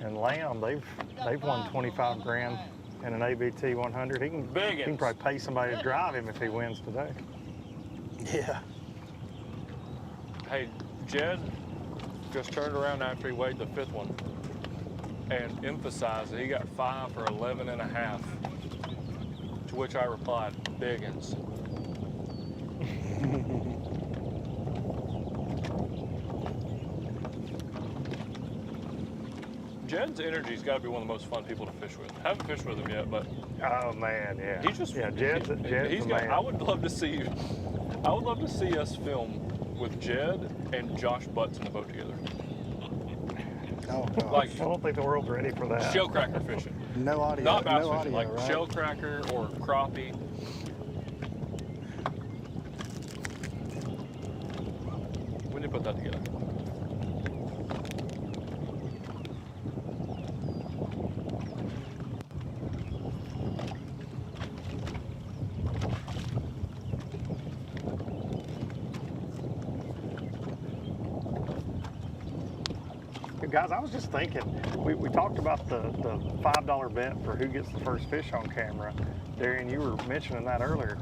and Lamb, they've won 25 grand in an ABT 100. He can probably pay somebody to drive him if he wins today. Yeah. Hey, Jed just turned around after he weighed the 5th one and emphasized that he got 5 for 11 and a half. To which I replied, biggins. Jed's energy's got to be one of the most fun people to fish with. I haven't fished with him yet, but oh man, yeah. He just Jed's he's got. man. I would love to see us film with Jed and Josh Butts in the boat together. Oh God. Like, I don't think the world's ready for that. Shellcracker fishing. No audio. Not bass no fishing, audio, like right? shellcracker or crappie. We need to put that together. Guys, I was just thinking, we talked about the $5 bet for who gets the first fish on camera. Darian, you were mentioning that earlier.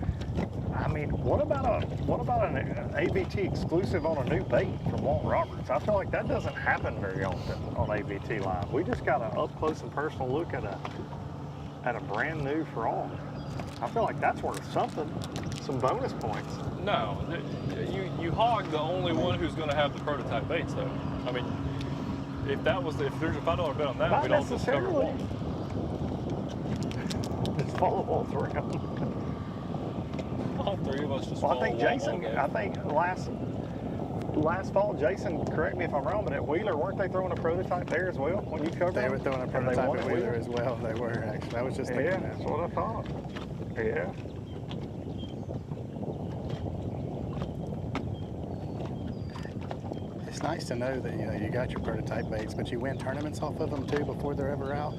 I mean, what about an ABT exclusive on a new bait from Walt Roberts? I feel like that doesn't happen very often on ABT Live. We just got an up close and personal look at a brand new frog. I feel like that's worth something, some bonus points. No, you hog the only one who's going to have the prototype baits, though. I mean, if there's a $5 bet on that, Not we'd all just cover necessarily. one. Just follow all three of them. All three of us just Well, follow I think one Jason, game. I think last fall, Jason, correct me if I'm wrong, but at Wheeler, weren't they throwing a prototype there as well when you covered They them? were throwing a And they prototype won at Wheeler as well. They were, actually. I was just thinking that. That's what I thought. Yeah. It's nice to know that you got your prototype baits, but you win tournaments off of them too before they're ever out.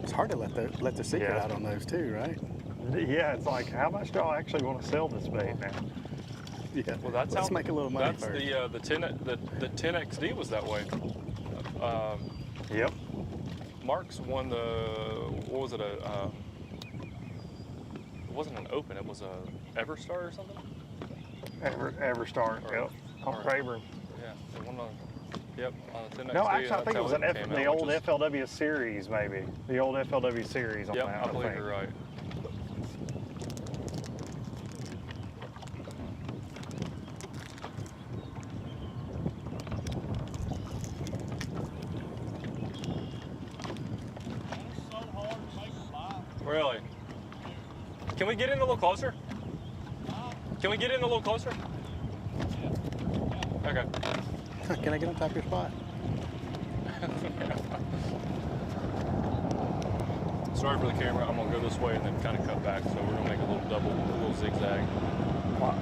It's hard to let the secret out on those too, right? Yeah, it's like, how much do I actually want to sell this bait now? Yeah. Well, that's Let's make a little money that's first. the 10XD was that way. Yep. Marks won the, what was it, it wasn't an Open, it was a Everstar or something? Everstar, yep. On Rayburn. Yeah, they won on, yep, on the 10XD. No, actually, I think it was the old which is- FLW series, maybe. The old FLW series on Yep, that, I believe think. you're right. Really? Can we get in a little closer? Can we get in a little closer? Okay. Can I get on top of your spot? Sorry for the camera. I'm gonna go this way and then kind of cut back. So we're gonna make a little zigzag. Well,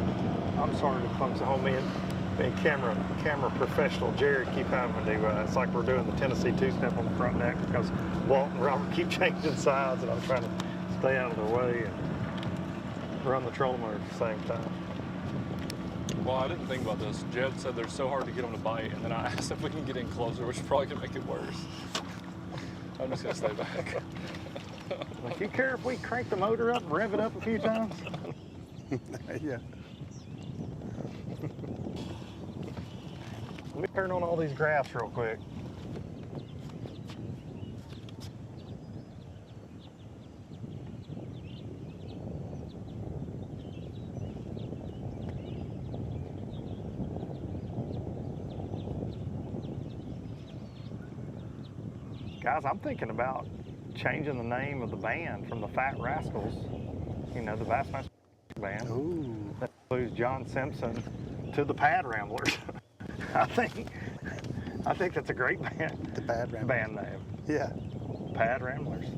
I'm sorry to folks at home, me and camera professional Jared keep having to do. It's like we're doing the Tennessee two-step on the front neck because Walt and Robert keep changing sides, and I'm trying to stay out of their way and run the trolling motor at the same time. Well, I didn't think about this. Jed said they're so hard to get them to bite, and then I asked if we can get in closer, which is probably gonna make it worse. I'm just gonna stay back. Do you care if we crank the motor up and rev it up a few times? Yeah. Let me turn on all these graphs real quick. Guys, I'm thinking about changing the name of the band from the Fat Rascals, you know, the Bassmaster band. Ooh. That includes John Simpson, to the Pad Ramblers. I think that's a great band. The Pad Ramblers. Band name. Yeah. Pad Ramblers.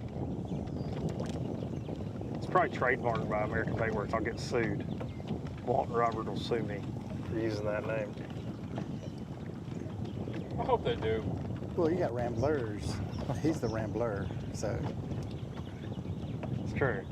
It's probably trademarked by American Baitworks. I'll get sued. Walt and Robert will sue me for using that name. I hope they do. Well, you got Ramblers. He's the Rambler, so. It's true.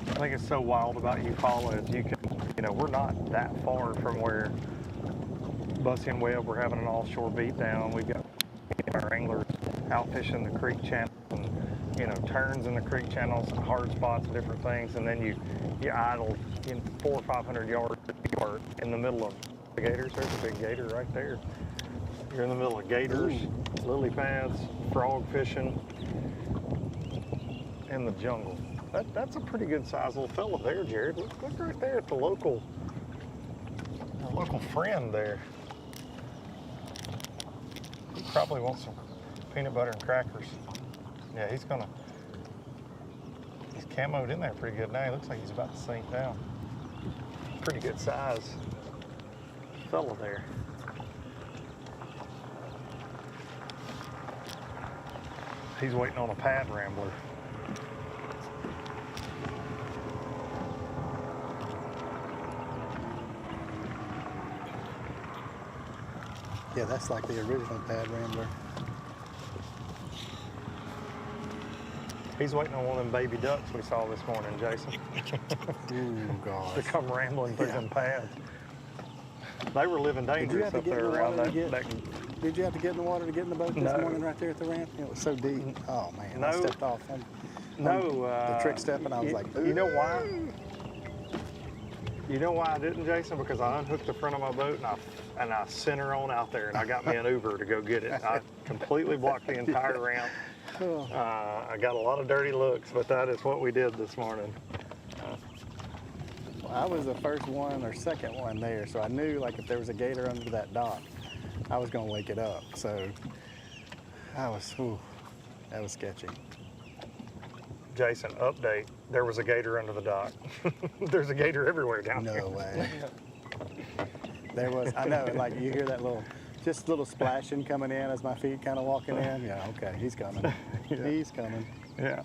I think it's so wild about Eufaula is you can, you know, we're not that far from where Bussy and Webb were having an offshore beat down. We've got our anglers out fishing the creek channel and, you know, turns in the creek channels and hard spots and different things. And then you idle in 400 or 500 yards in the middle of the gators. There's a big gator right there. You're in the middle of gators, lily pads, frog fishing in the jungle. That's a pretty good sized little fella there, Jared. Look right there at the local friend there. He probably wants some peanut butter and crackers. Yeah, he's camoed in there pretty good now. He looks like he's about to sink down. Pretty good size fella there. He's waiting on a Pad Rambler. Yeah, that's like the original Pad Rambler. He's waiting on one of them baby ducks we saw this morning, Jason. Ooh, gosh. To come rambling through them pads. They were living dangerous up there around that. Did you have to get in the water to get in the boat this No. morning right there at the ramp? It was so deep. Oh, man, No. I stepped off. The trick step, and I was like, you know why? You know why I didn't, Jason? Because I unhooked the front of my boat and I sent her on out there and I got me an Uber to go get it. I completely blocked the entire ramp. I got a lot of dirty looks, but that is what we did this morning. Well, I was the first one or second one there, so I knew like if there was a gator under that dock, I was going to wake it up. So that was sketchy. Jason, update. There was a gator under the dock. There's a gator everywhere down there. No way. There was, I know, like you hear that little splashing coming in as my feet kind of walking in. Yeah, okay, he's coming. Yeah. He's coming. Yeah.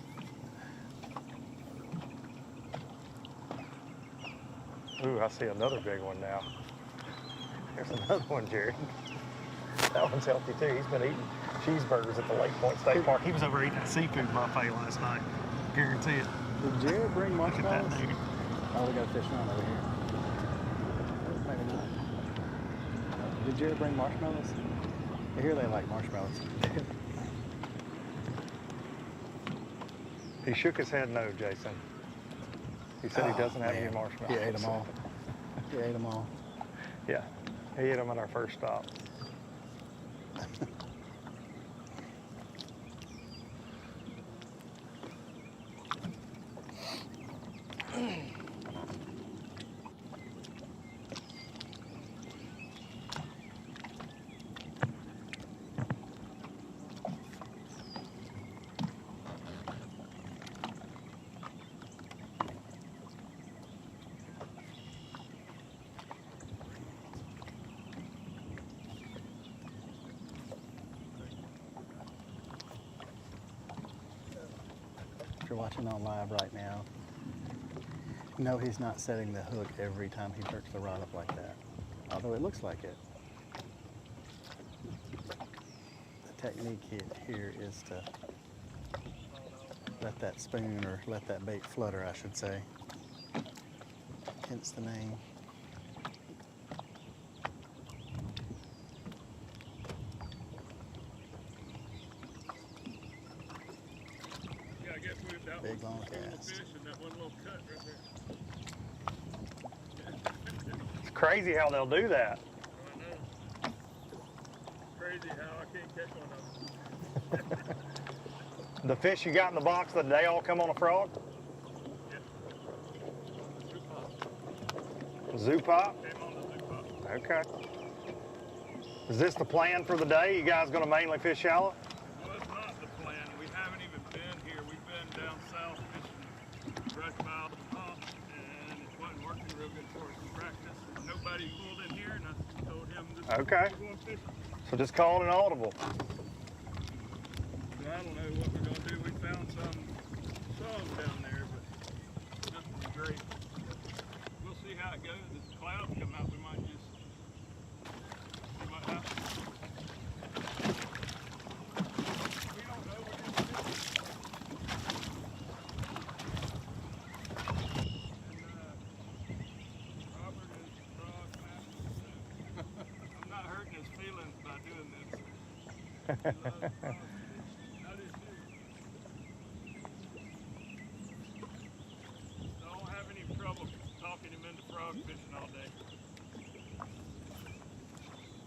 Ooh, I see another big one now. There's another one, Jared. That one's healthy too. He's been eating cheeseburgers at the Lake Point State Park. He was over eating a seafood buffet last night. Guarantee it. Did Jared bring Look at marshmallows? that dude. Oh, we got a fish on over here. Maybe not. Did Jared bring marshmallows? I hear they like marshmallows. He shook his head no, Jason. He said he doesn't have any marshmallows. He ate them all. He ate them all. Yeah, he ate them at our first stop. you're watching on live right now, no, he's not setting the hook every time he jerks the rod up like that, although it looks like it. The technique here is to let that spoon, or let that bait flutter, I should say, hence the name. Yeah, I guess we've that Big long little cast. fish and that one little cut right there. It's crazy how they'll do that. I know. Crazy how I can't catch one of them. The fish you got in the box, did they all come on a frog? Zoo pop? Okay. Is this the plan for the day? You guys going to mainly fish shallow? Well, it's not the plan. We haven't even been here. We've been down south fishing brush miles and hops, and it wasn't working real good for us in practice. Nobody pulled in here, and I told him this is Okay. we're going fishing. So just call it an audible. So I don't know what we're going to do. We found some down there, but nothing great. We'll see how it goes. If the clouds come out, we might just see what happens. We don't know. We're just fishing. And Robert is frog master, so I'm not hurting his feelings by doing this. He loves frogs. I do too. I don't have any trouble talking him into frog fishing all day.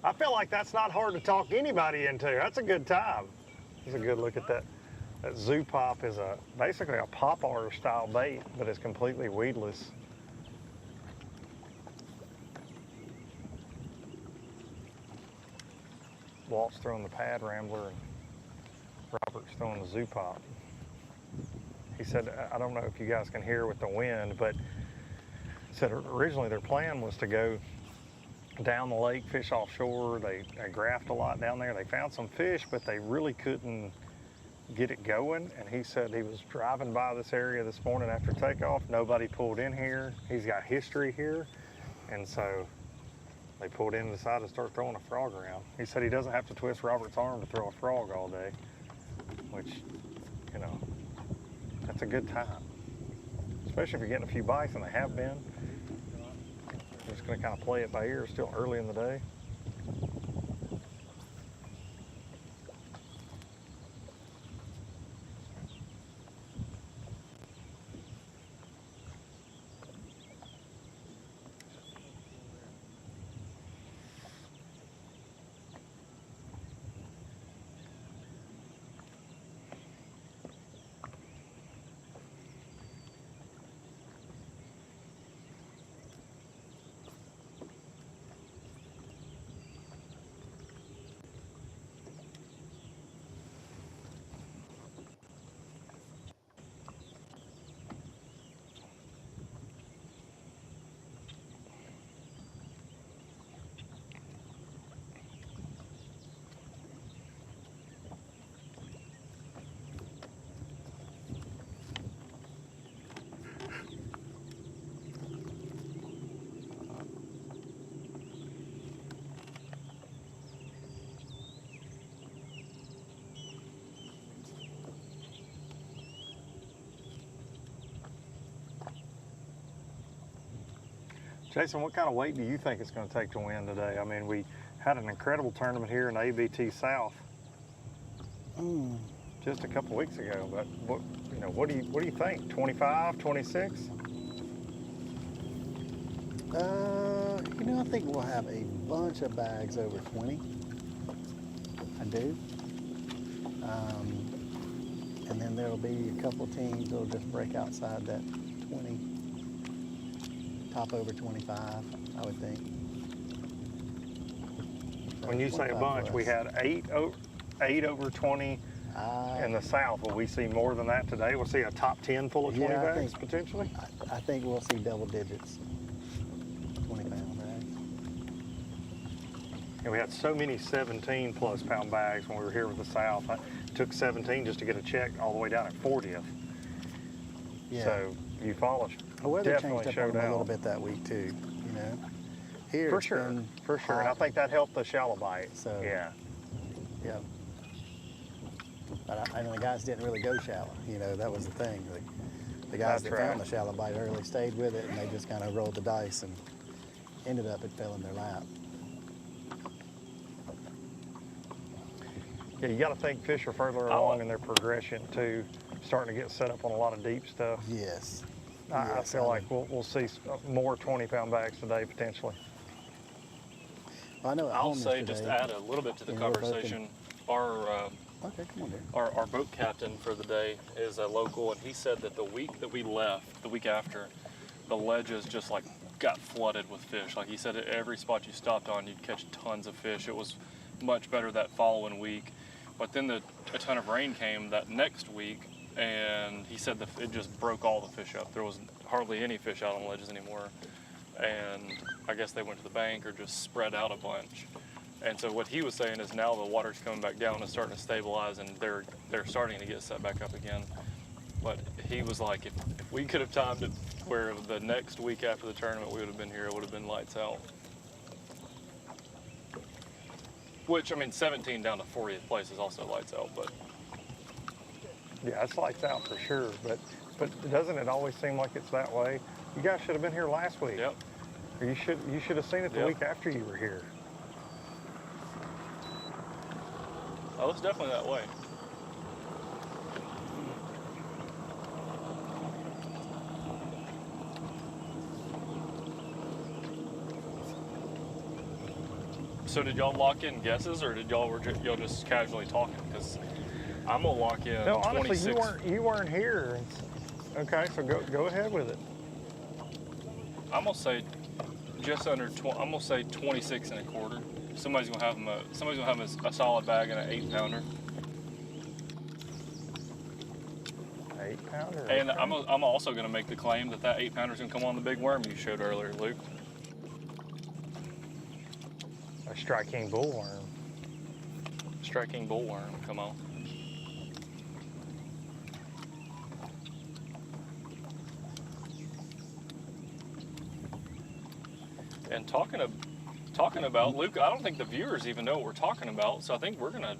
I feel like that's not hard to talk anybody into. That's a good time. That's a good look at that. That zoo pop is basically a pop-otter style bait, but it's completely weedless. Walt's throwing the pad rambler and Robert's throwing the zoo pop. He said, I don't know if you guys can hear with the wind, but said originally their plan was to go down the lake, fish offshore. They graphed a lot down there. They found some fish, but they really couldn't get it going. And he said he was driving by this area this morning after takeoff. Nobody pulled in here. He's got history here. And so they pulled in and decided to start throwing a frog around. He said he doesn't have to twist Robert's arm to throw a frog all day, which, you know, that's a good time. Especially if you're getting a few bites, and they have been. We're just going to kind of play it by ear. It's still early in the day. Jason, what kind of weight do you think it's going to take to win today? I mean, we had an incredible tournament here in ABT South just a couple weeks ago. But what do you think? 25, 26? I think we'll have a bunch of bags over 20. I do. And then there'll be a couple teams that'll just break outside that 20. Top over 25, I would think. When you say a bunch, we had eight over 20 in the South. Will we see more than that today? We'll see a top 10 full of 20 bags, potentially? I think we'll see double digits, 20-pound bags. And we had so many 17-plus pound bags when we were here with the South. It took 17 just to get a check all the way down at 40th. Yeah. So Eufaula The weather definitely changed up on showed them a out. little bit that week too, you know. Here For it's sure, been for sure. And I hot. think that helped the shallow bite. So, yeah. Yeah. But and the guys didn't really go shallow, you know, that was the thing. The guys That's that found right. the shallow bite early stayed with it, and they just kind of rolled the dice and ended up it fell in their lap. Yeah, you got to think fish are further along in their progression too, starting to get set up on a lot of deep stuff. Yes. I Yes, feel like we'll see more 20-pound bags today potentially. Well, I know at I'll home say, just to yesterday, add a little bit to the you know, we're both in- conversation, our Okay, come on, Derek. our boat captain for the day is a local, and he said that the week that we left, the week after, the ledges just like got flooded with fish. Like he said, at every spot you stopped on, you'd catch tons of fish. It was much better that following week. But then a ton of rain came that next week, and he said it just broke all the fish up. There was hardly any fish out on the ledges anymore. And I guess they went to the bank or just spread out a bunch. And so what he was saying is now the water's coming back down and starting to stabilize, and they're starting to get set back up again. But he was like, if we could have timed it where the next week after the tournament we would have been here, it would have been lights out. Which, I mean, 17 down to 40th place is also lights out, but. Yeah, it's lights out for sure, but doesn't it always seem like it's that way? You guys should have been here last week. Yep. Or you should have seen it the Yep. week after you were here. Oh, it's definitely that way. So did y'all lock in guesses, or did y'all just casually talking? Because I'm gonna lock in. No, 26. honestly, you weren't here. Okay, so go ahead with it. I'm gonna say just under. I'm gonna say 26 and a quarter. Somebody's gonna have a solid bag and an 8-pounder. 8-pounder. And okay. I'm also gonna make the claim that 8-pounder is gonna come on the big worm you showed earlier, Luke. A striking bullworm. Striking bullworm, come on. And talking about Luke, I don't think the viewers even know what we're talking about, so I think we're gonna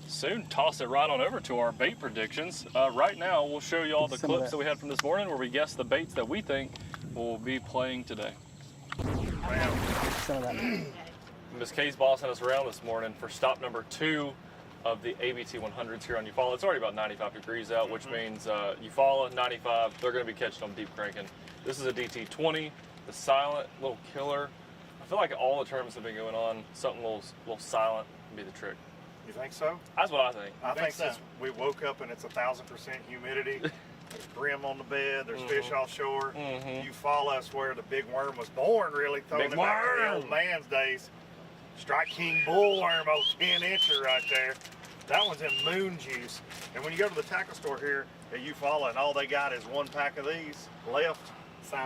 soon toss it right on over to our bait predictions. Right now, we'll show you all the clips that we had from this morning where we guess the baits that we think will be playing today. Some of that. Miss Kay's bossing us around this morning for stop number 2 of the ABT100s here on Eufaula. It's already about 95 degrees out, which means Eufaula, 95, they're going to be catching them deep cranking. This is a DT20, the silent little killer. I feel like all the tournaments have been going on, something a little silent would be the trick. You think so? That's what I think. I think since we woke up and it's 1,000% humidity, there's brim on the bed, there's fish offshore. Eufaula, I swear the big worm was born, really throwing it back to the old man's days. Strike King bullworm, old 10-incher right there. That one's in moon juice. And when you go to the tackle store here at Eufaula and all they got is 1 pack of these left,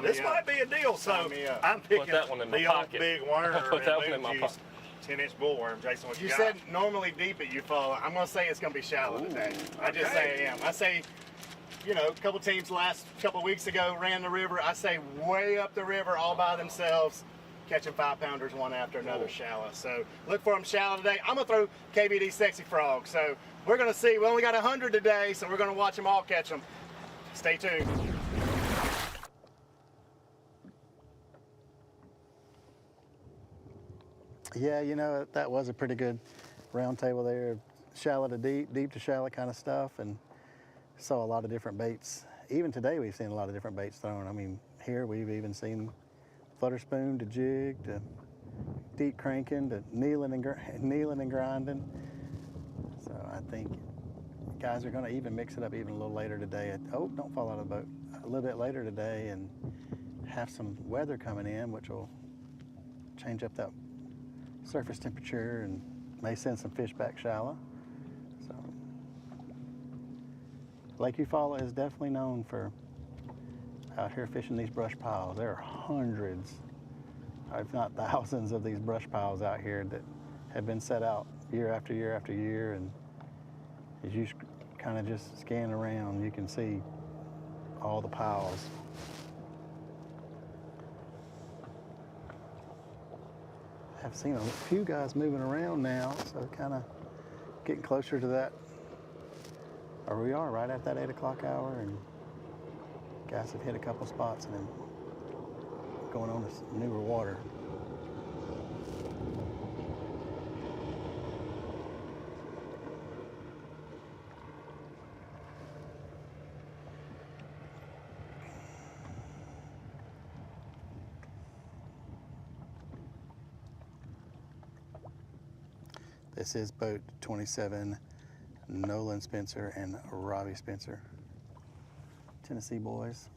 this might be a deal. So I'm picking that one in my the pocket. old big worm Put that one and in my moon pocket. juice. 10-inch bullworm. Jason, what you You got? said normally deep at Eufaula. I'm going to say it's going to be shallow today. I just say I am. I say, you know, a couple teams last couple weeks ago ran the river. I say way up the river all by themselves, catching 5-pounders one after another shallow. So look for them shallow today. I'm going to throw KBD Sexy Frog. So we're going to see. We only got 100 today, so we're going to watch them all catch them. Stay tuned. Yeah, you know, that was a pretty good round table there. Shallow to deep, deep to shallow kind of stuff, and saw a lot of different baits. Even today we've seen a lot of different baits thrown. I mean, here we've even seen flutter spoon to jig to deep cranking to kneeling and grinding. So I think guys are going to even mix it up even a little later today. Oh, don't fall out of the boat. A little bit later today and have some weather coming in, which will change up that surface temperature and may send some fish back shallow. So Lake Eufaula is definitely known for out here fishing these brush piles. There are hundreds, if not thousands, of these brush piles out here that have been set out year after year after year. And as you kind of just scan around, you can see all the piles. I've seen a few guys moving around now, so kind of getting closer to that. Or we are right at that 8 o'clock hour, and guys have hit a couple spots and then going on this newer water. This is boat 27, Nolan Spencer and Robbie Spencer, Tennessee boys.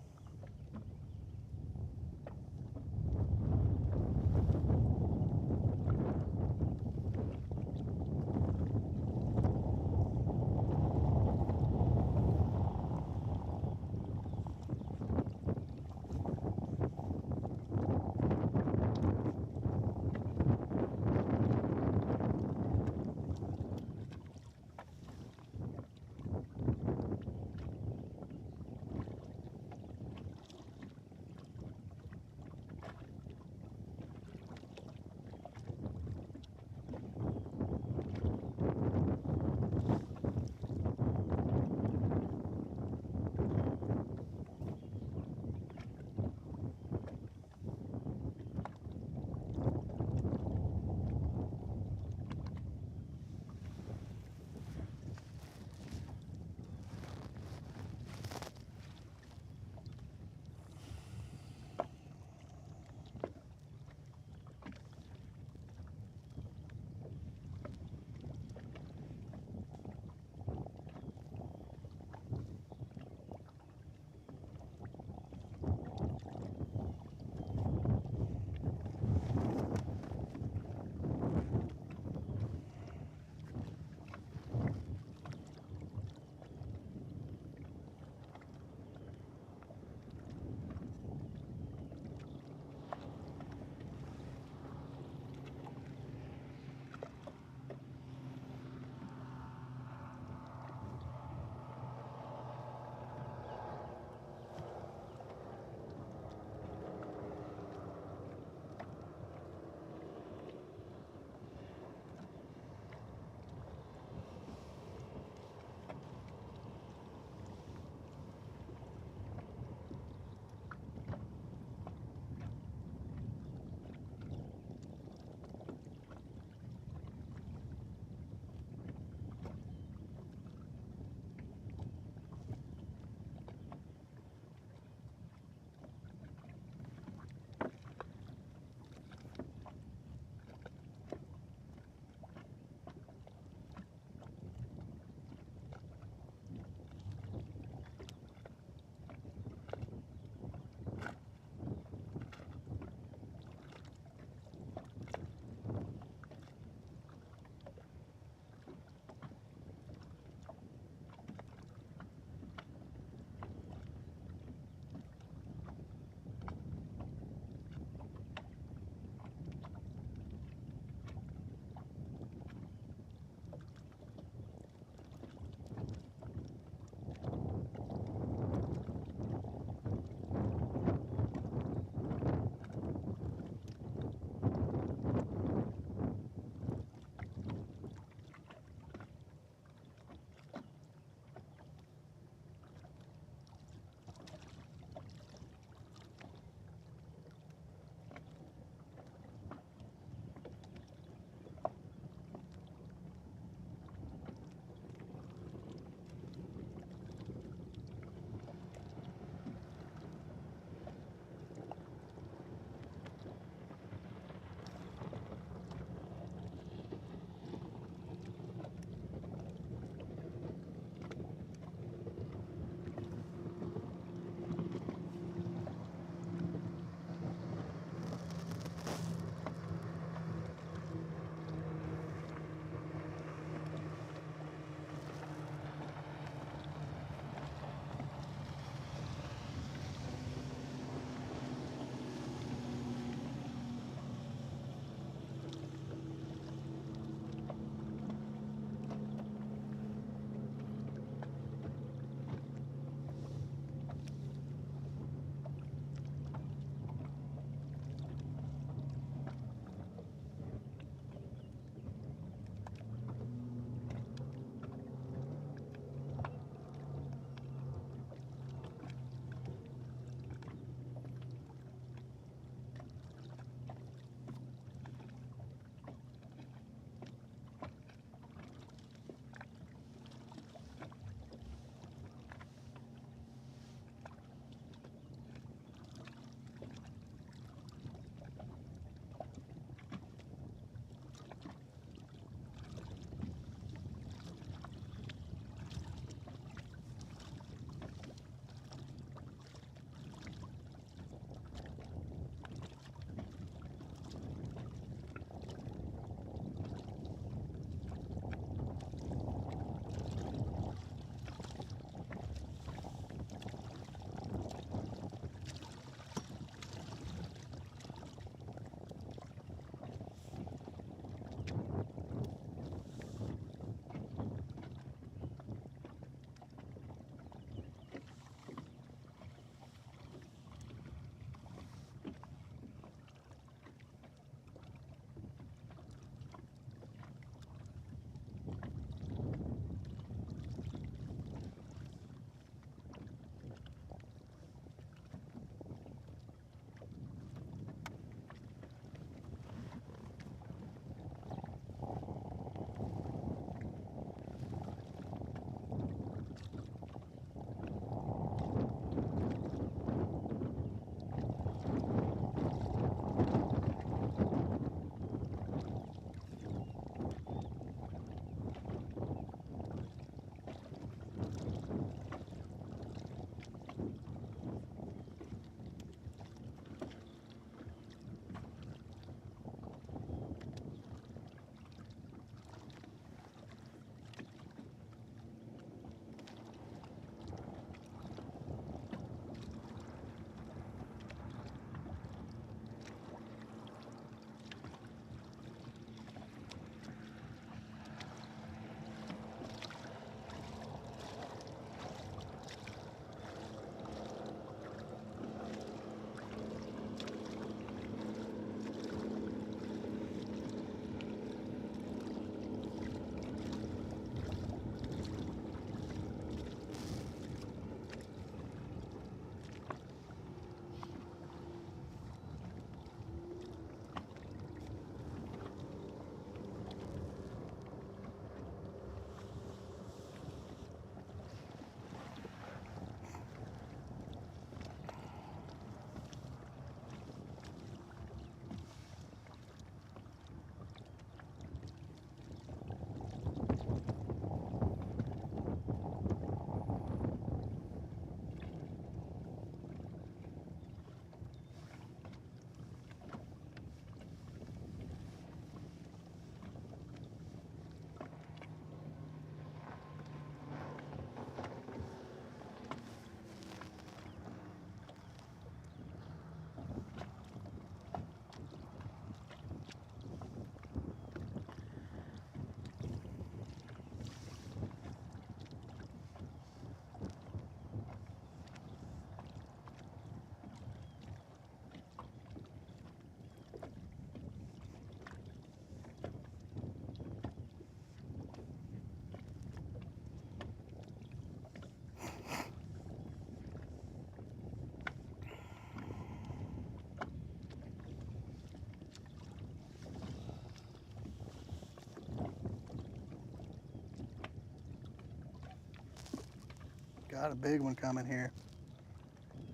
Got a big one coming here.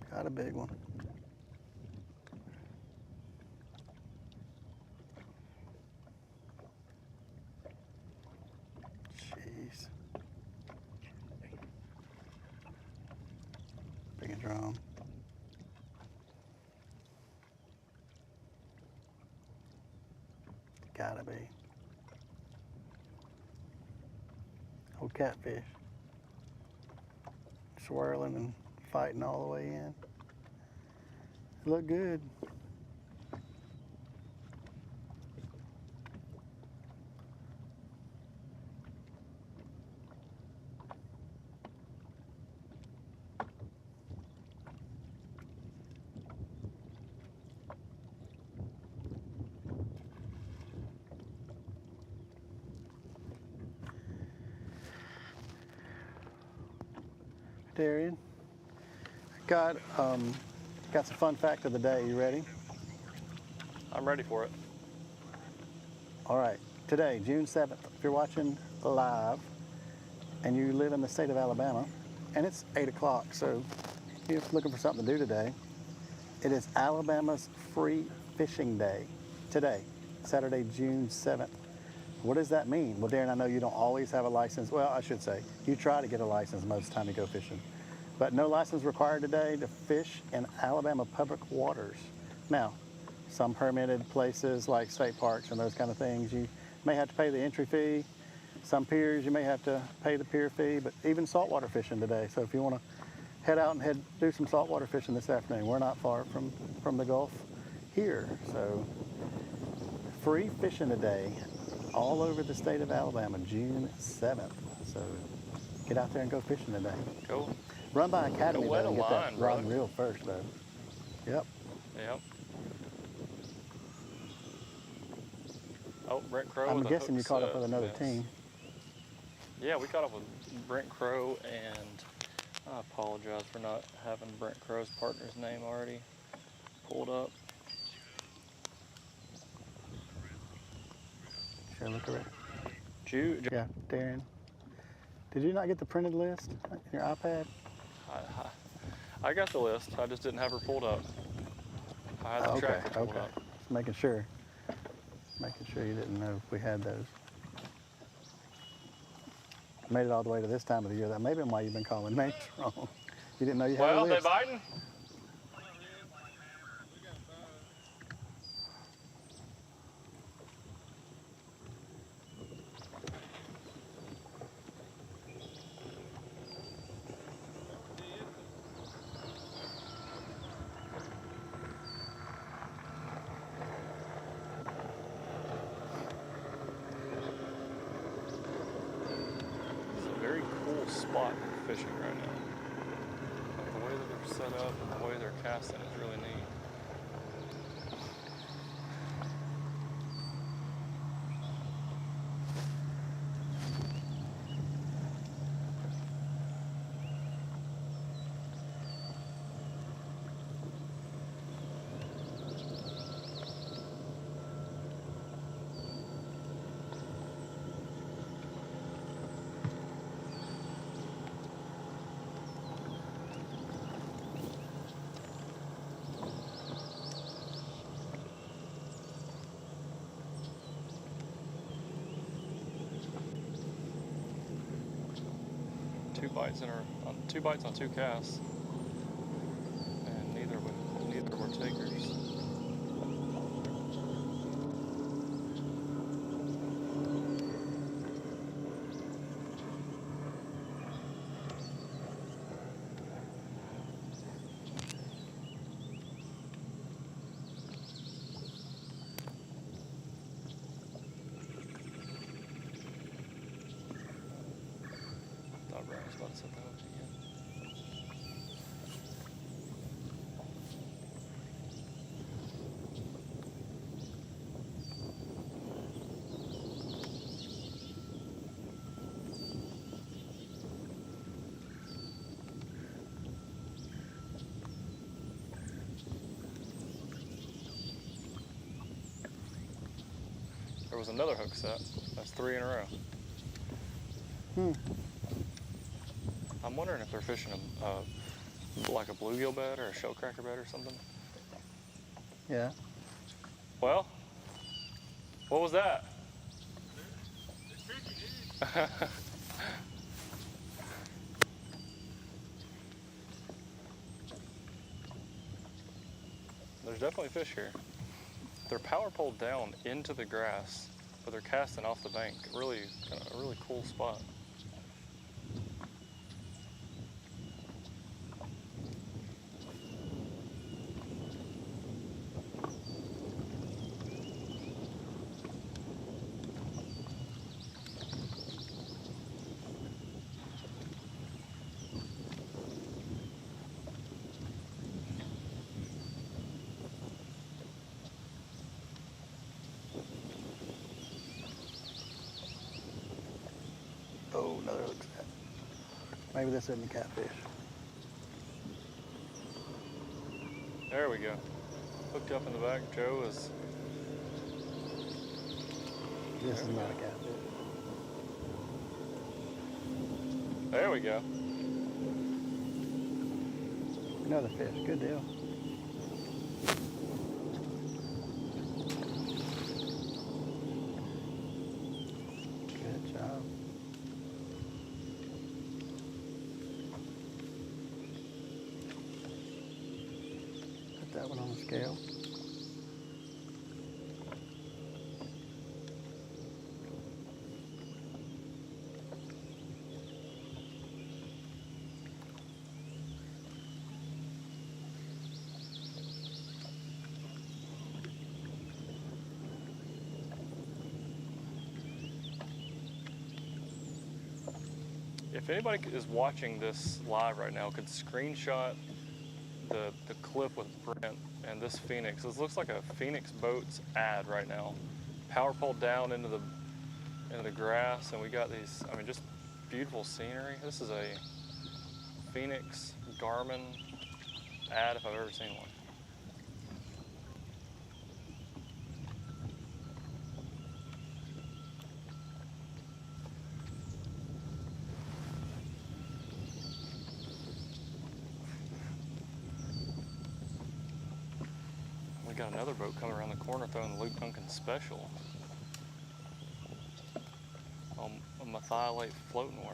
Got a big one. Jeez. Bring a drum. Gotta be. Old catfish. Swirling and fighting all the way in. Look good. Darian, got some fun fact of the day. You ready? I'm ready for it. All right. Today, June 7th, if you're watching live and you live in the state of Alabama, and it's 8 o'clock, so you're looking for something to do today, it is Alabama's Free Fishing Day today, Saturday, June 7th. What does that mean? Well, Darren, I know you don't always have a license. Well, I should say, you try to get a license most of the time you go fishing. But no license required today to fish in Alabama public waters. Now, some permitted places like state parks and those kind of things, you may have to pay the entry fee. Some piers, you may have to pay the pier fee, but even saltwater fishing today. So if you want to head out and do some saltwater fishing this afternoon, we're not far from the Gulf here. So free fishing today all over the state of Alabama, June 7th. So get out there and go fishing today. Cool. Run by Academy Go wet though, a and get that line, rod and brother. reel first though. Yep. Yep. Oh, Brent Crow. I'm with a guessing you hook caught up set. with another Yes. team. Yeah, we caught up with Brent Crow, and I apologize for not having Brent Crow's partner's name already pulled up. Should I look around? Yeah, Darren. Did you not get the printed list in your iPad? I got the list. I just didn't have her pulled up. I had the Okay, tracker pulled okay. up. Just making sure. Making sure you didn't know if we had those. Made it all the way to this time of the year. That may have been why you've been calling names wrong. You didn't know you had a Well, they list. biting? It's a very cool spot for fishing right now. Like the way that they're set up and the way they're casting is really neat. Two bites on two casts, and neither were takers. Thought Brian was about to set that up again. There was another hook set. That's 3 in a row. I'm wondering if they're fishing like a bluegill bed or a shellcracker bed or something. Yeah. Well, what was that? There's definitely fish here. They're power poled down into the grass, but they're casting off the bank. Really, a really cool spot. Oh, another looks at. Maybe this isn't a catfish. There we go. Hooked up in the back. Joe is. This is not a catfish. There we go. Another fish. Good deal. Good job. Put that one on the scale. If anybody is watching this live right now, could screenshot the clip with Brent and this Phoenix. This looks like a Phoenix Boats ad right now. Power pulled down into the grass, and we got these, I mean, just beautiful scenery. This is a Phoenix Garmin ad if I've ever seen one. Got another boat coming around the corner throwing the Luke Duncan special. A methylate floating worm.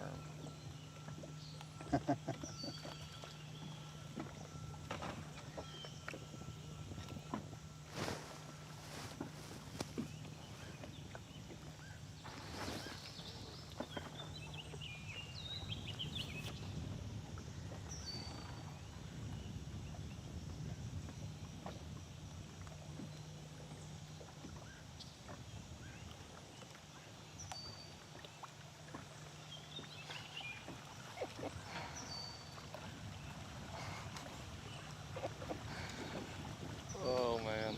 Oh man.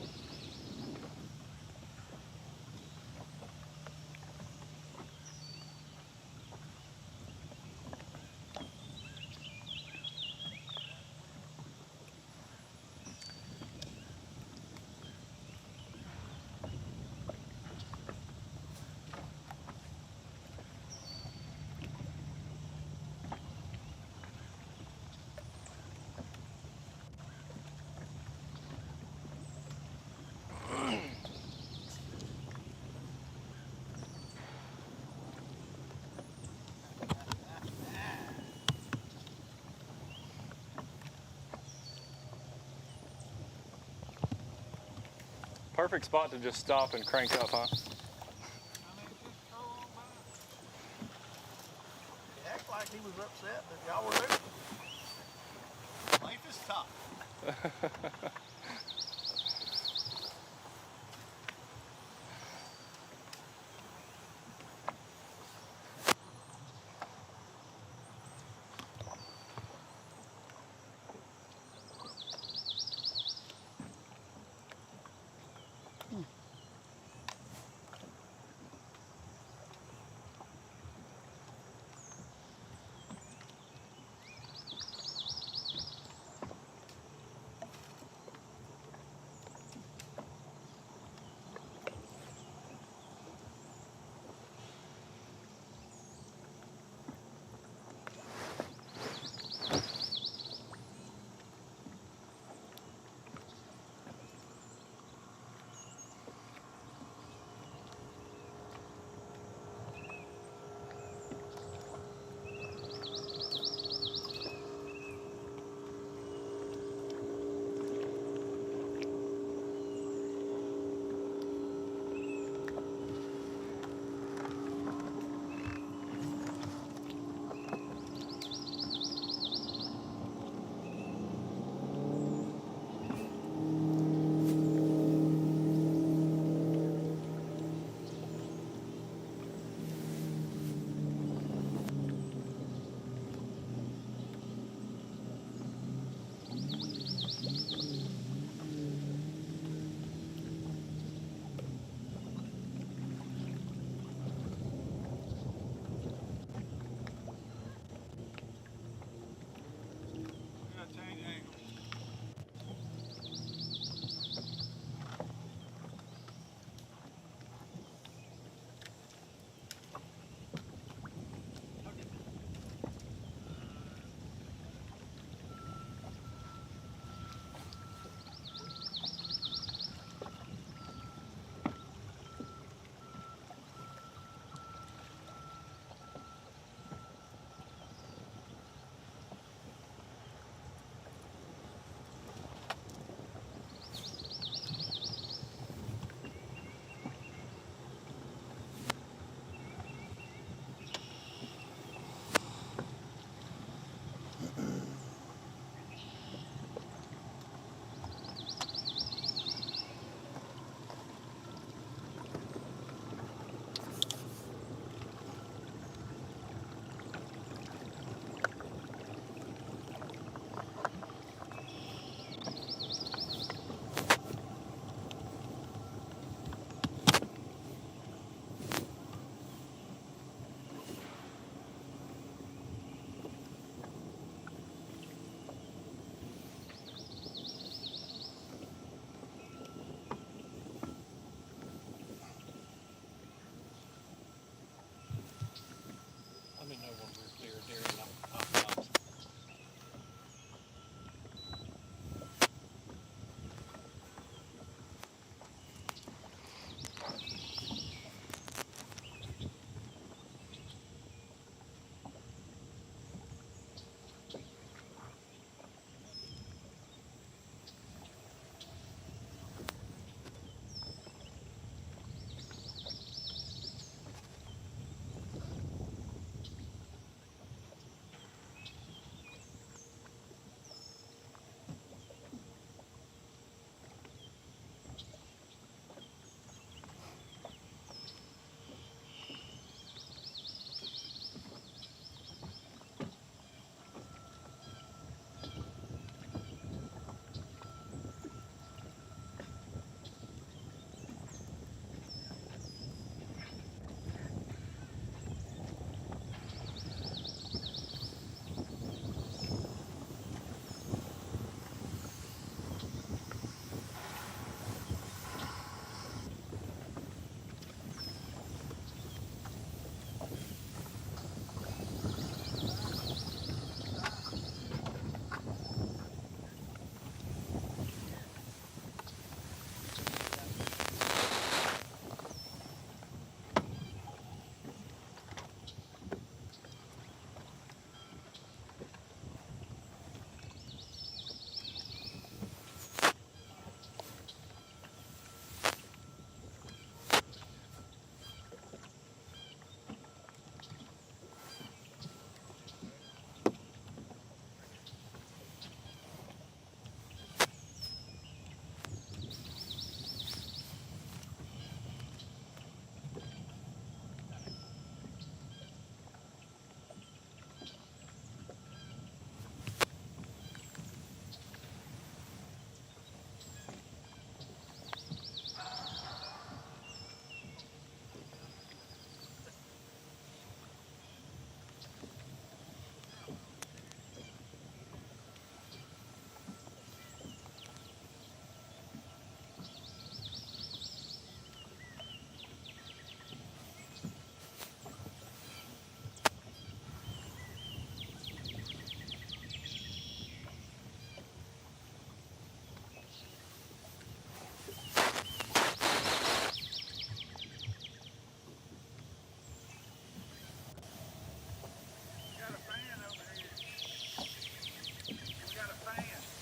Perfect spot to just stop and crank up, huh? He acted like he was upset that y'all were losing. Life is tough.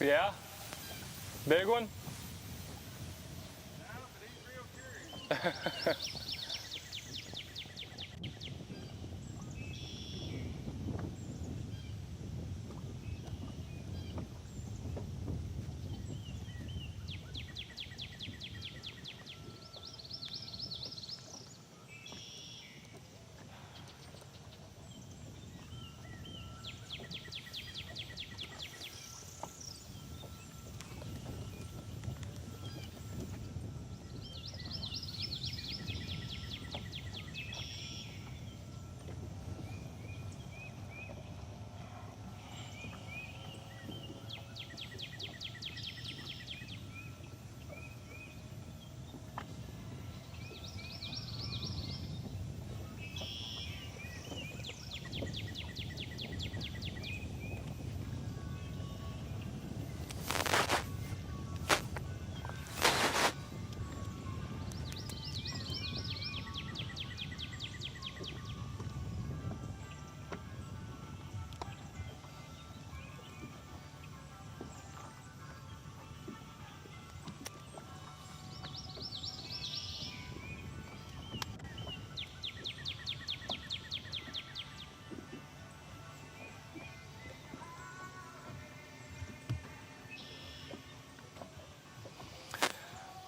Yeah? Big one? No, but he's real curious.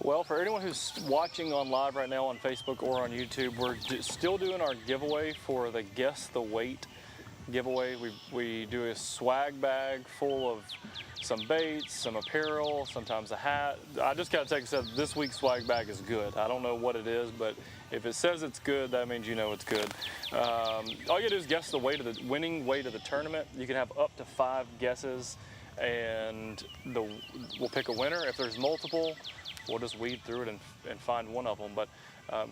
Well, for anyone who's watching on live right now on Facebook or on YouTube, we're still doing our giveaway for the Guess the Weight giveaway. We do a swag bag full of some baits, some apparel, sometimes a hat. I just gotta take a step. This week's swag bag is good. I don't know what it is, but if it says it's good, that means you know it's good. All you gotta do is guess the weight of the winning weight of the tournament. You can have up to 5 guesses, and we'll pick a winner. If there's multiple, we'll just weed through it and find one of them. But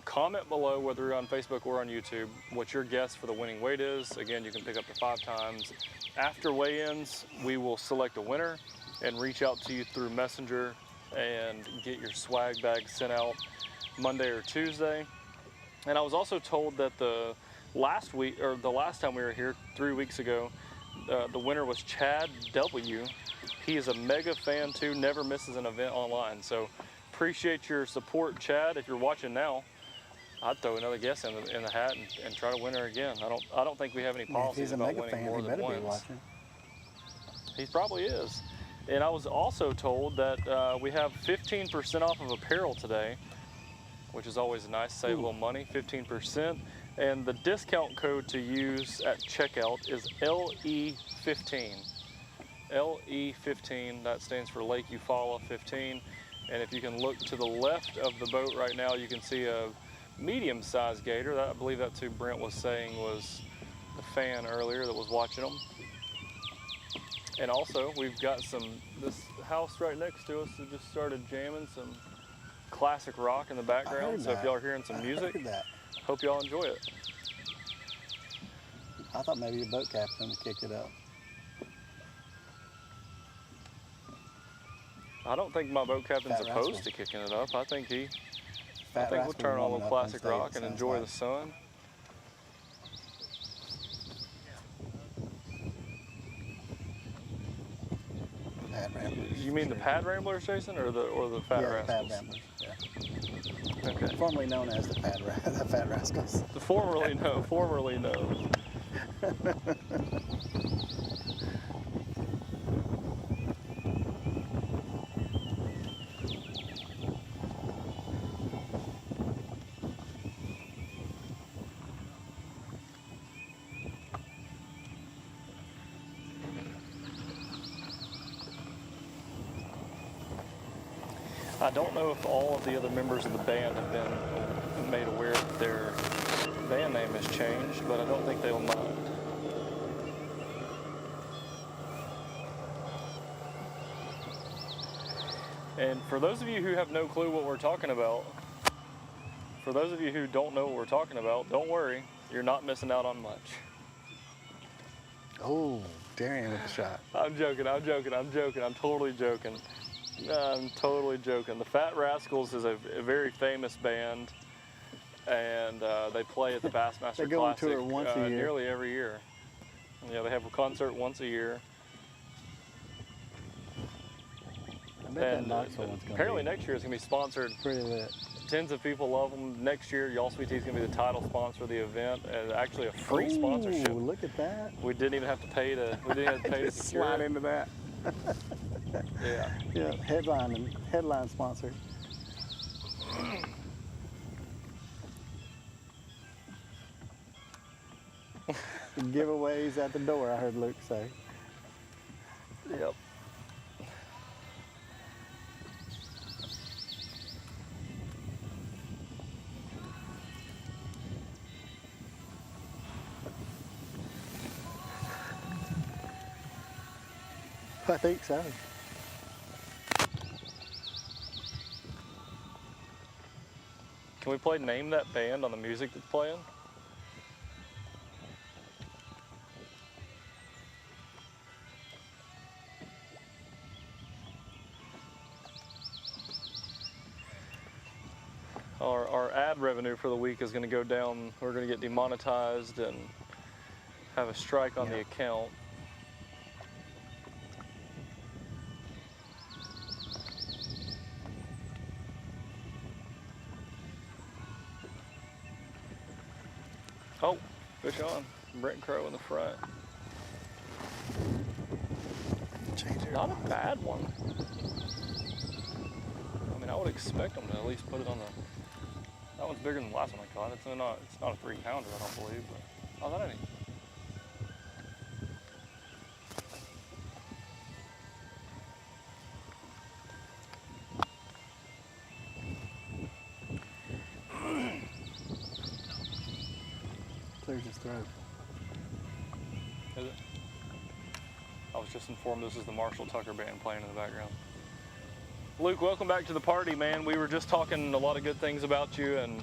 comment below, whether you're on Facebook or on YouTube, what your guess for the winning weight is. Again, you can pick up to 5 times. After weigh-ins, we will select a winner and reach out to you through Messenger and get your swag bag sent out Monday or Tuesday. And I was also told that the last time we were here 3 weeks ago, the winner was Chad W. He is a mega fan too, never misses an event online. So appreciate your support, Chad. If you're watching now, I'd throw another guess in the hat and try to win her again. I don't think we have any policies about winning more than once. He probably is. And I was also told that we have 15% off of apparel today, which is always nice. Save a little money, 15%. And the discount code to use at checkout is LE15. LE15, that stands for Lake Eufaula 15. And if you can look to the left of the boat right now, you can see a medium-sized gator. I believe that's who Brent was saying was the fan earlier that was watching them. And also, we've got this house right next to us that just started jamming some classic rock in the background. So if y'all are hearing some music, hope y'all enjoy it. I thought maybe your boat captain kicked it up. I don't think my boat captain's opposed to kicking it up. I think we'll turn on a little classic rock and enjoy the sun. Pad ramblers. You mean the pad ramblers, Jason, or the fat rascals? Pad ramblers. Yeah. Okay. Formerly known as the fat rascals. Formerly known. I don't know if all of the other members of the band have been made aware that their band name has changed, but I don't think they'll mind. And for those of you who have no clue what we're talking about, for those of you who don't know what we're talking about, don't worry, you're not missing out on much. Oh, Darian with the shot. I'm joking, I'm totally joking. I'm totally joking. The Fat Rascals is a very famous band, and they play at the Bassmaster Classic tour once a year. Nearly every year. Yeah, they have a concert once a year. bet that Knoxville one's gonna apparently be next year it's gonna be sponsored. pretty lit. Tens of people love them. Next year, Y'all Sweet Tea is gonna be the title sponsor of the event, and actually a free sponsorship. Ooh, look at that. We didn't even have to pay to. We didn't have to pay to Just secure slide it. into that. Yeah. Yeah, headline sponsor. Giveaways at the door, I heard Luke say. Yep. I think so. Can we play Name That Band on the music that's playing? Our ad revenue for the week is going to go down. We're going to get demonetized and have a strike on the account. Oh, fish on. Brent Crow in the front. Not a bad one. I mean, I would expect them to at least put it on the. That one's bigger than the last one I caught. It's not a 3-pounder, I don't believe. But oh, that ain't. Clears his throat. Is it? I was just informed this is the Marshall Tucker Band playing in the background. Luke, welcome back to the party, man. We were just talking a lot of good things about you, and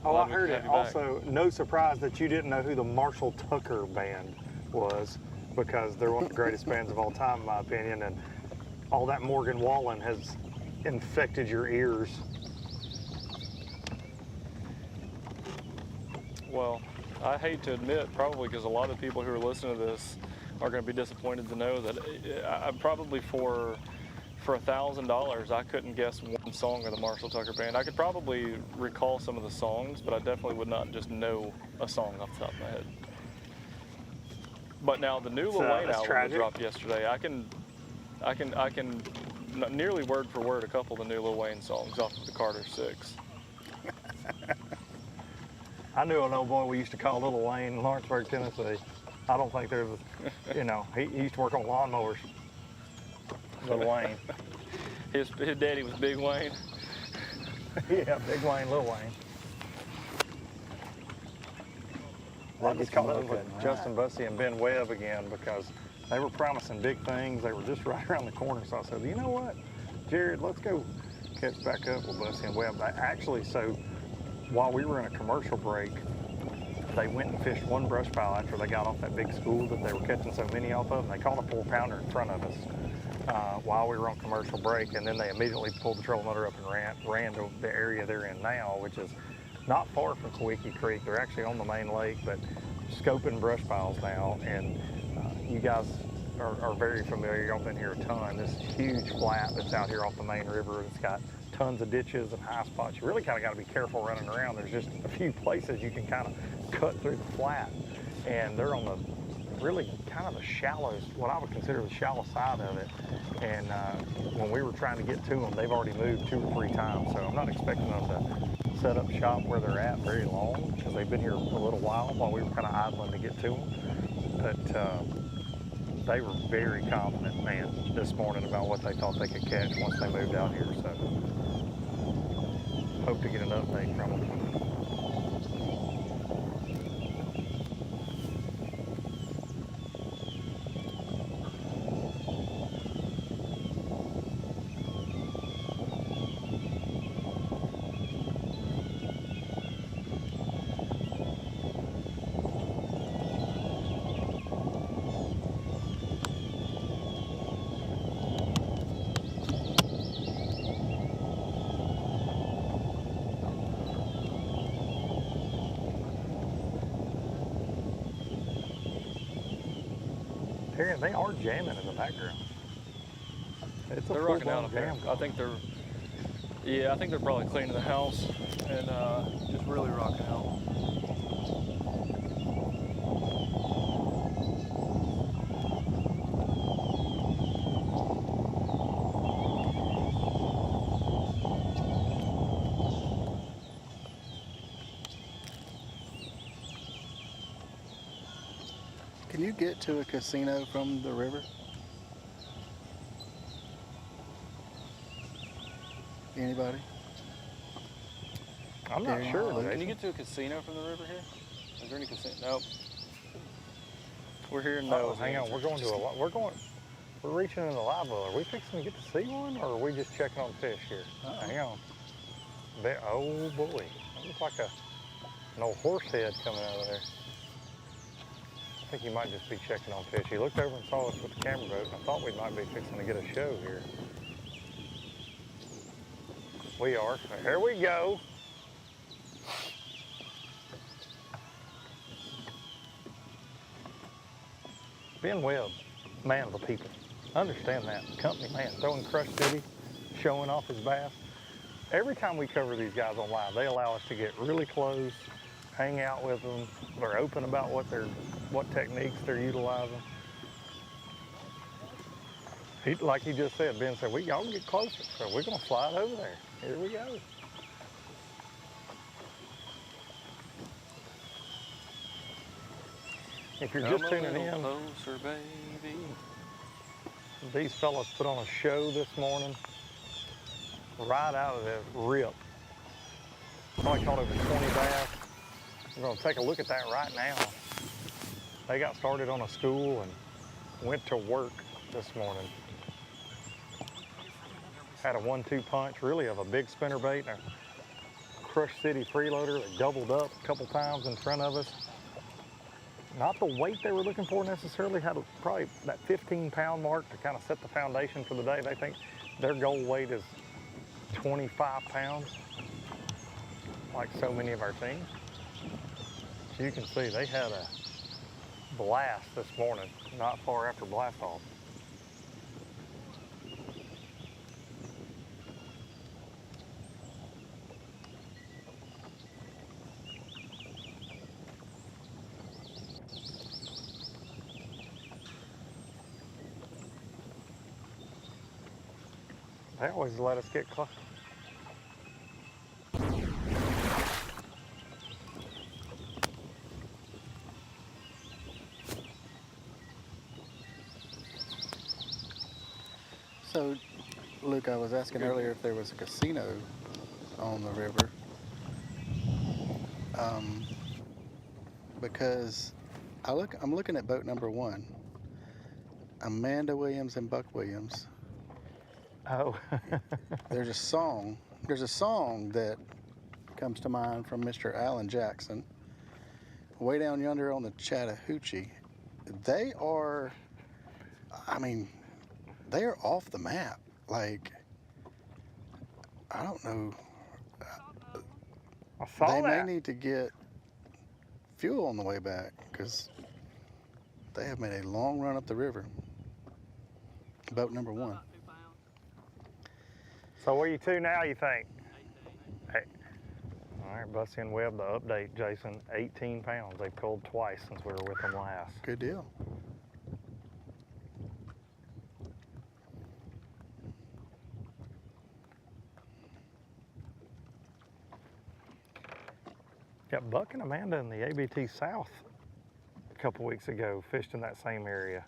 oh, I heard it. Also, no surprise that you didn't know who the Marshall Tucker Band was, because they're one of the greatest bands of all time, in my opinion, and all that Morgan Wallen has infected your ears. well, I hate to admit, probably because a lot of people who are listening to this are going to be disappointed to know that I probably for $1,000, I couldn't guess one song of the Marshall Tucker Band. I could probably recall some of the songs, but I definitely would not just know a song off the top of my head. But now the new Lil Wayne album that dropped yesterday, I can nearly word for word a couple of the new Lil Wayne songs off of the Carter 6. I knew an old boy we used to call Lil Wayne in Lawrenceburg, Tennessee. I don't think there was, you know, he used to work on lawnmowers. Lil Wayne. His daddy was Big Wayne. Yeah, Big Wayne, Lil Wayne. I just caught up with Justin Bussey and Ben Webb again because they were promising big things. They were just right around the corner. So I said, you know what, Jared, let's go catch back up with Bussey and Webb. Actually, so while we were in a commercial break, they went and fished one brush pile after they got off that big school that they were catching so many off of, and they caught a 4-pounder in front of us while we were on commercial break, and then they immediately pulled the trolling motor up and ran to the area they're in now, which is not far from Kawiki Creek. They're actually on the main lake, but scoping brush piles now, and you guys are very familiar. Y'all been here a ton. This huge flat that's out here off the main river. It's got tons of ditches and high spots. You really kind of got to be careful running around. There's just a few places you can kind of cut through the flat, and they're on the really kind of the shallow, what I would consider the shallow side of it. And when we were trying to get to them, they've already moved 2 or 3 times. So I'm not expecting them to set up shop where they're at very long, because they've been here a little while we were kind of idling to get to them. But they were very confident, man, this morning about what they thought they could catch once they moved out here. So hope to get an update from them. They are jamming in the background. It's a They're rocking out full-blown up there. jam. I think they're probably cleaning the house and just really rocking out. Can you get to a casino from the river? Anybody? I'm not sure. Can you get to a casino from the river here? Is there any casino? Nope. We're here in Oh, hang on. We're going to we're reaching in the live well. Are we fixing to get to see one, or are we just checking on fish here? Hang on. Oh boy, that looks like an old horse head coming out of there. I think he might just be checking on fish. He looked over and saw us with the camera boat, and I thought we might be fixing to get a show here. We are. Here we go. Ben Webb, man of the people. Understand that. Company man, throwing Crush City, showing off his bass. Every time we cover these guys on live, they allow us to get really close, hang out with them. They're open about what techniques they're utilizing. Like he just said, Ben said, y'all can get closer, so we're gonna slide over there. Here we go. If you're just tuning in, closer, baby. These fellas put on a show this morning, right out of the rip. Probably caught over 20 bass. We're gonna take a look at that right now. They got started on a school and went to work this morning. Had a 1-2 punch, really, of a big spinnerbait and a Crush City freeloader that doubled up a couple times in front of us. Not the weight they were looking for necessarily, had probably that 15-pound mark to kind of set the foundation for the day. They think their goal weight is 25 pounds, like so many of our teams. So you can see they had a blast this morning, not far after blastoff. They always let us get close. So, Luke, I was asking earlier if there was a casino on the river. Because I'm looking at boat number 1. Amanda Williams and Buck Williams. Oh. There's a song that comes to mind from Mr. Alan Jackson. Way down yonder on the Chattahoochee. They are off the map. Like, I don't know. They may need to get fuel on the way back because they have made a long run up the river. Boat number 1. So where are you to now, you think? 18. Hey. All right, Bussy and Webb, the update, Jason, 18 pounds. They've culled twice since we were with them last. Good deal. Yeah, Buck and Amanda in the ABT South a couple weeks ago fished in that same area.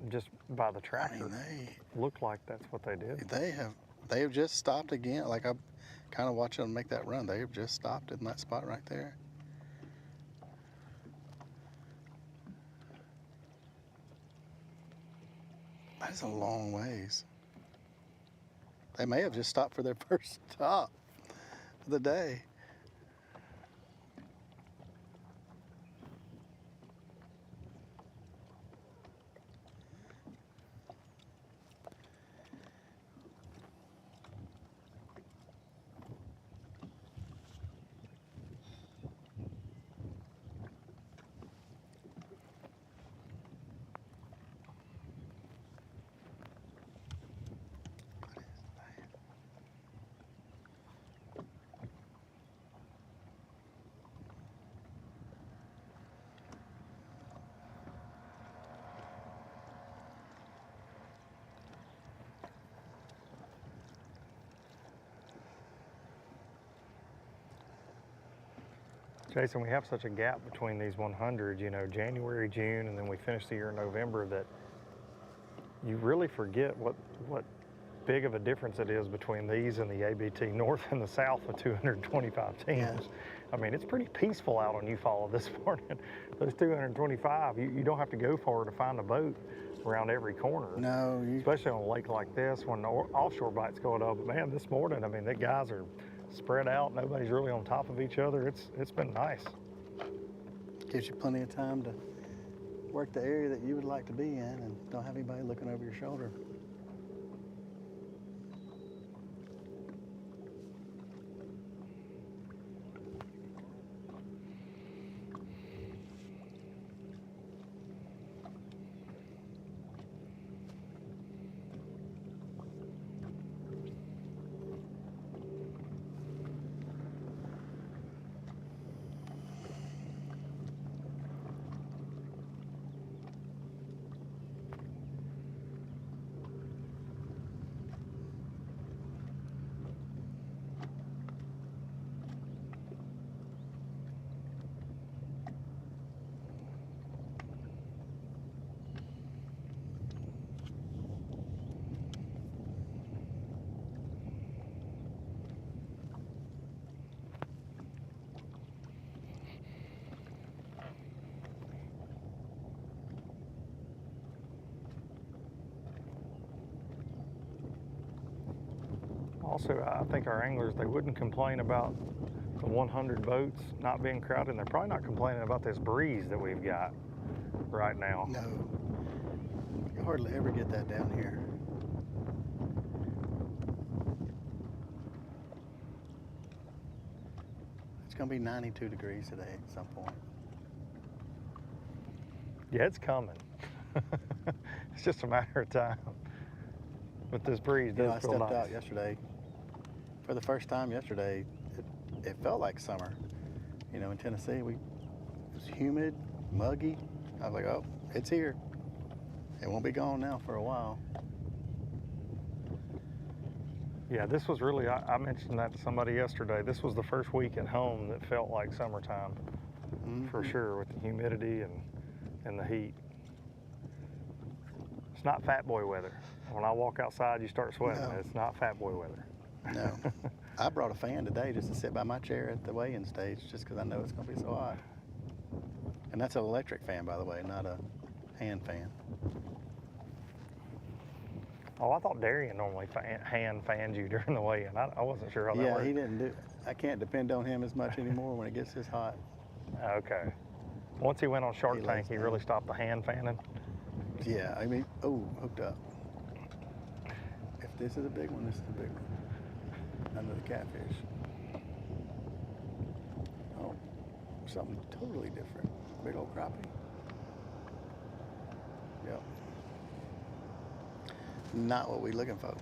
Just by the tractor. They looked like that's what they did. They have just stopped again. Like, I'm kind of watching them make that run. They have just stopped in that spot right there. That is a long ways. They may have just stopped for their first stop of the day. Jason, we have such a gap between these 100, you know, January, June, and then we finish the year in November, that you really forget what big of a difference it is between these and the ABT North and the South with 225 teams. Yeah. I mean, it's pretty peaceful out on Eufaula this morning. Those 225, you don't have to go far to find a boat around every corner. No. Especially on a lake like this when the offshore bite's going up. But man, this morning, I mean, the guys are spread out. Nobody's really on top of each other. It's been nice. Gives you plenty of time to work the area that you would like to be in and don't have anybody looking over your shoulder. Also, I think our anglers, they wouldn't complain about the 100 boats not being crowded, and they're probably not complaining about this breeze that we've got right now. No. You hardly ever get that down here. It's going to be 92 degrees today at some point. Yeah, it's coming. It's just a matter of time. But this breeze does feel nice. I stepped out yesterday. For the first time yesterday, it felt like summer. You know, in Tennessee, it was humid, muggy. I was like, oh, it's here. It won't be gone now for a while. Yeah, this was really, I mentioned that to somebody yesterday. This was the first week at home that felt like summertime, for sure, with the humidity and the heat. It's not fat boy weather. When I walk outside, you start sweating. No. It's not fat boy weather. No. I brought a fan today just to sit by my chair at the weigh-in stage, just because I know it's going to be so hot. And that's an electric fan, by the way, not a hand fan. Oh, I thought Darian normally hand fanned you during the weigh-in. I wasn't sure how that worked. Yeah, he didn't do. I can't depend on him as much anymore when it gets this hot. Okay. Once he went on Shark Tank, he really stopped the hand fanning. Yeah, I mean, oh, hooked up. If this is a big one, this is a big one. Under the catfish. Oh, something totally different. Big old crappie. Yep. Not what we're looking for.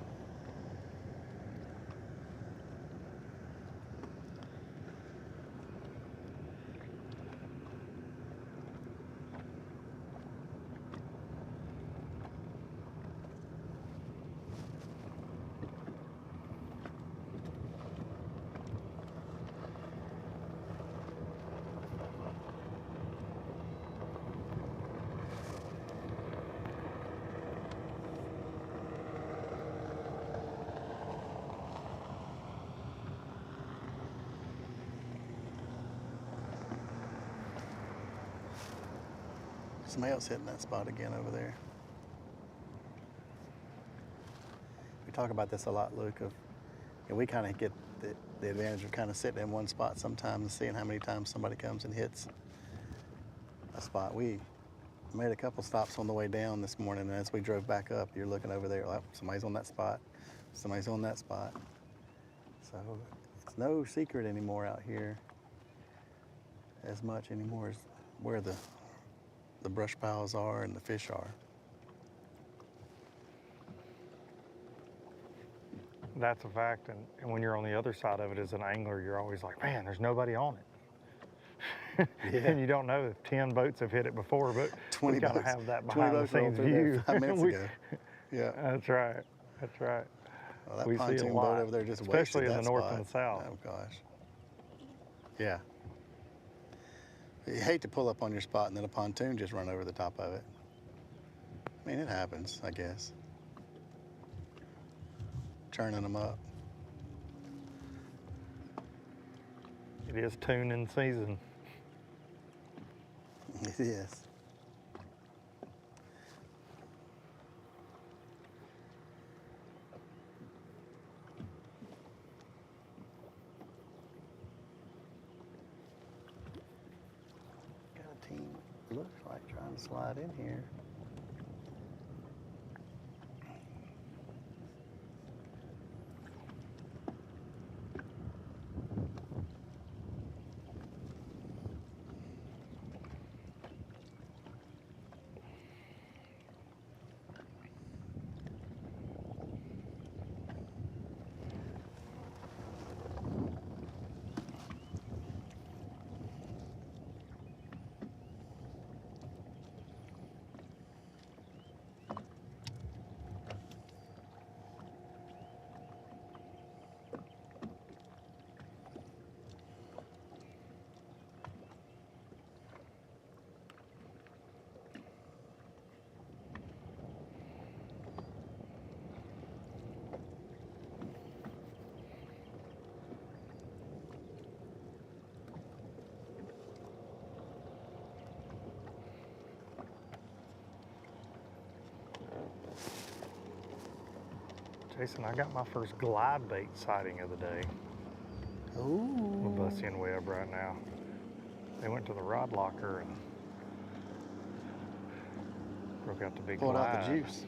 Somebody else hitting that spot again over there. We talk about this a lot, Luke, and we kind of get the advantage of kind of sitting in one spot sometimes and seeing how many times somebody comes and hits a spot. We made a couple stops on the way down this morning, and as we drove back up, you're looking over there like, somebody's on that spot, somebody's on that spot. So it's no secret anymore out here as much anymore as where the brush piles are and the fish are. That's a fact, and when you're on the other side of it as an angler, you're always like, man, there's nobody on it. Yeah. And you don't know if 10 boats have hit it before, but 20 we gotta boats, have that behind the scenes view. 5 minutes ago. Yeah. That's right. That's right. Well, that we see pontoon a lot, boat over there just especially in wasted the that north spot. and the south. Oh gosh. Yeah. You hate to pull up on your spot and then a pontoon just run over the top of it. I mean, it happens, I guess. Churning them up. It is tuning season. It is. Got a team, looks like trying to slide in here. Jason, I got my first glide bait sighting of the day. Ooh. With Bussy and Webb right now. They went to the rod locker and broke out the big Pulled glide. out the juice.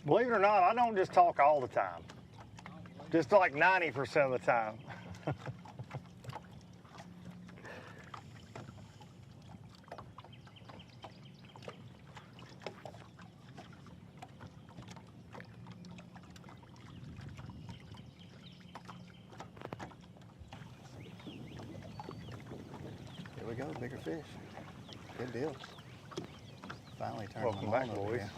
Believe it or not, I don't just talk all the time. Just like 90% of the time. Here we go, bigger fish. Good deal. Finally turned Welcome them back, on over boys. here.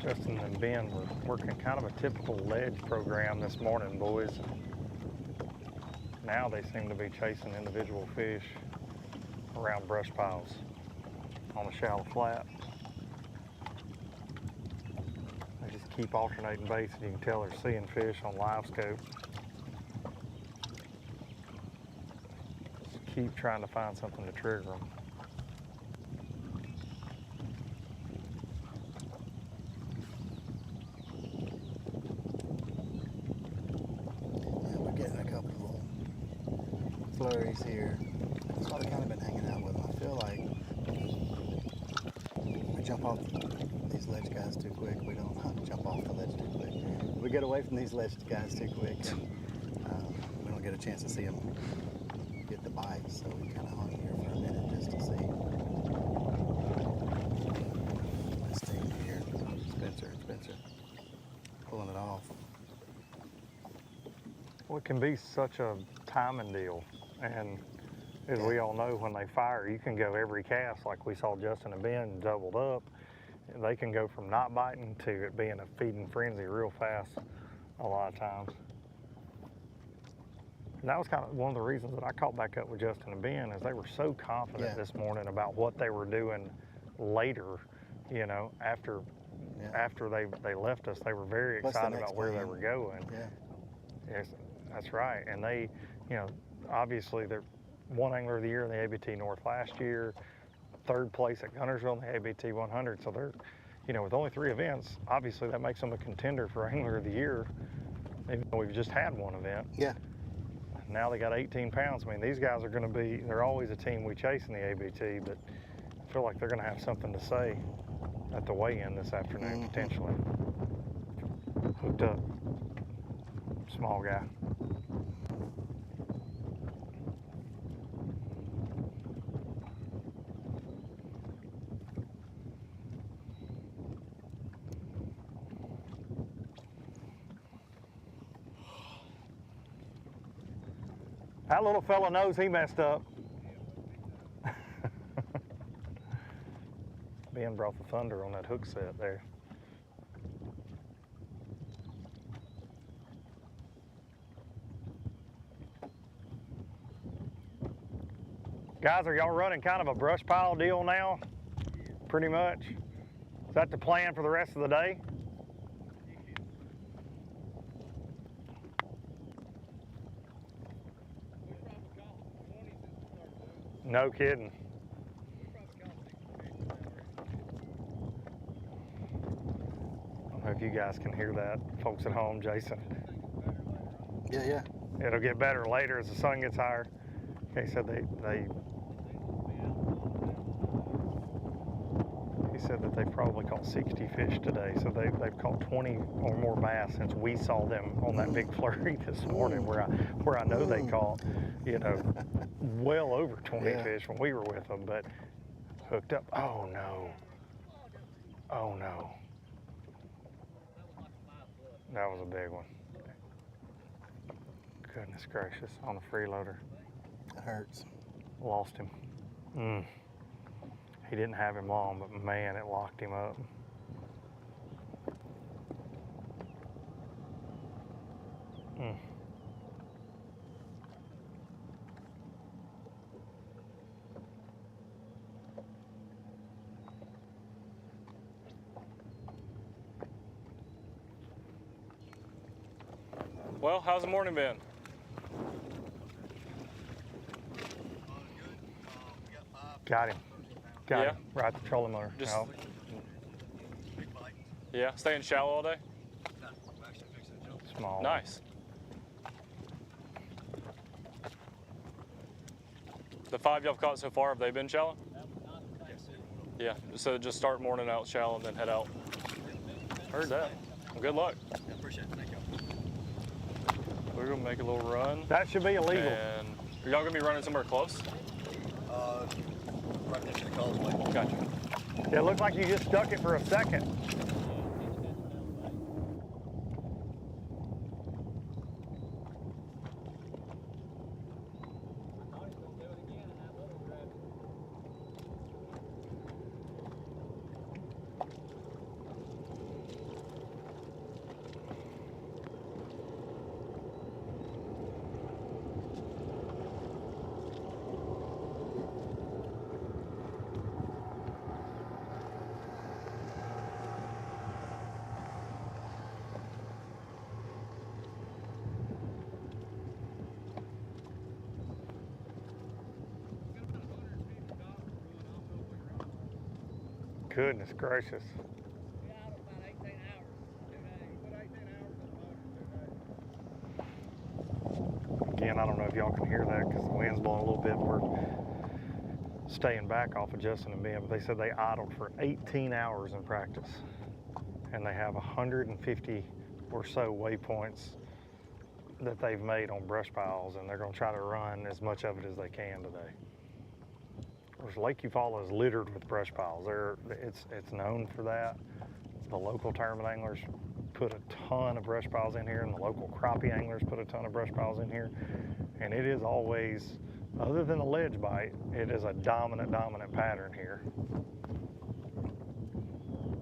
Justin and Ben were working kind of a typical ledge program this morning, boys. Now they seem to be chasing individual fish around brush piles on the shallow flat. They just keep alternating baits, and you can tell they're seeing fish on live scope. Just keep trying to find something to trigger them. Flurries here. That's why I've kind of been hanging out with them. I feel like we jump off these ledge guys too quick. We don't jump off the ledge too quick. We get away from these ledge guys too quick. We don't get a chance to see them get the bite, so we kind of hung here for a minute just to see. This team here, Spencer, pulling it off. Well, it can be such a timing deal. And as we all know, when they fire, you can go every cast, like we saw Justin and Ben doubled up. They can go from not biting to it being a feeding frenzy real fast a lot of times. And that was kind of one of the reasons that I caught back up with Justin and Ben, is they were so confident this morning about what they were doing later, you know, after they left us. They were very excited about where they were going. Yes, that's right. And they, you know, obviously they're one angler of the year in the ABT North last year, third place at Guntersville in the ABT100. So they're, you know, with only 3 events, obviously that makes them a contender for angler of the year, even though we've just had one event. Yeah. Now they got 18 pounds. I mean, these guys are going to be, they're always a team we chase in the ABT, but I feel like they're going to have something to say at the weigh-in this afternoon, potentially. Hooked up. Small guy. That little fella knows he messed up. Ben brought the thunder on that hook set there. Guys, are y'all running kind of a brush pile deal now? Pretty much? Is that the plan for the rest of the day? No kidding. I don't know if you guys can hear that, folks at home, Jason. Yeah. It'll get better later as the sun gets higher. He said he said that they've probably caught 60 fish today. So they've caught 20 or more bass since we saw them on that big flurry this morning, where I know they caught, you know, well over 20 fish when we were with them, but hooked up. Oh no. Oh no. That was a big one. Goodness gracious, on the freeloader. It hurts. Lost him. He didn't have him long, but man, it locked him up. Well, how's the morning been? Got him. Got him. Right at the trolling motor. Just, yeah, staying shallow all day? Small. Nice. The 5 y'all caught so far, have they been shallow? Yeah, so just start morning out shallow and then head out. Heard that. Well, good luck. I appreciate it. Thank y'all. We're gonna make a little run. That should be illegal. And are y'all gonna be running somewhere close? Right next to the causeway. Gotcha. It looked like you just stuck it for a second. Goodness gracious. Again, I don't know if y'all can hear that because the wind's blowing a little bit. We're staying back off of Justin and Ben, but they said they idled for 18 hours in practice. And they have 150 or so waypoints that they've made on brush piles, and they're going to try to run as much of it as they can today. Lake Eufaula is littered with brush piles. It's known for that. The local tournament anglers put a ton of brush piles in here, and the local crappie anglers put a ton of brush piles in here. And it is always, other than the ledge bite, it is a dominant pattern here.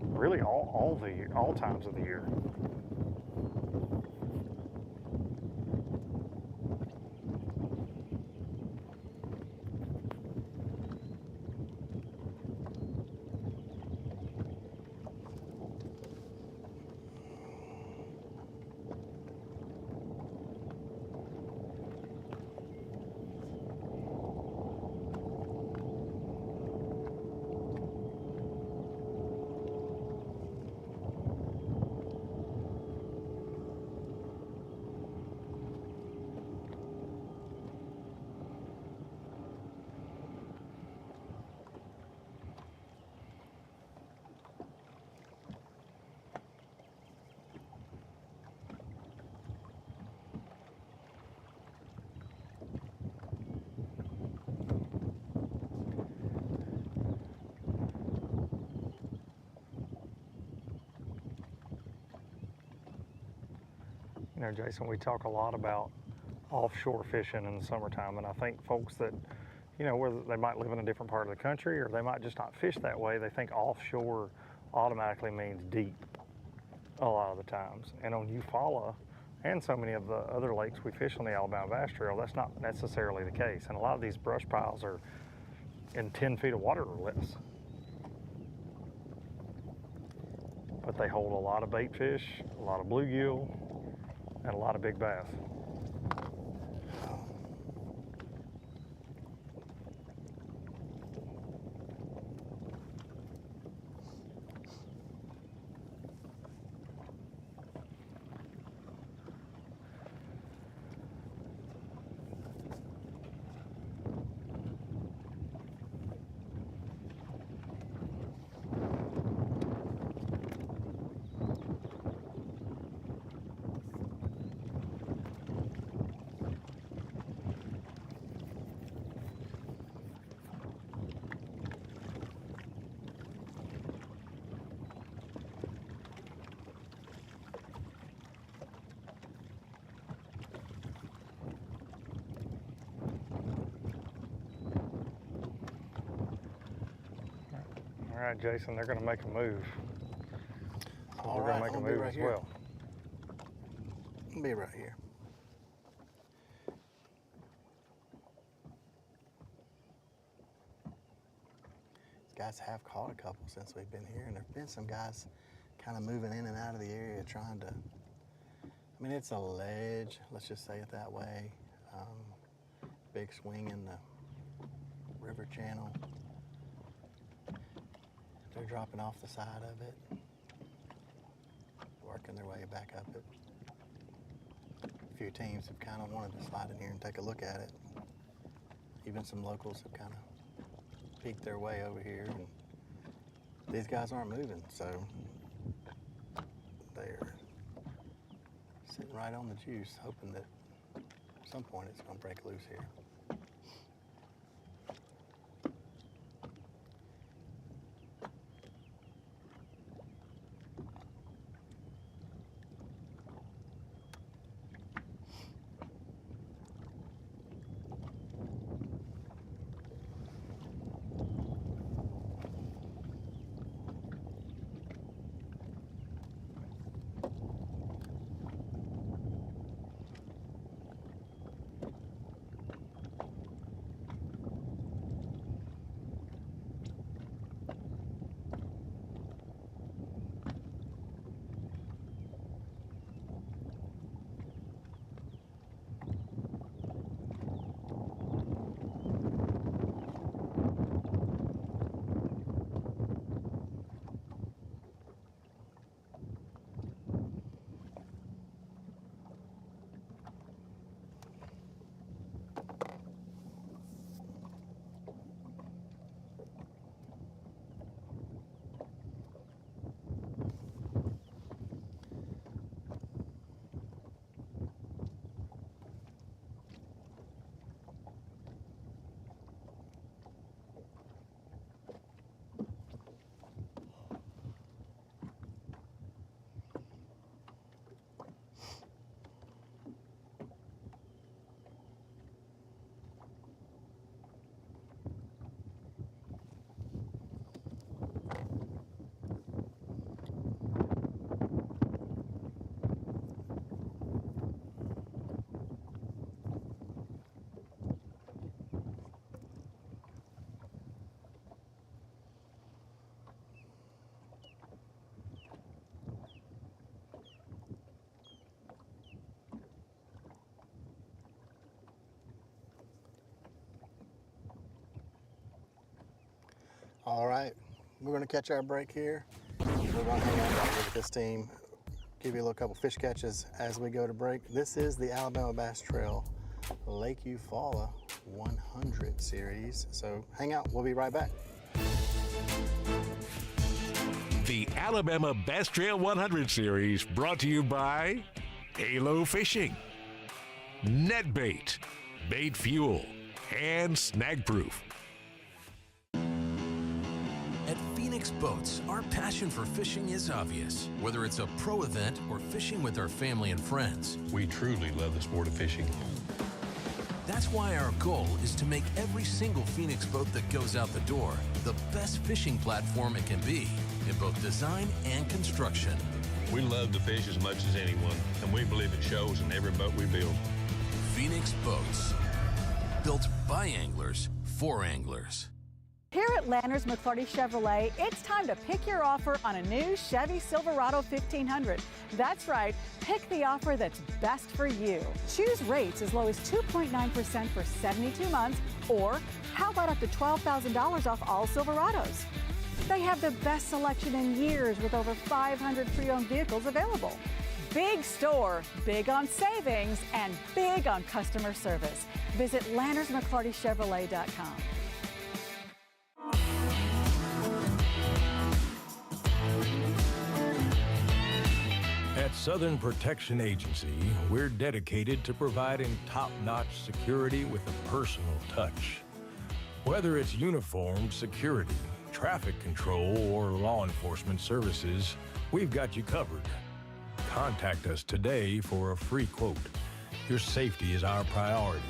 Really all times of the year. You know, Jason, we talk a lot about offshore fishing in the summertime, and I think folks that, you know, whether they might live in a different part of the country or they might just not fish that way, they think offshore automatically means deep a lot of the times. And on Eufaula and so many of the other lakes we fish on the Alabama Bass Trail, that's not necessarily the case. And a lot of these brush piles are in 10 feet of water or less. But they hold a lot of bait fish, a lot of bluegill, and a lot of big bass. right, Jason, they're going to make a move. So All we're right, going to make a I'll be move right as here. well. I'll be right here. These guys have caught a couple since we've been here, and there have been some guys kind of moving in and out of the area trying to, I mean, it's a ledge, let's just say it that way. Big swing in the river channel. They're dropping off the side of it, working their way back up it. A few teams have kind of wanted to slide in here and take a look at it. Even some locals have kind of peeked their way over here, and these guys aren't moving, so they're sitting right on the juice, hoping that at some point it's going to break loose here. All right, we're going to catch our break here. We're going to hang out with this team, give you a little couple fish catches as we go to break. This is the Alabama Bass Trail Lake Eufaula 100 series. So hang out, we'll be right back. The Alabama Bass Trail 100 series brought to you by Halo Fishing, NetBait, Bait Fuel, and Snag Proof. At Phoenix Boats, our passion for fishing is obvious. Whether it's a pro event or fishing with our family and friends, We truly love the sport of fishing. that's why our goal is to make every single Phoenix boat that goes out the door the best fishing platform it can be in both design and construction. We love to fish as much as anyone, and we believe it shows in every boat we build. Phoenix Boats, built by anglers for anglers. Here at Lanners McClarty Chevrolet, it's time to pick your offer on a new Chevy Silverado 1500. That's right, pick the offer that's best for you. Choose rates as low as 2.9% for 72 months, or how about up to $12,000 off all Silverados? They have the best selection in years with over 500 pre-owned vehicles available. Big store, big on savings, and big on customer service. Visit LannersMcClartyChevrolet.com. At Southern Protection Agency, we're dedicated to providing top-notch security with a personal touch. Whether it's uniformed security, traffic control, or law enforcement services, we've got you covered. Contact us today for a free quote. Your safety is our priority.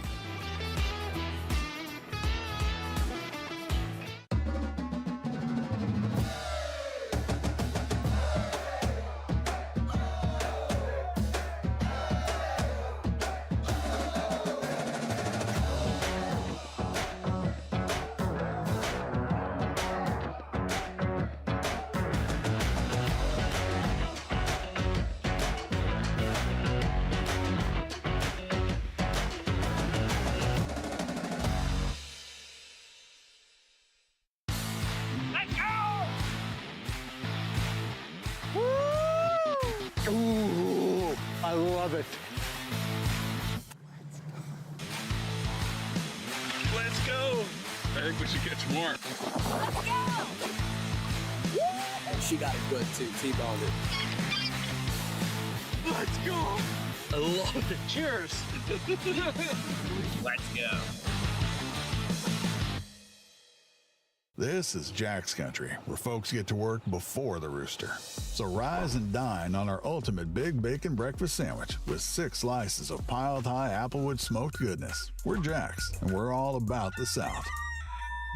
love it. Let's go. I think we should get some more. Let's go. She got it good too. T-boned it. Let's go. I love it. Cheers. Let's go. This is Jack's Country, where folks get to work before the rooster. So rise and dine on our ultimate Big Bacon Breakfast Sandwich with 6 slices of piled high applewood smoked goodness. We're Jack's, and we're all about the South.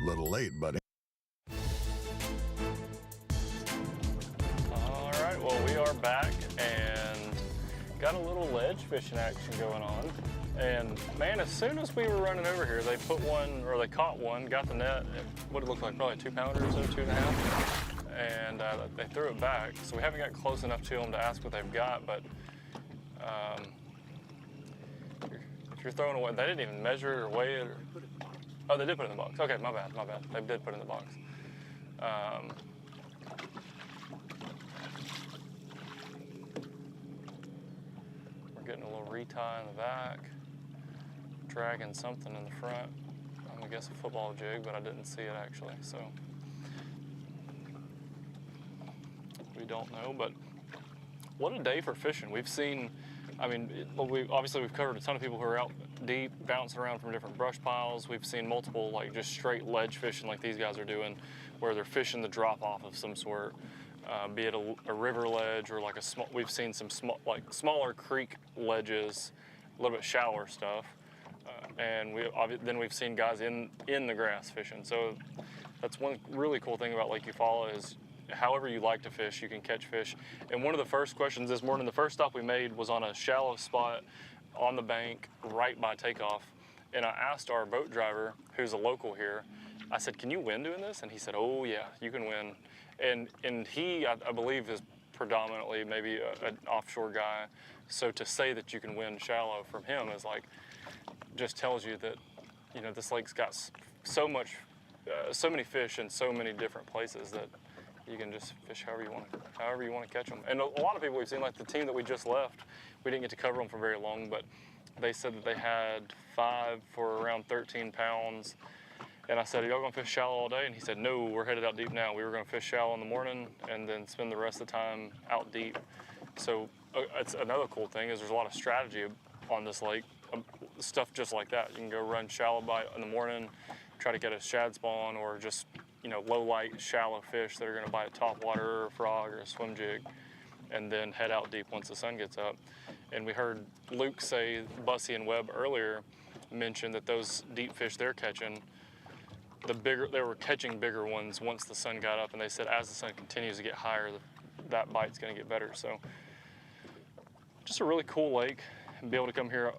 Little late, buddy. All right, well, we are back and got a little ledge fishing action going on. And man, as soon as we were running over here, they put one, or they caught one, got the net, what it looked like, probably a 2-pounder or so, 2.5, and they threw it back. So we haven't got close enough to them to ask what they've got, but if you're throwing away, they didn't even measure it or weigh it. Oh, they did put it in the box. Okay, my bad. They did put it in the box. We're getting a little retie in the back. Dragging something in the front. I'm gonna guess a football jig, but I didn't see it actually, so we don't know. But what a day for fishing. We've seen, I mean, we've covered a ton of people who are out deep, bouncing around from different brush piles. We've seen multiple, like, just straight ledge fishing like these guys are doing, where they're fishing the drop off of some sort, be it a river ledge or like a small. We've seen some smaller creek ledges, a little bit shallower stuff. And then we've seen guys in the grass fishing. So that's one really cool thing about Lake Eufaula is however you like to fish, you can catch fish. And one of the first questions this morning, the first stop we made was on a shallow spot on the bank right by takeoff. And I asked our boat driver, who's a local here, I said, can you win doing this? And he said, oh yeah, you can win. And he, I believe, is predominantly maybe an offshore guy. So to say that you can win shallow from him is like, just tells you that, you know, this lake's got so many fish in so many different places that you can just fish however you want to catch them. And a lot of people we've seen, like the team that we just left, we didn't get to cover them for very long, but they said that they had 5 for around 13 pounds. And I said, are y'all gonna fish shallow all day? And he said, no, we're headed out deep now. We were gonna fish shallow in the morning and then spend the rest of the time out deep. So it's another cool thing is there's a lot of strategy on this lake. Stuff just like that. You can go run shallow bite in the morning, try to get a shad spawn or just, you know, low light shallow fish that are going to bite a topwater or a frog or a swim jig, and then head out deep once the sun gets up. And we heard Luke say, Bussy and Webb earlier mention that those deep fish they're catching, they were catching bigger ones once the sun got up, and they said as the sun continues to get higher, that bite's going to get better. So just a really cool lake. And be able to come here.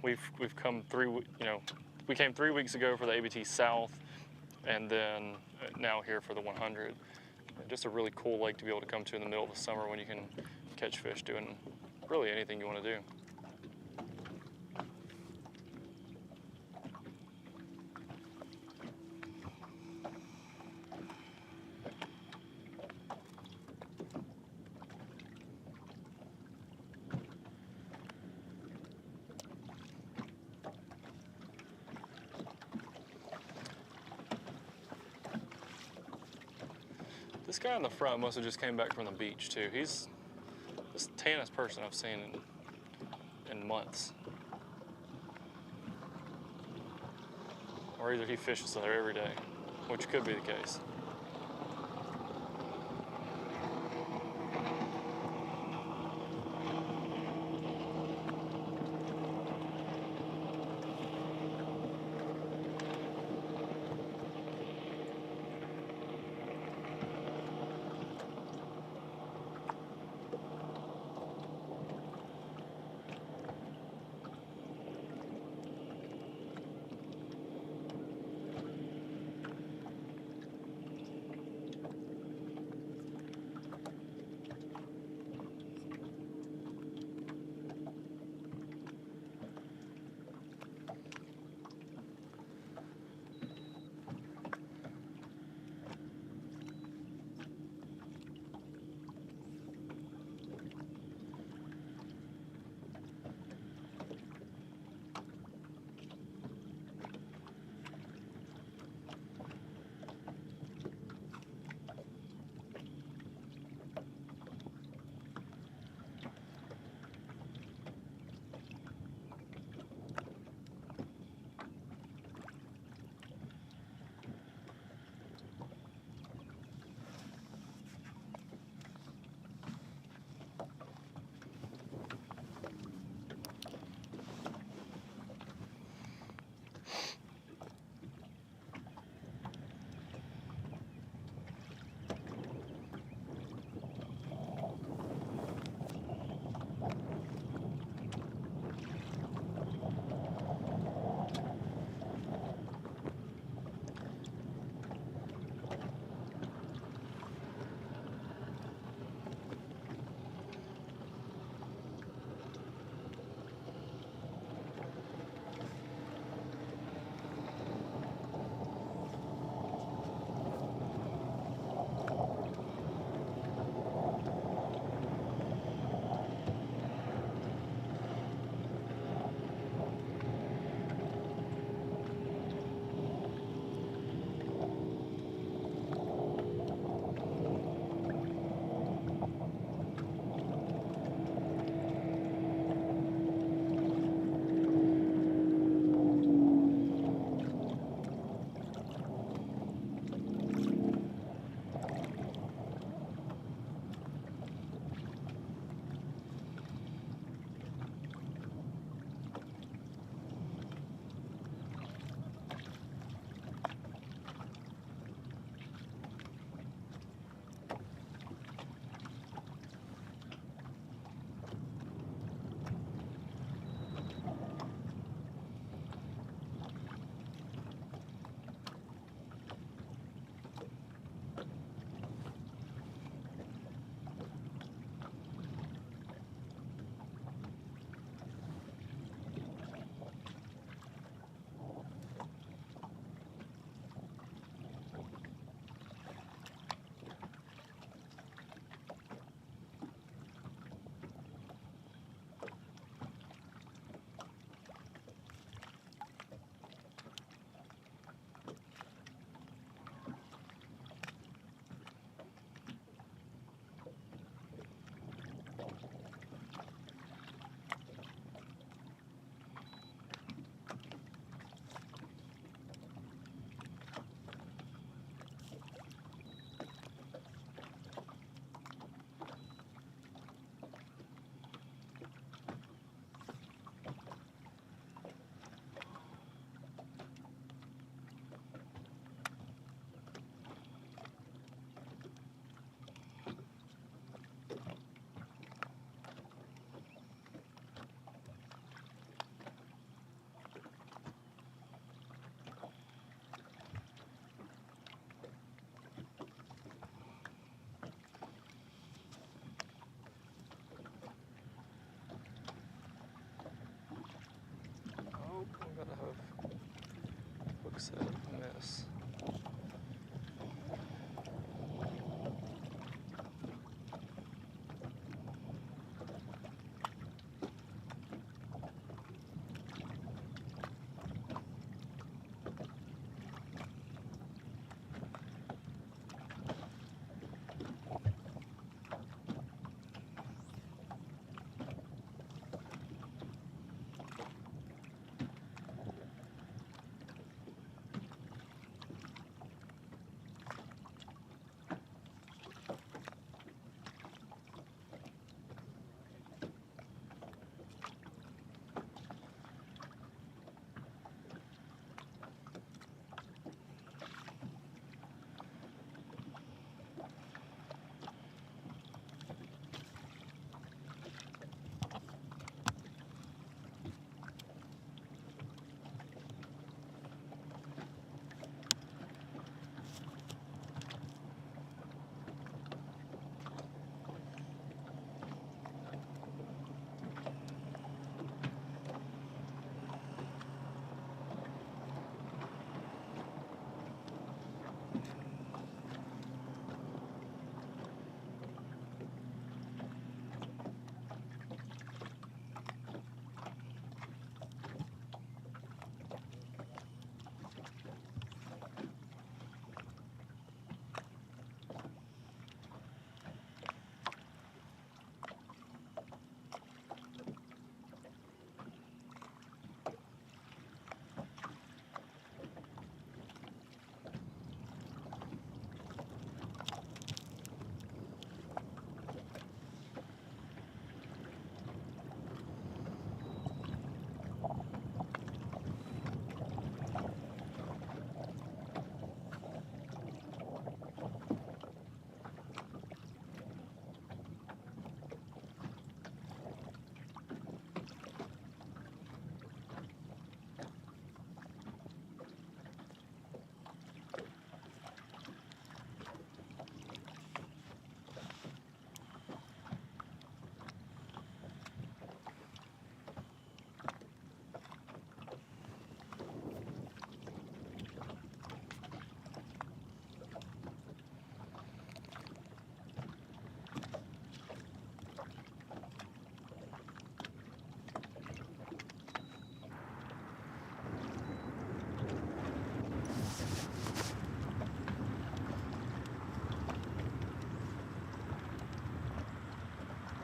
We've come we came 3 weeks ago for the ABT South, and then now here for the 100. Just a really cool lake to be able to come to in the middle of the summer when you can catch fish doing really anything you want to do. This guy in the front must have just came back from the beach too. He's the tannest person I've seen in months. Or either he fishes there every day, which could be the case.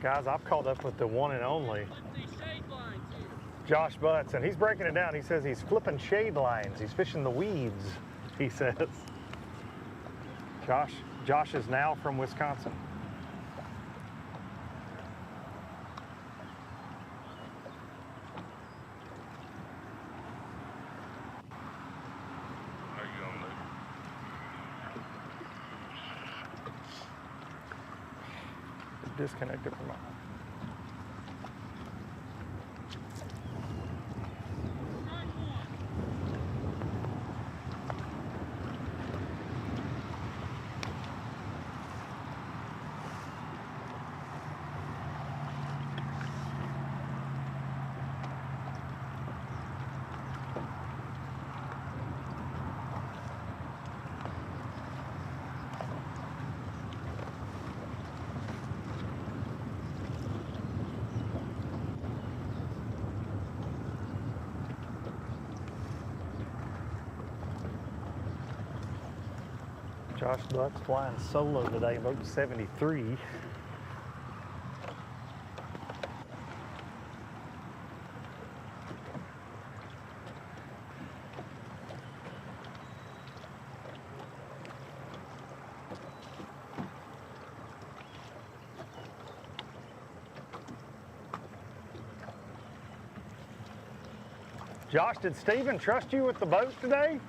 Guys, I've caught up with the one and only Josh Butts, and he's breaking it down. He says he's flipping shade lines. He's fishing the weeds, he says. Josh is now from Wisconsin. Disconnected from my. Josh Butts flying solo today, boat 73. Josh, did Steven trust you with the boat today?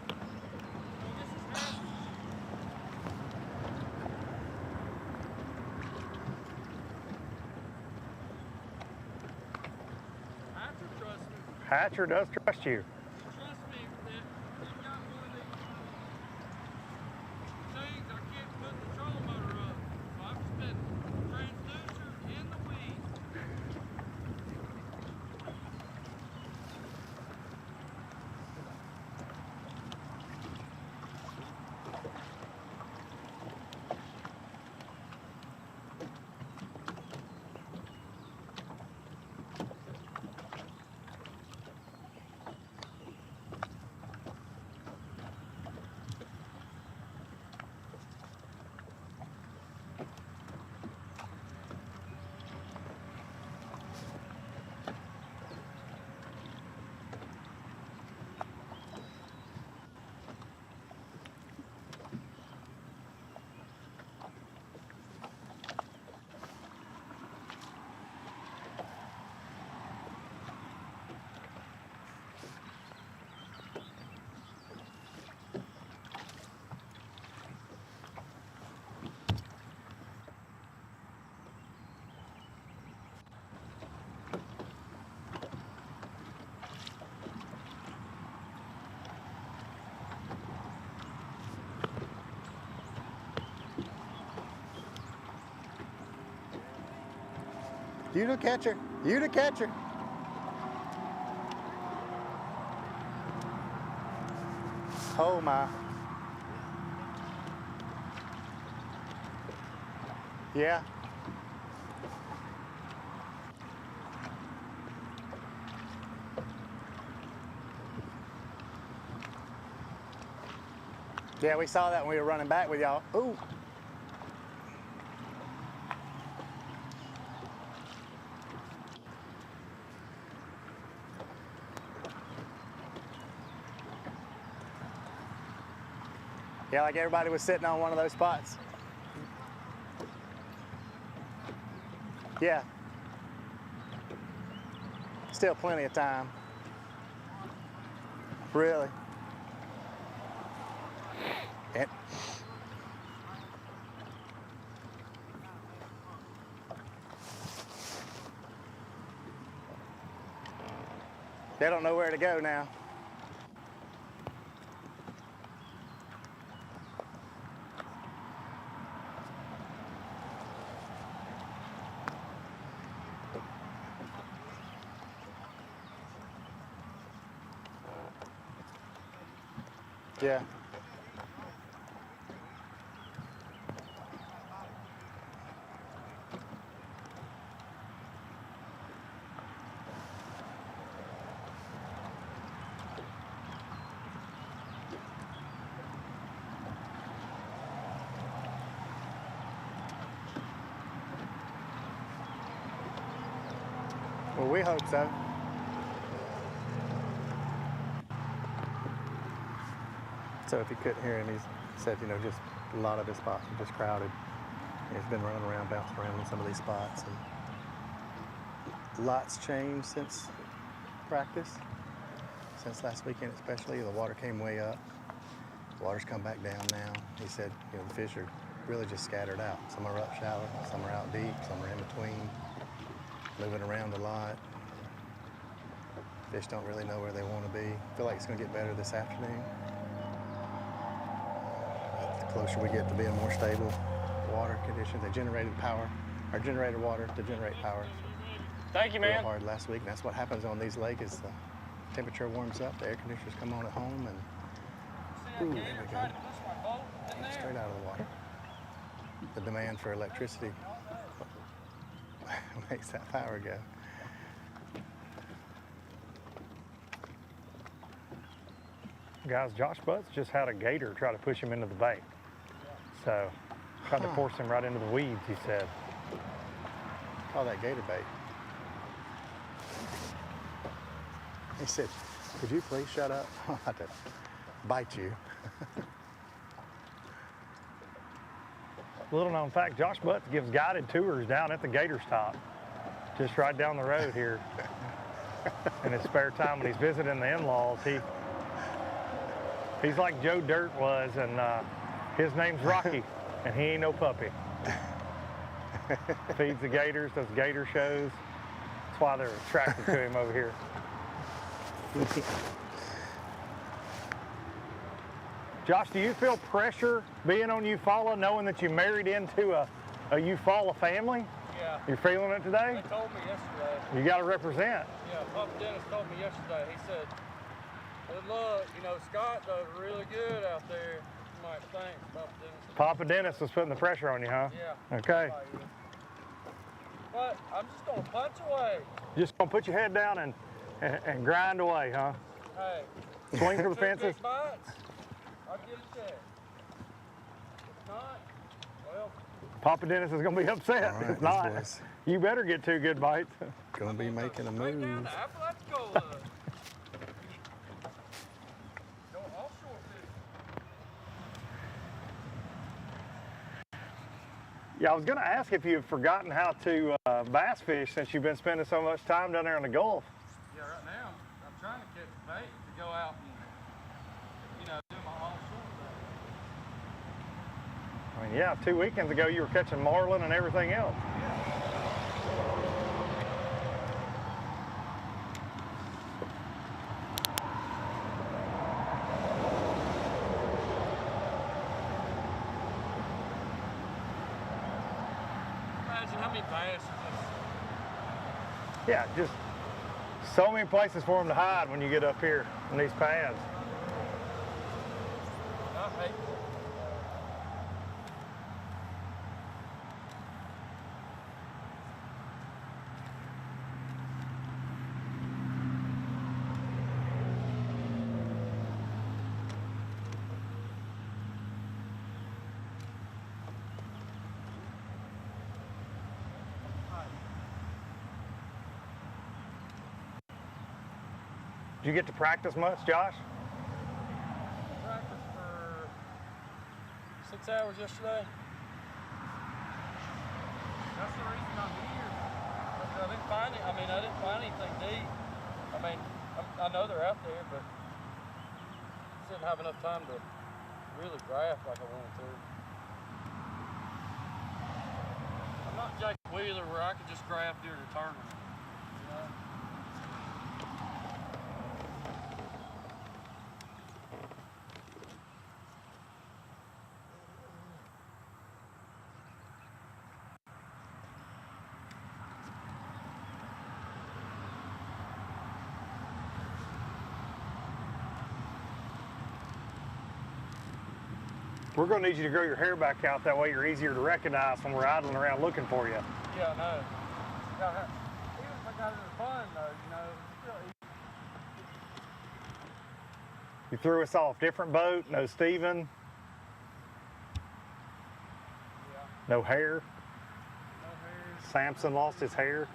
Hatcher does trust you. Trust me that you've got one of these things I can't put the trolling motor up. So I've just been transducer in the weeds. You the catcher. You the catcher. Oh my. Yeah. Yeah, we saw that when we were running back with y'all. Ooh. Yeah, like everybody was sitting on one of those spots. Yeah. Still plenty of time. Really. It. They don't know where to go now. Yeah. Well, we hope so. So if you couldn't hear him, he said, you know, just a lot of his spots are just crowded. He's been running around, bouncing around in some of these spots. And lots changed since practice. Since last weekend especially, the water came way up. The water's come back down now. He said, you know, the fish are really just scattered out. Some are up shallow, some are out deep, some are in between, moving around a lot. Fish don't really know where they want to be. I feel like it's going to get better this afternoon. The closer we get to being more stable water conditions, they generated power, or generated water to generate power. Thank you, man. Real hard last week, and that's what happens on these lakes is the temperature warms up, the air conditioners come on at home, and ooh, there we go. Straight out of the water. The demand for electricity makes that power go. Guys, Josh Butts just had a gator try to push him into the bait. So, tried to force him right into the weeds, he said. Call that gator bait. He said, could you please shut up? I'm about to bite you. Little known fact, Josh Butts gives guided tours down at the gator stop, just right down the road here. In his spare time when he's visiting the in-laws, he's like Joe Dirt was, and his name's Rocky, and he ain't no puppy. Feeds the gators, does gator shows. That's why they're attracted to him over here. Josh, do you feel pressure being on Eufaula, knowing that you married into a Eufaula family? Yeah. You're feeling it today? They told me yesterday. You got to represent. Yeah, Papa Dennis told me yesterday. He said, good luck. You know, Scott does really good out there. You might think, Papa Dennis. Papa Dennis was putting the pressure on you, huh? Yeah. Okay. But I'm just going to punch away. Just going to put your head down and grind away, huh? Hey. Swing for the fences. Big bites, I'll get a check. If not, well. Papa Dennis is going to be upset. All right, if not, boys. you better get 2 good bites. Gonna be making a move. Down to Apalachicola. Go offshore fishing. Yeah, I was going to ask if you've forgotten how to bass fish since you've been spending so much time down there in the Gulf. Yeah, right now I'm trying to catch bait to go out and, you know, do my offshore thing. I mean, yeah, 2 weekends ago you were catching marlin and everything else. Imagine how many bass are Yeah, just so many places for them to hide when you get up here in these pads. I hate it. Did you get to practice much, Josh? Practiced for 6 hours yesterday. That's the reason I'm here. I didn't find it. I mean, I didn't find anything deep. I mean, I know they're out there, but I didn't have enough time to really graph like I wanted to. I'm not Jake Wheeler where I could just graph during the tournament. You know? We're going to need you to grow your hair back out. That way you're easier to recognize when we're idling around looking for you. Yeah, I know. Even if I got it in fun, though, you know, it's still easy. You threw us off. Different boat, no Steven. Yeah. No hair. No hair. Samson lost his hair.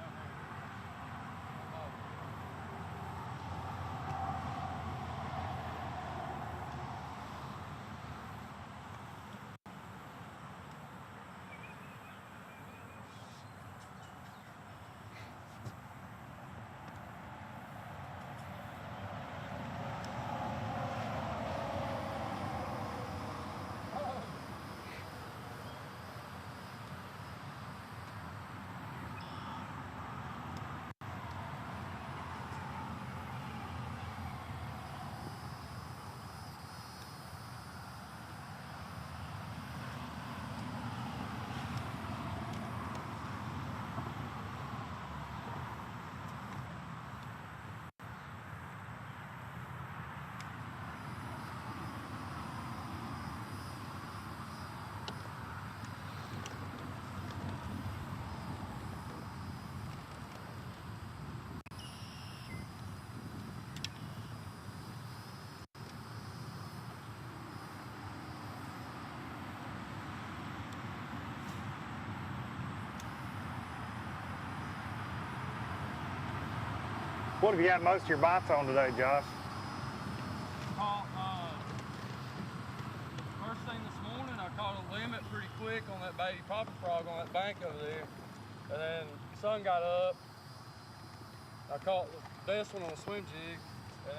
What have you had most of your bites on today, Josh? Caught, first thing this morning, I caught a limit pretty quick on that baby popping frog on that bank over there. And then the sun got up. I caught the best one on a swim jig.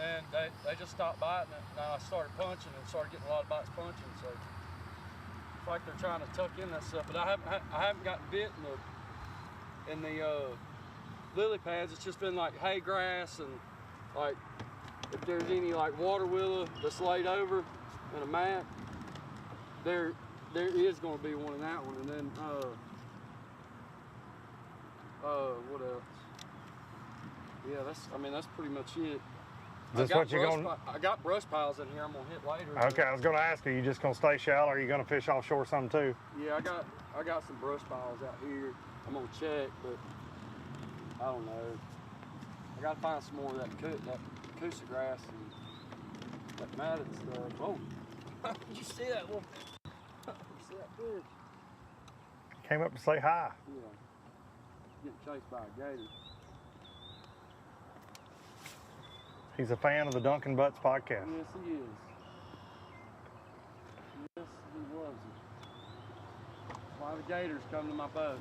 And then they just stopped biting it. And I started punching and started getting a lot of bites punching. So it's like they're trying to tuck in that stuff. But I haven't gotten bit in the lily pads. It's just been like hay grass and like if there's any like water willow that's laid over in a mat, there is going to be one in that one. And then what else? Yeah, that's pretty much it. Is this what you're going? I got brush piles in here. I'm gonna hit later. Okay, I was going to ask, are you just going to stay shallow, or are you going to fish offshore some too? Yeah, I got some brush piles out here. I'm gonna check, but I don't know. I gotta find some more of that coosa grass and that matted stuff. Oh, did you see that little? You see that fish? Came up to say hi. Yeah. Getting chased by a gator. He's a fan of the Duncan Butts podcast. Yes, he is. Yes, he was. That's why the gators come to my boat.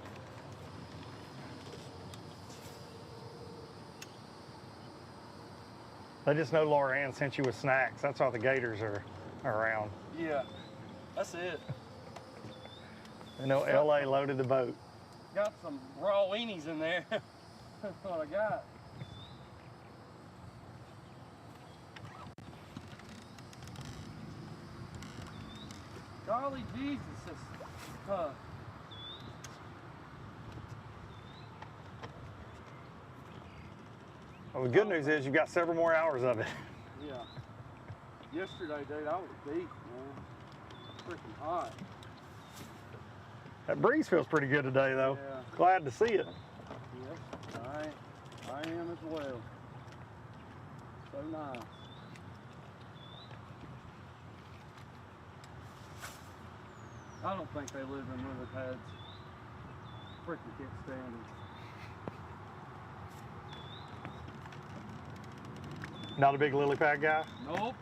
They just know Laura Ann sent you with snacks. That's why the gators are around. Yeah, that's it. They know LA loaded the boat. Got some raw weenies in there. That's what I got. Golly Jesus, it's tough. Well, the good news is you've got several more hours of it. Yeah. Yesterday, dude, I was beat, man. Freaking hot. That breeze feels pretty good today, though. Yeah. Glad to see it. Yep, I am as well. So nice. I don't think they live in lily pads. Freaking can't stand them. Not a big lily pad guy? Nope.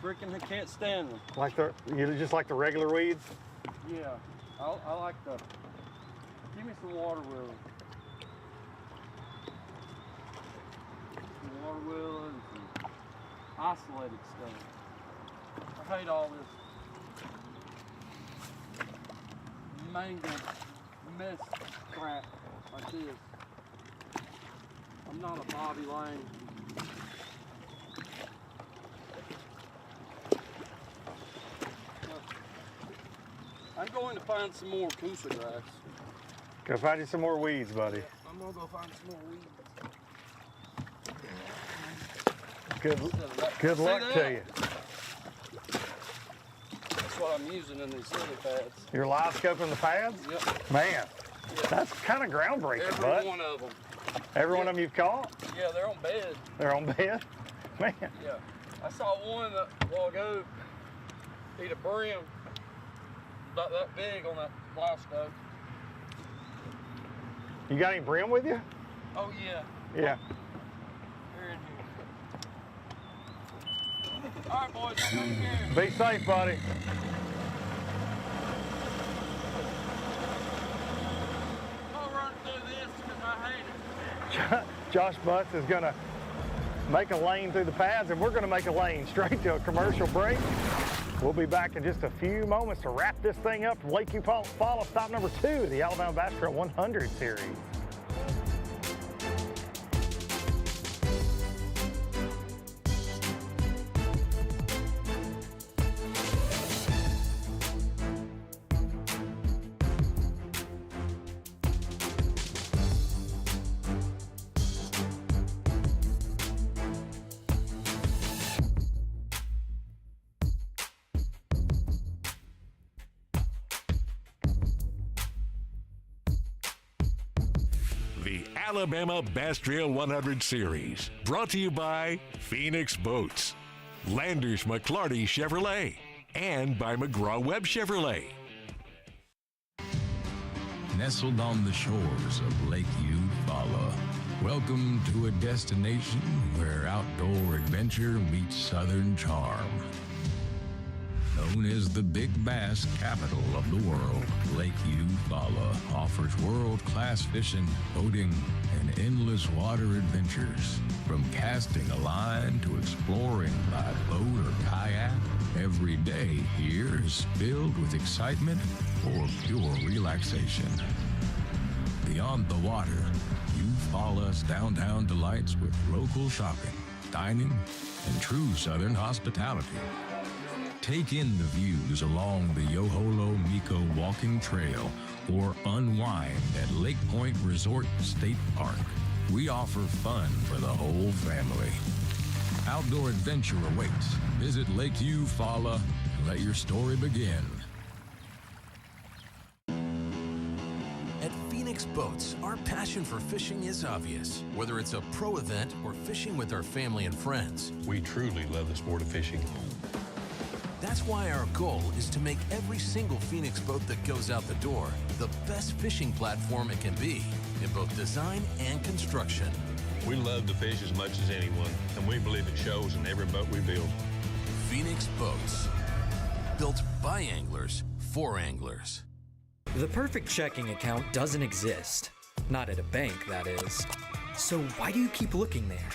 Freaking can't stand them. Like you just like the regular weeds? Yeah. I like the, give me some water willow. Some water willow and some isolated stuff. I hate all this mangled mess crap like this. I'm not a Bobby Lane. I'm going to find some more koosa grass. Go find you some more weeds, buddy. I'm going to go find some more weeds. Good luck to you. That's what I'm using in these lily pads. You're live scoping the pads? Yep. Man, Yeah. that's kind of groundbreaking, Every bud. one of them. Every one of them you've caught? Yeah, they're on bed. They're on bed? Man. Yeah. I saw one a while ago eat a brim about that big on that blastoff. You got any brim with you? Oh, yeah. Yeah. They're in here. All right, boys. Take care. Be safe, buddy. I'll run through this because I hate it. Josh Butts is going to make a lane through the pads, and we're going to make a lane straight to a commercial break. We'll be back in just a few moments to wrap this thing up. Lake Eufaula, stop number 2 of the Alabama Bass Trail 100 series. The Alabama Bass Trail 100 Series, brought to you by Phoenix Boats, Landers McClarty Chevrolet, and by McGraw-Webb Chevrolet. Nestled on the shores of Lake Eufaula Welcome to a destination where outdoor adventure meets southern charm. Known as the Big Bass capital of the world, Lake Eufaula offers world-class fishing, boating, and endless water adventures. From casting a line to exploring by boat or kayak, every day here is filled with excitement or pure relaxation. Beyond the water, Eufaula's downtown delights with local shopping, dining, and true southern hospitality. Take in the views along the Yoholo Miko Walking Trail or unwind at Lake Point Resort State Park. We offer fun for the whole family. Outdoor adventure awaits. Visit Lake Eufaula and let your story begin. At Phoenix Boats, our passion for fishing is obvious. Whether it's a pro event or fishing with our family and friends, We truly love the sport of fishing. that's why our goal is to make every single Phoenix boat that goes out the door the best fishing platform it can be in both design and construction. We love to fish as much as anyone, and we believe it shows in every boat we build. Phoenix Boats, built by anglers for anglers. The perfect checking account doesn't exist. Not at a bank, that is. So why do you keep looking there?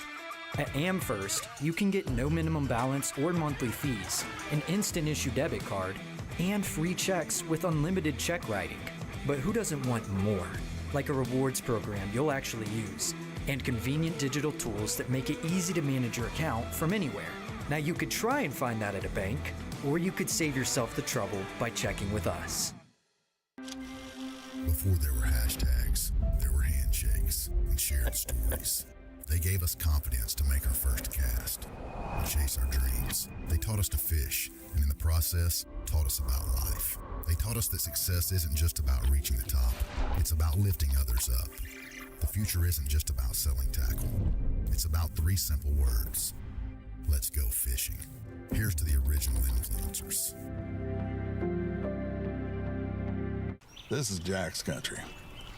At AmFirst, you can get no minimum balance or monthly fees, an instant issue debit card, and free checks with unlimited check writing. But who doesn't want more? Like a rewards program you'll actually use, and convenient digital tools that make it easy to manage your account from anywhere. Now you could try and find that at a bank, or you could save yourself the trouble by checking with us. Before there were hashtags, there were handshakes and shared stories. They gave us confidence to make our first cast and chase our dreams. They taught us to fish, and in the process, taught us about life. They taught us that success isn't just about reaching the top, it's about lifting others up. The future isn't just about selling tackle. It's about 3 simple words. Let's go fishing. Here's to the original influencers. This is Jack's country,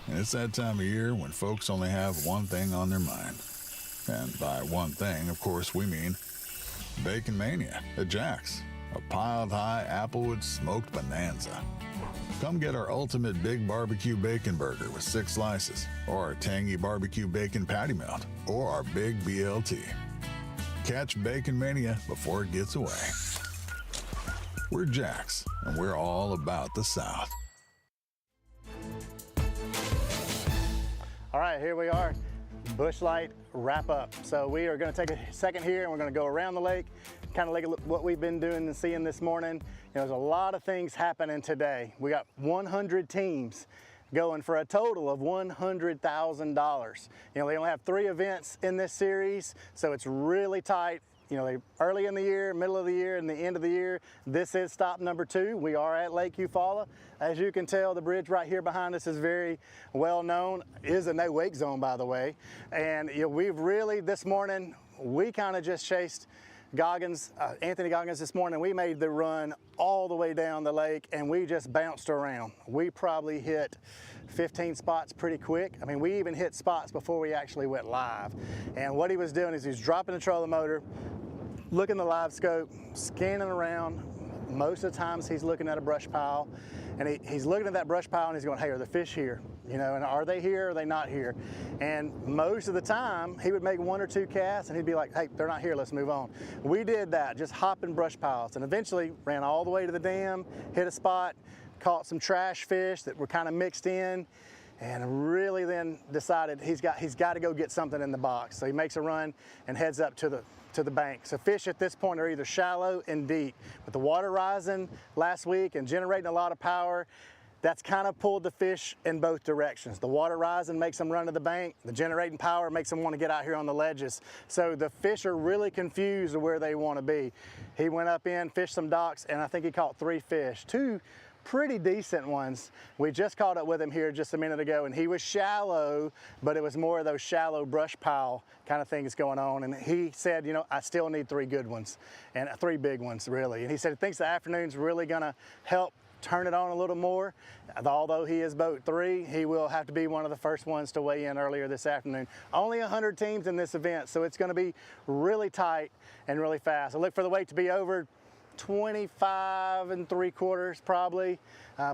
and it's that time of year when folks only have one thing on their mind. And by one thing, of course, we mean Bacon Mania at Jack's, a piled high applewood smoked bonanza. Come get our ultimate big barbecue bacon burger with 6 slices, or our tangy barbecue bacon patty melt, or our big BLT. Catch Bacon Mania before it gets away. We're Jack's, and we're all about the South. All right, here we are, Busch Light wrap up. So we are going to take a second here and we're going to go around the lake, kind of look at what we've been doing and seeing this morning. There's a lot of things happening today. We got 100 teams going for a total of $100,000. They only have 3 events in this series, so it's really tight. Early in the year, middle of the year, and the end of the year. This is stop number 2. We are at Lake Eufaula. As you can tell, the bridge right here behind us is very well known. It is a no wake zone, by the way. And we've really, this morning, we kind of just chased Anthony Goggins this morning. We made the run all the way down the lake and we just bounced around. We probably hit 15 spots pretty quick. I mean, we even hit spots before we actually went live. And what he was doing is he was dropping the trolling motor, looking the live scope, scanning around. Most of the times he's looking at a brush pile, and he's looking at that brush pile and he's going, hey, are the fish here? And are they here or are they not here? And most of the time he would make 1 or 2 casts and he'd be like, hey, they're not here, let's move on. We did that, just hopping brush piles, and eventually ran all the way to the dam, hit a spot, caught some trash fish that were kind of mixed in, and really then decided he's got to go get something in the box. So he makes a run and heads up to the bank. So fish at this point are either shallow and deep. With the water rising last week and generating a lot of power, that's kind of pulled the fish in both directions. The water rising makes them run to the bank. The generating power makes them want to get out here on the ledges. So the fish are really confused of where they want to be. He went up in, fished some docks, and I think he caught 3 fish. 2 pretty decent ones. We just caught up with him here just a minute ago, and he was shallow, but it was more of those shallow brush pile kind of things going on. And he said, I still need 3 good ones, and 3 big ones, really. And he said he thinks the afternoon's really gonna help turn it on a little more. Although he is boat 3, he will have to be one of the first ones to weigh in earlier this afternoon. Only 100 teams in this event, so it's going to be really tight and really fast. I look for the weight to be over 25 3/4 probably,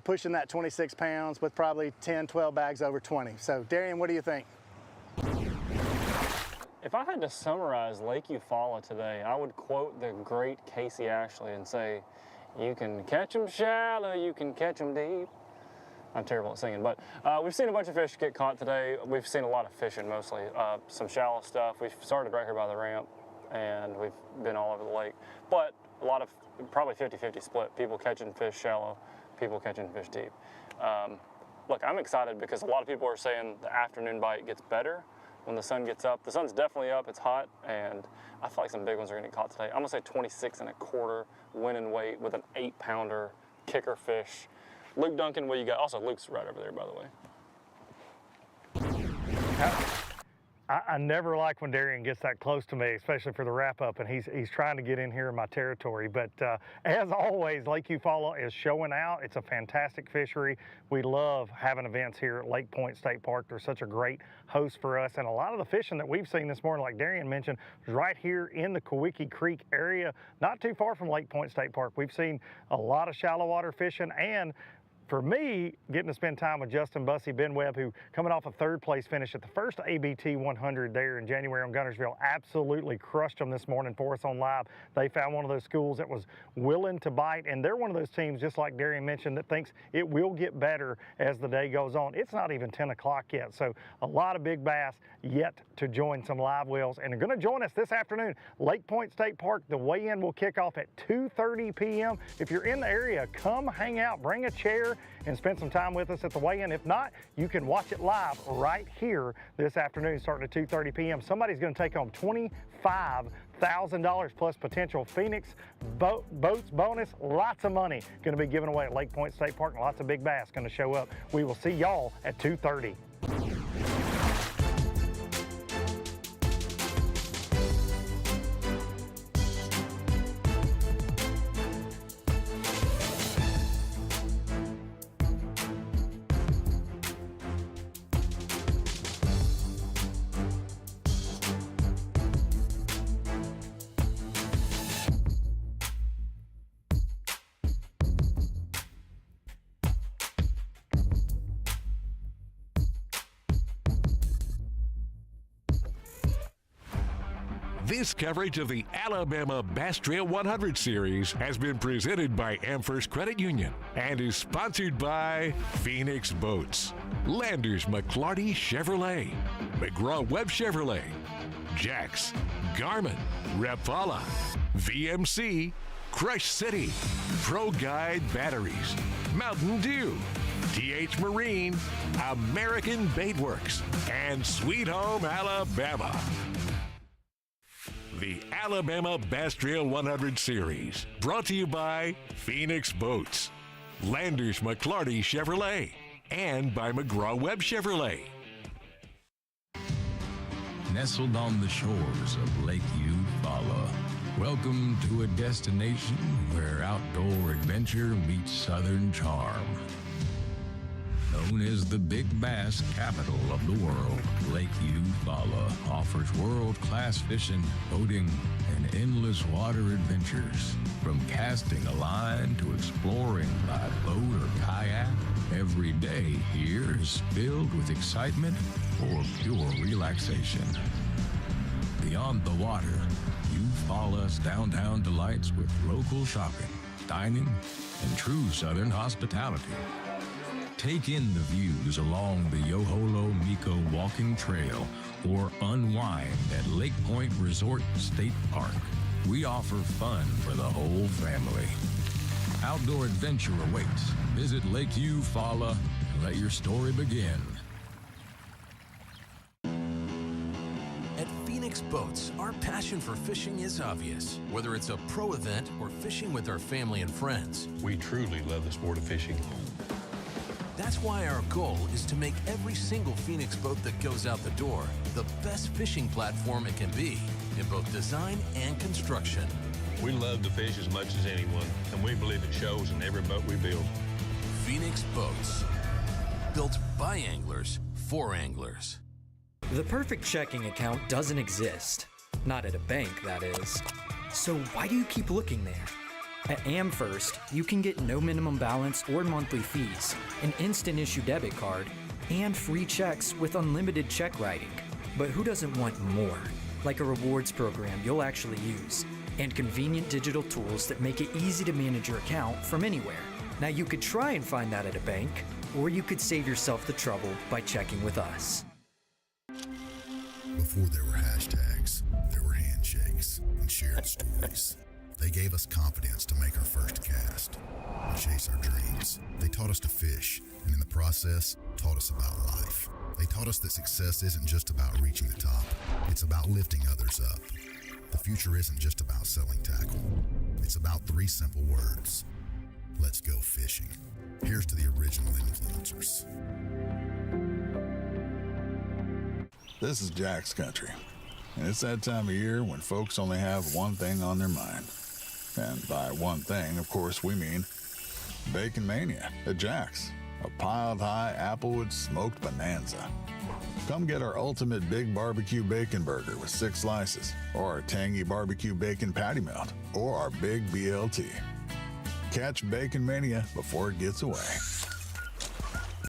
pushing that 26 pounds with probably 10, 12 bags over 20. So Darian, what do you think? If I had to summarize Lake Eufaula today, I would quote the great Casey Ashley and say, you can catch them shallow, you can catch them deep. I'm terrible at singing, but we've seen a bunch of fish get caught today. We've seen a lot of fishing mostly, some shallow stuff. We've started right here by the ramp, and we've been all over the lake. But a lot of, probably 50-50 split, people catching fish shallow, people catching fish deep. Look, I'm excited because a lot of people are saying the afternoon bite gets better when the sun gets up. The sun's definitely up, it's hot, and I feel like some big ones are gonna get caught today. I'm gonna say 26 1/4 winning weight with an 8-pounder kicker fish. Luke Duncan, what you got? Also, Luke's right over there, by the way. I never like when Darian gets that close to me, especially for the wrap-up, and he's trying to get in here in my territory. But as always, Lake Eufaula is showing out. It's a fantastic fishery. We love having events here at Lake Point State Park. They're such a great host for us, and a lot of the fishing that we've seen this morning, like Darian mentioned, was right here in the Kawiki Creek area, not too far from Lake Point State Park. We've seen a lot of shallow water fishing, and for me, getting to spend time with Justin Bussey, Ben Webb, who coming off a 3rd place finish at the first ABT 100 there in January on Guntersville, absolutely crushed them this morning for us on live. They found one of those schools that was willing to bite, and they're one of those teams, just like Darian mentioned, that thinks it will get better as the day goes on. It's not even 10 o'clock yet, so a lot of big bass yet to join some live wells, and they're going to join us this afternoon. Lake Point State Park, the weigh-in will kick off at 2:30 p.m. If you're in the area, come hang out, bring a chair, and spend some time with us at the weigh-in. If not, you can watch it live right here this afternoon starting at 2:30 p.m. Somebody's going to take home $25,000 plus potential Phoenix boats bonus. Lots of money going to be given away at Lake Point State Park, and lots of big bass going to show up. We will see y'all at 2:30. This coverage of the Alabama Bass Trail 100 Series has been presented by AmFirst Credit Union and is sponsored by Phoenix Boats, Landers McClarty Chevrolet, McGraw-Webb Chevrolet, Jax, Garmin, Repala, VMC, Crush City, Pro Guide Batteries, Mountain Dew, TH Marine, American Baitworks, and Sweet Home Alabama. The Alabama Bass Trail 100 Series, brought to you by Phoenix Boats, Landers McClarty Chevrolet, and by McGraw-Webb Chevrolet. Nestled on the shores of Lake Eufaula, welcome to a destination where outdoor adventure meets southern charm. Known as the Big Bass capital of the world, Lake Eufaula offers world-class fishing, boating, and endless water adventures. From casting a line to exploring by boat or kayak, every day here is filled with excitement or pure relaxation. Beyond the water, Eufaula's downtown delights with local shopping, dining, and true southern hospitality. Take in the views along the Yoholo Miko Walking Trail or unwind at Lake Point Resort State Park. We offer fun for the whole family. Outdoor adventure awaits. Visit Lake Eufaula and let your story begin. At Phoenix Boats, our passion for fishing is obvious. Whether it's a pro event or fishing with our family and friends, we truly love the sport of fishing. That's why our goal is to make every single Phoenix boat that goes out the door the best fishing platform it can be in both design and construction. We love to fish as much as anyone, and we believe it shows in every boat we build. Phoenix Boats. Built by anglers for anglers. The perfect checking account doesn't exist. Not at a bank, that is. So why do you keep looking there? At AmFirst, you can get no minimum balance or monthly fees, an instant issue debit card, and free checks with unlimited check writing. But who doesn't want more? Like a rewards program you'll actually use, and convenient digital tools that make it easy to manage your account from anywhere. Now you could try and find that at a bank, or you could save yourself the trouble by checking with us. Before there were hashtags, there were handshakes and shared stories. They gave us confidence to make our first cast and chase our dreams. They taught us to fish, and in the process, taught us about life. They taught us that success isn't just about reaching the top. It's about lifting others up. The future isn't just about selling tackle. It's about 3 simple words. Let's go fishing. Here's to the original influencers. This is Jack's country, and it's that time of year when folks only have one thing on their mind. And by one thing, of course, we mean Bacon Mania at Jack's, a piled-high applewood smoked bonanza. Come get our ultimate big barbecue bacon burger with 6 slices, or our tangy barbecue bacon patty melt, or our big BLT. Catch Bacon Mania before it gets away.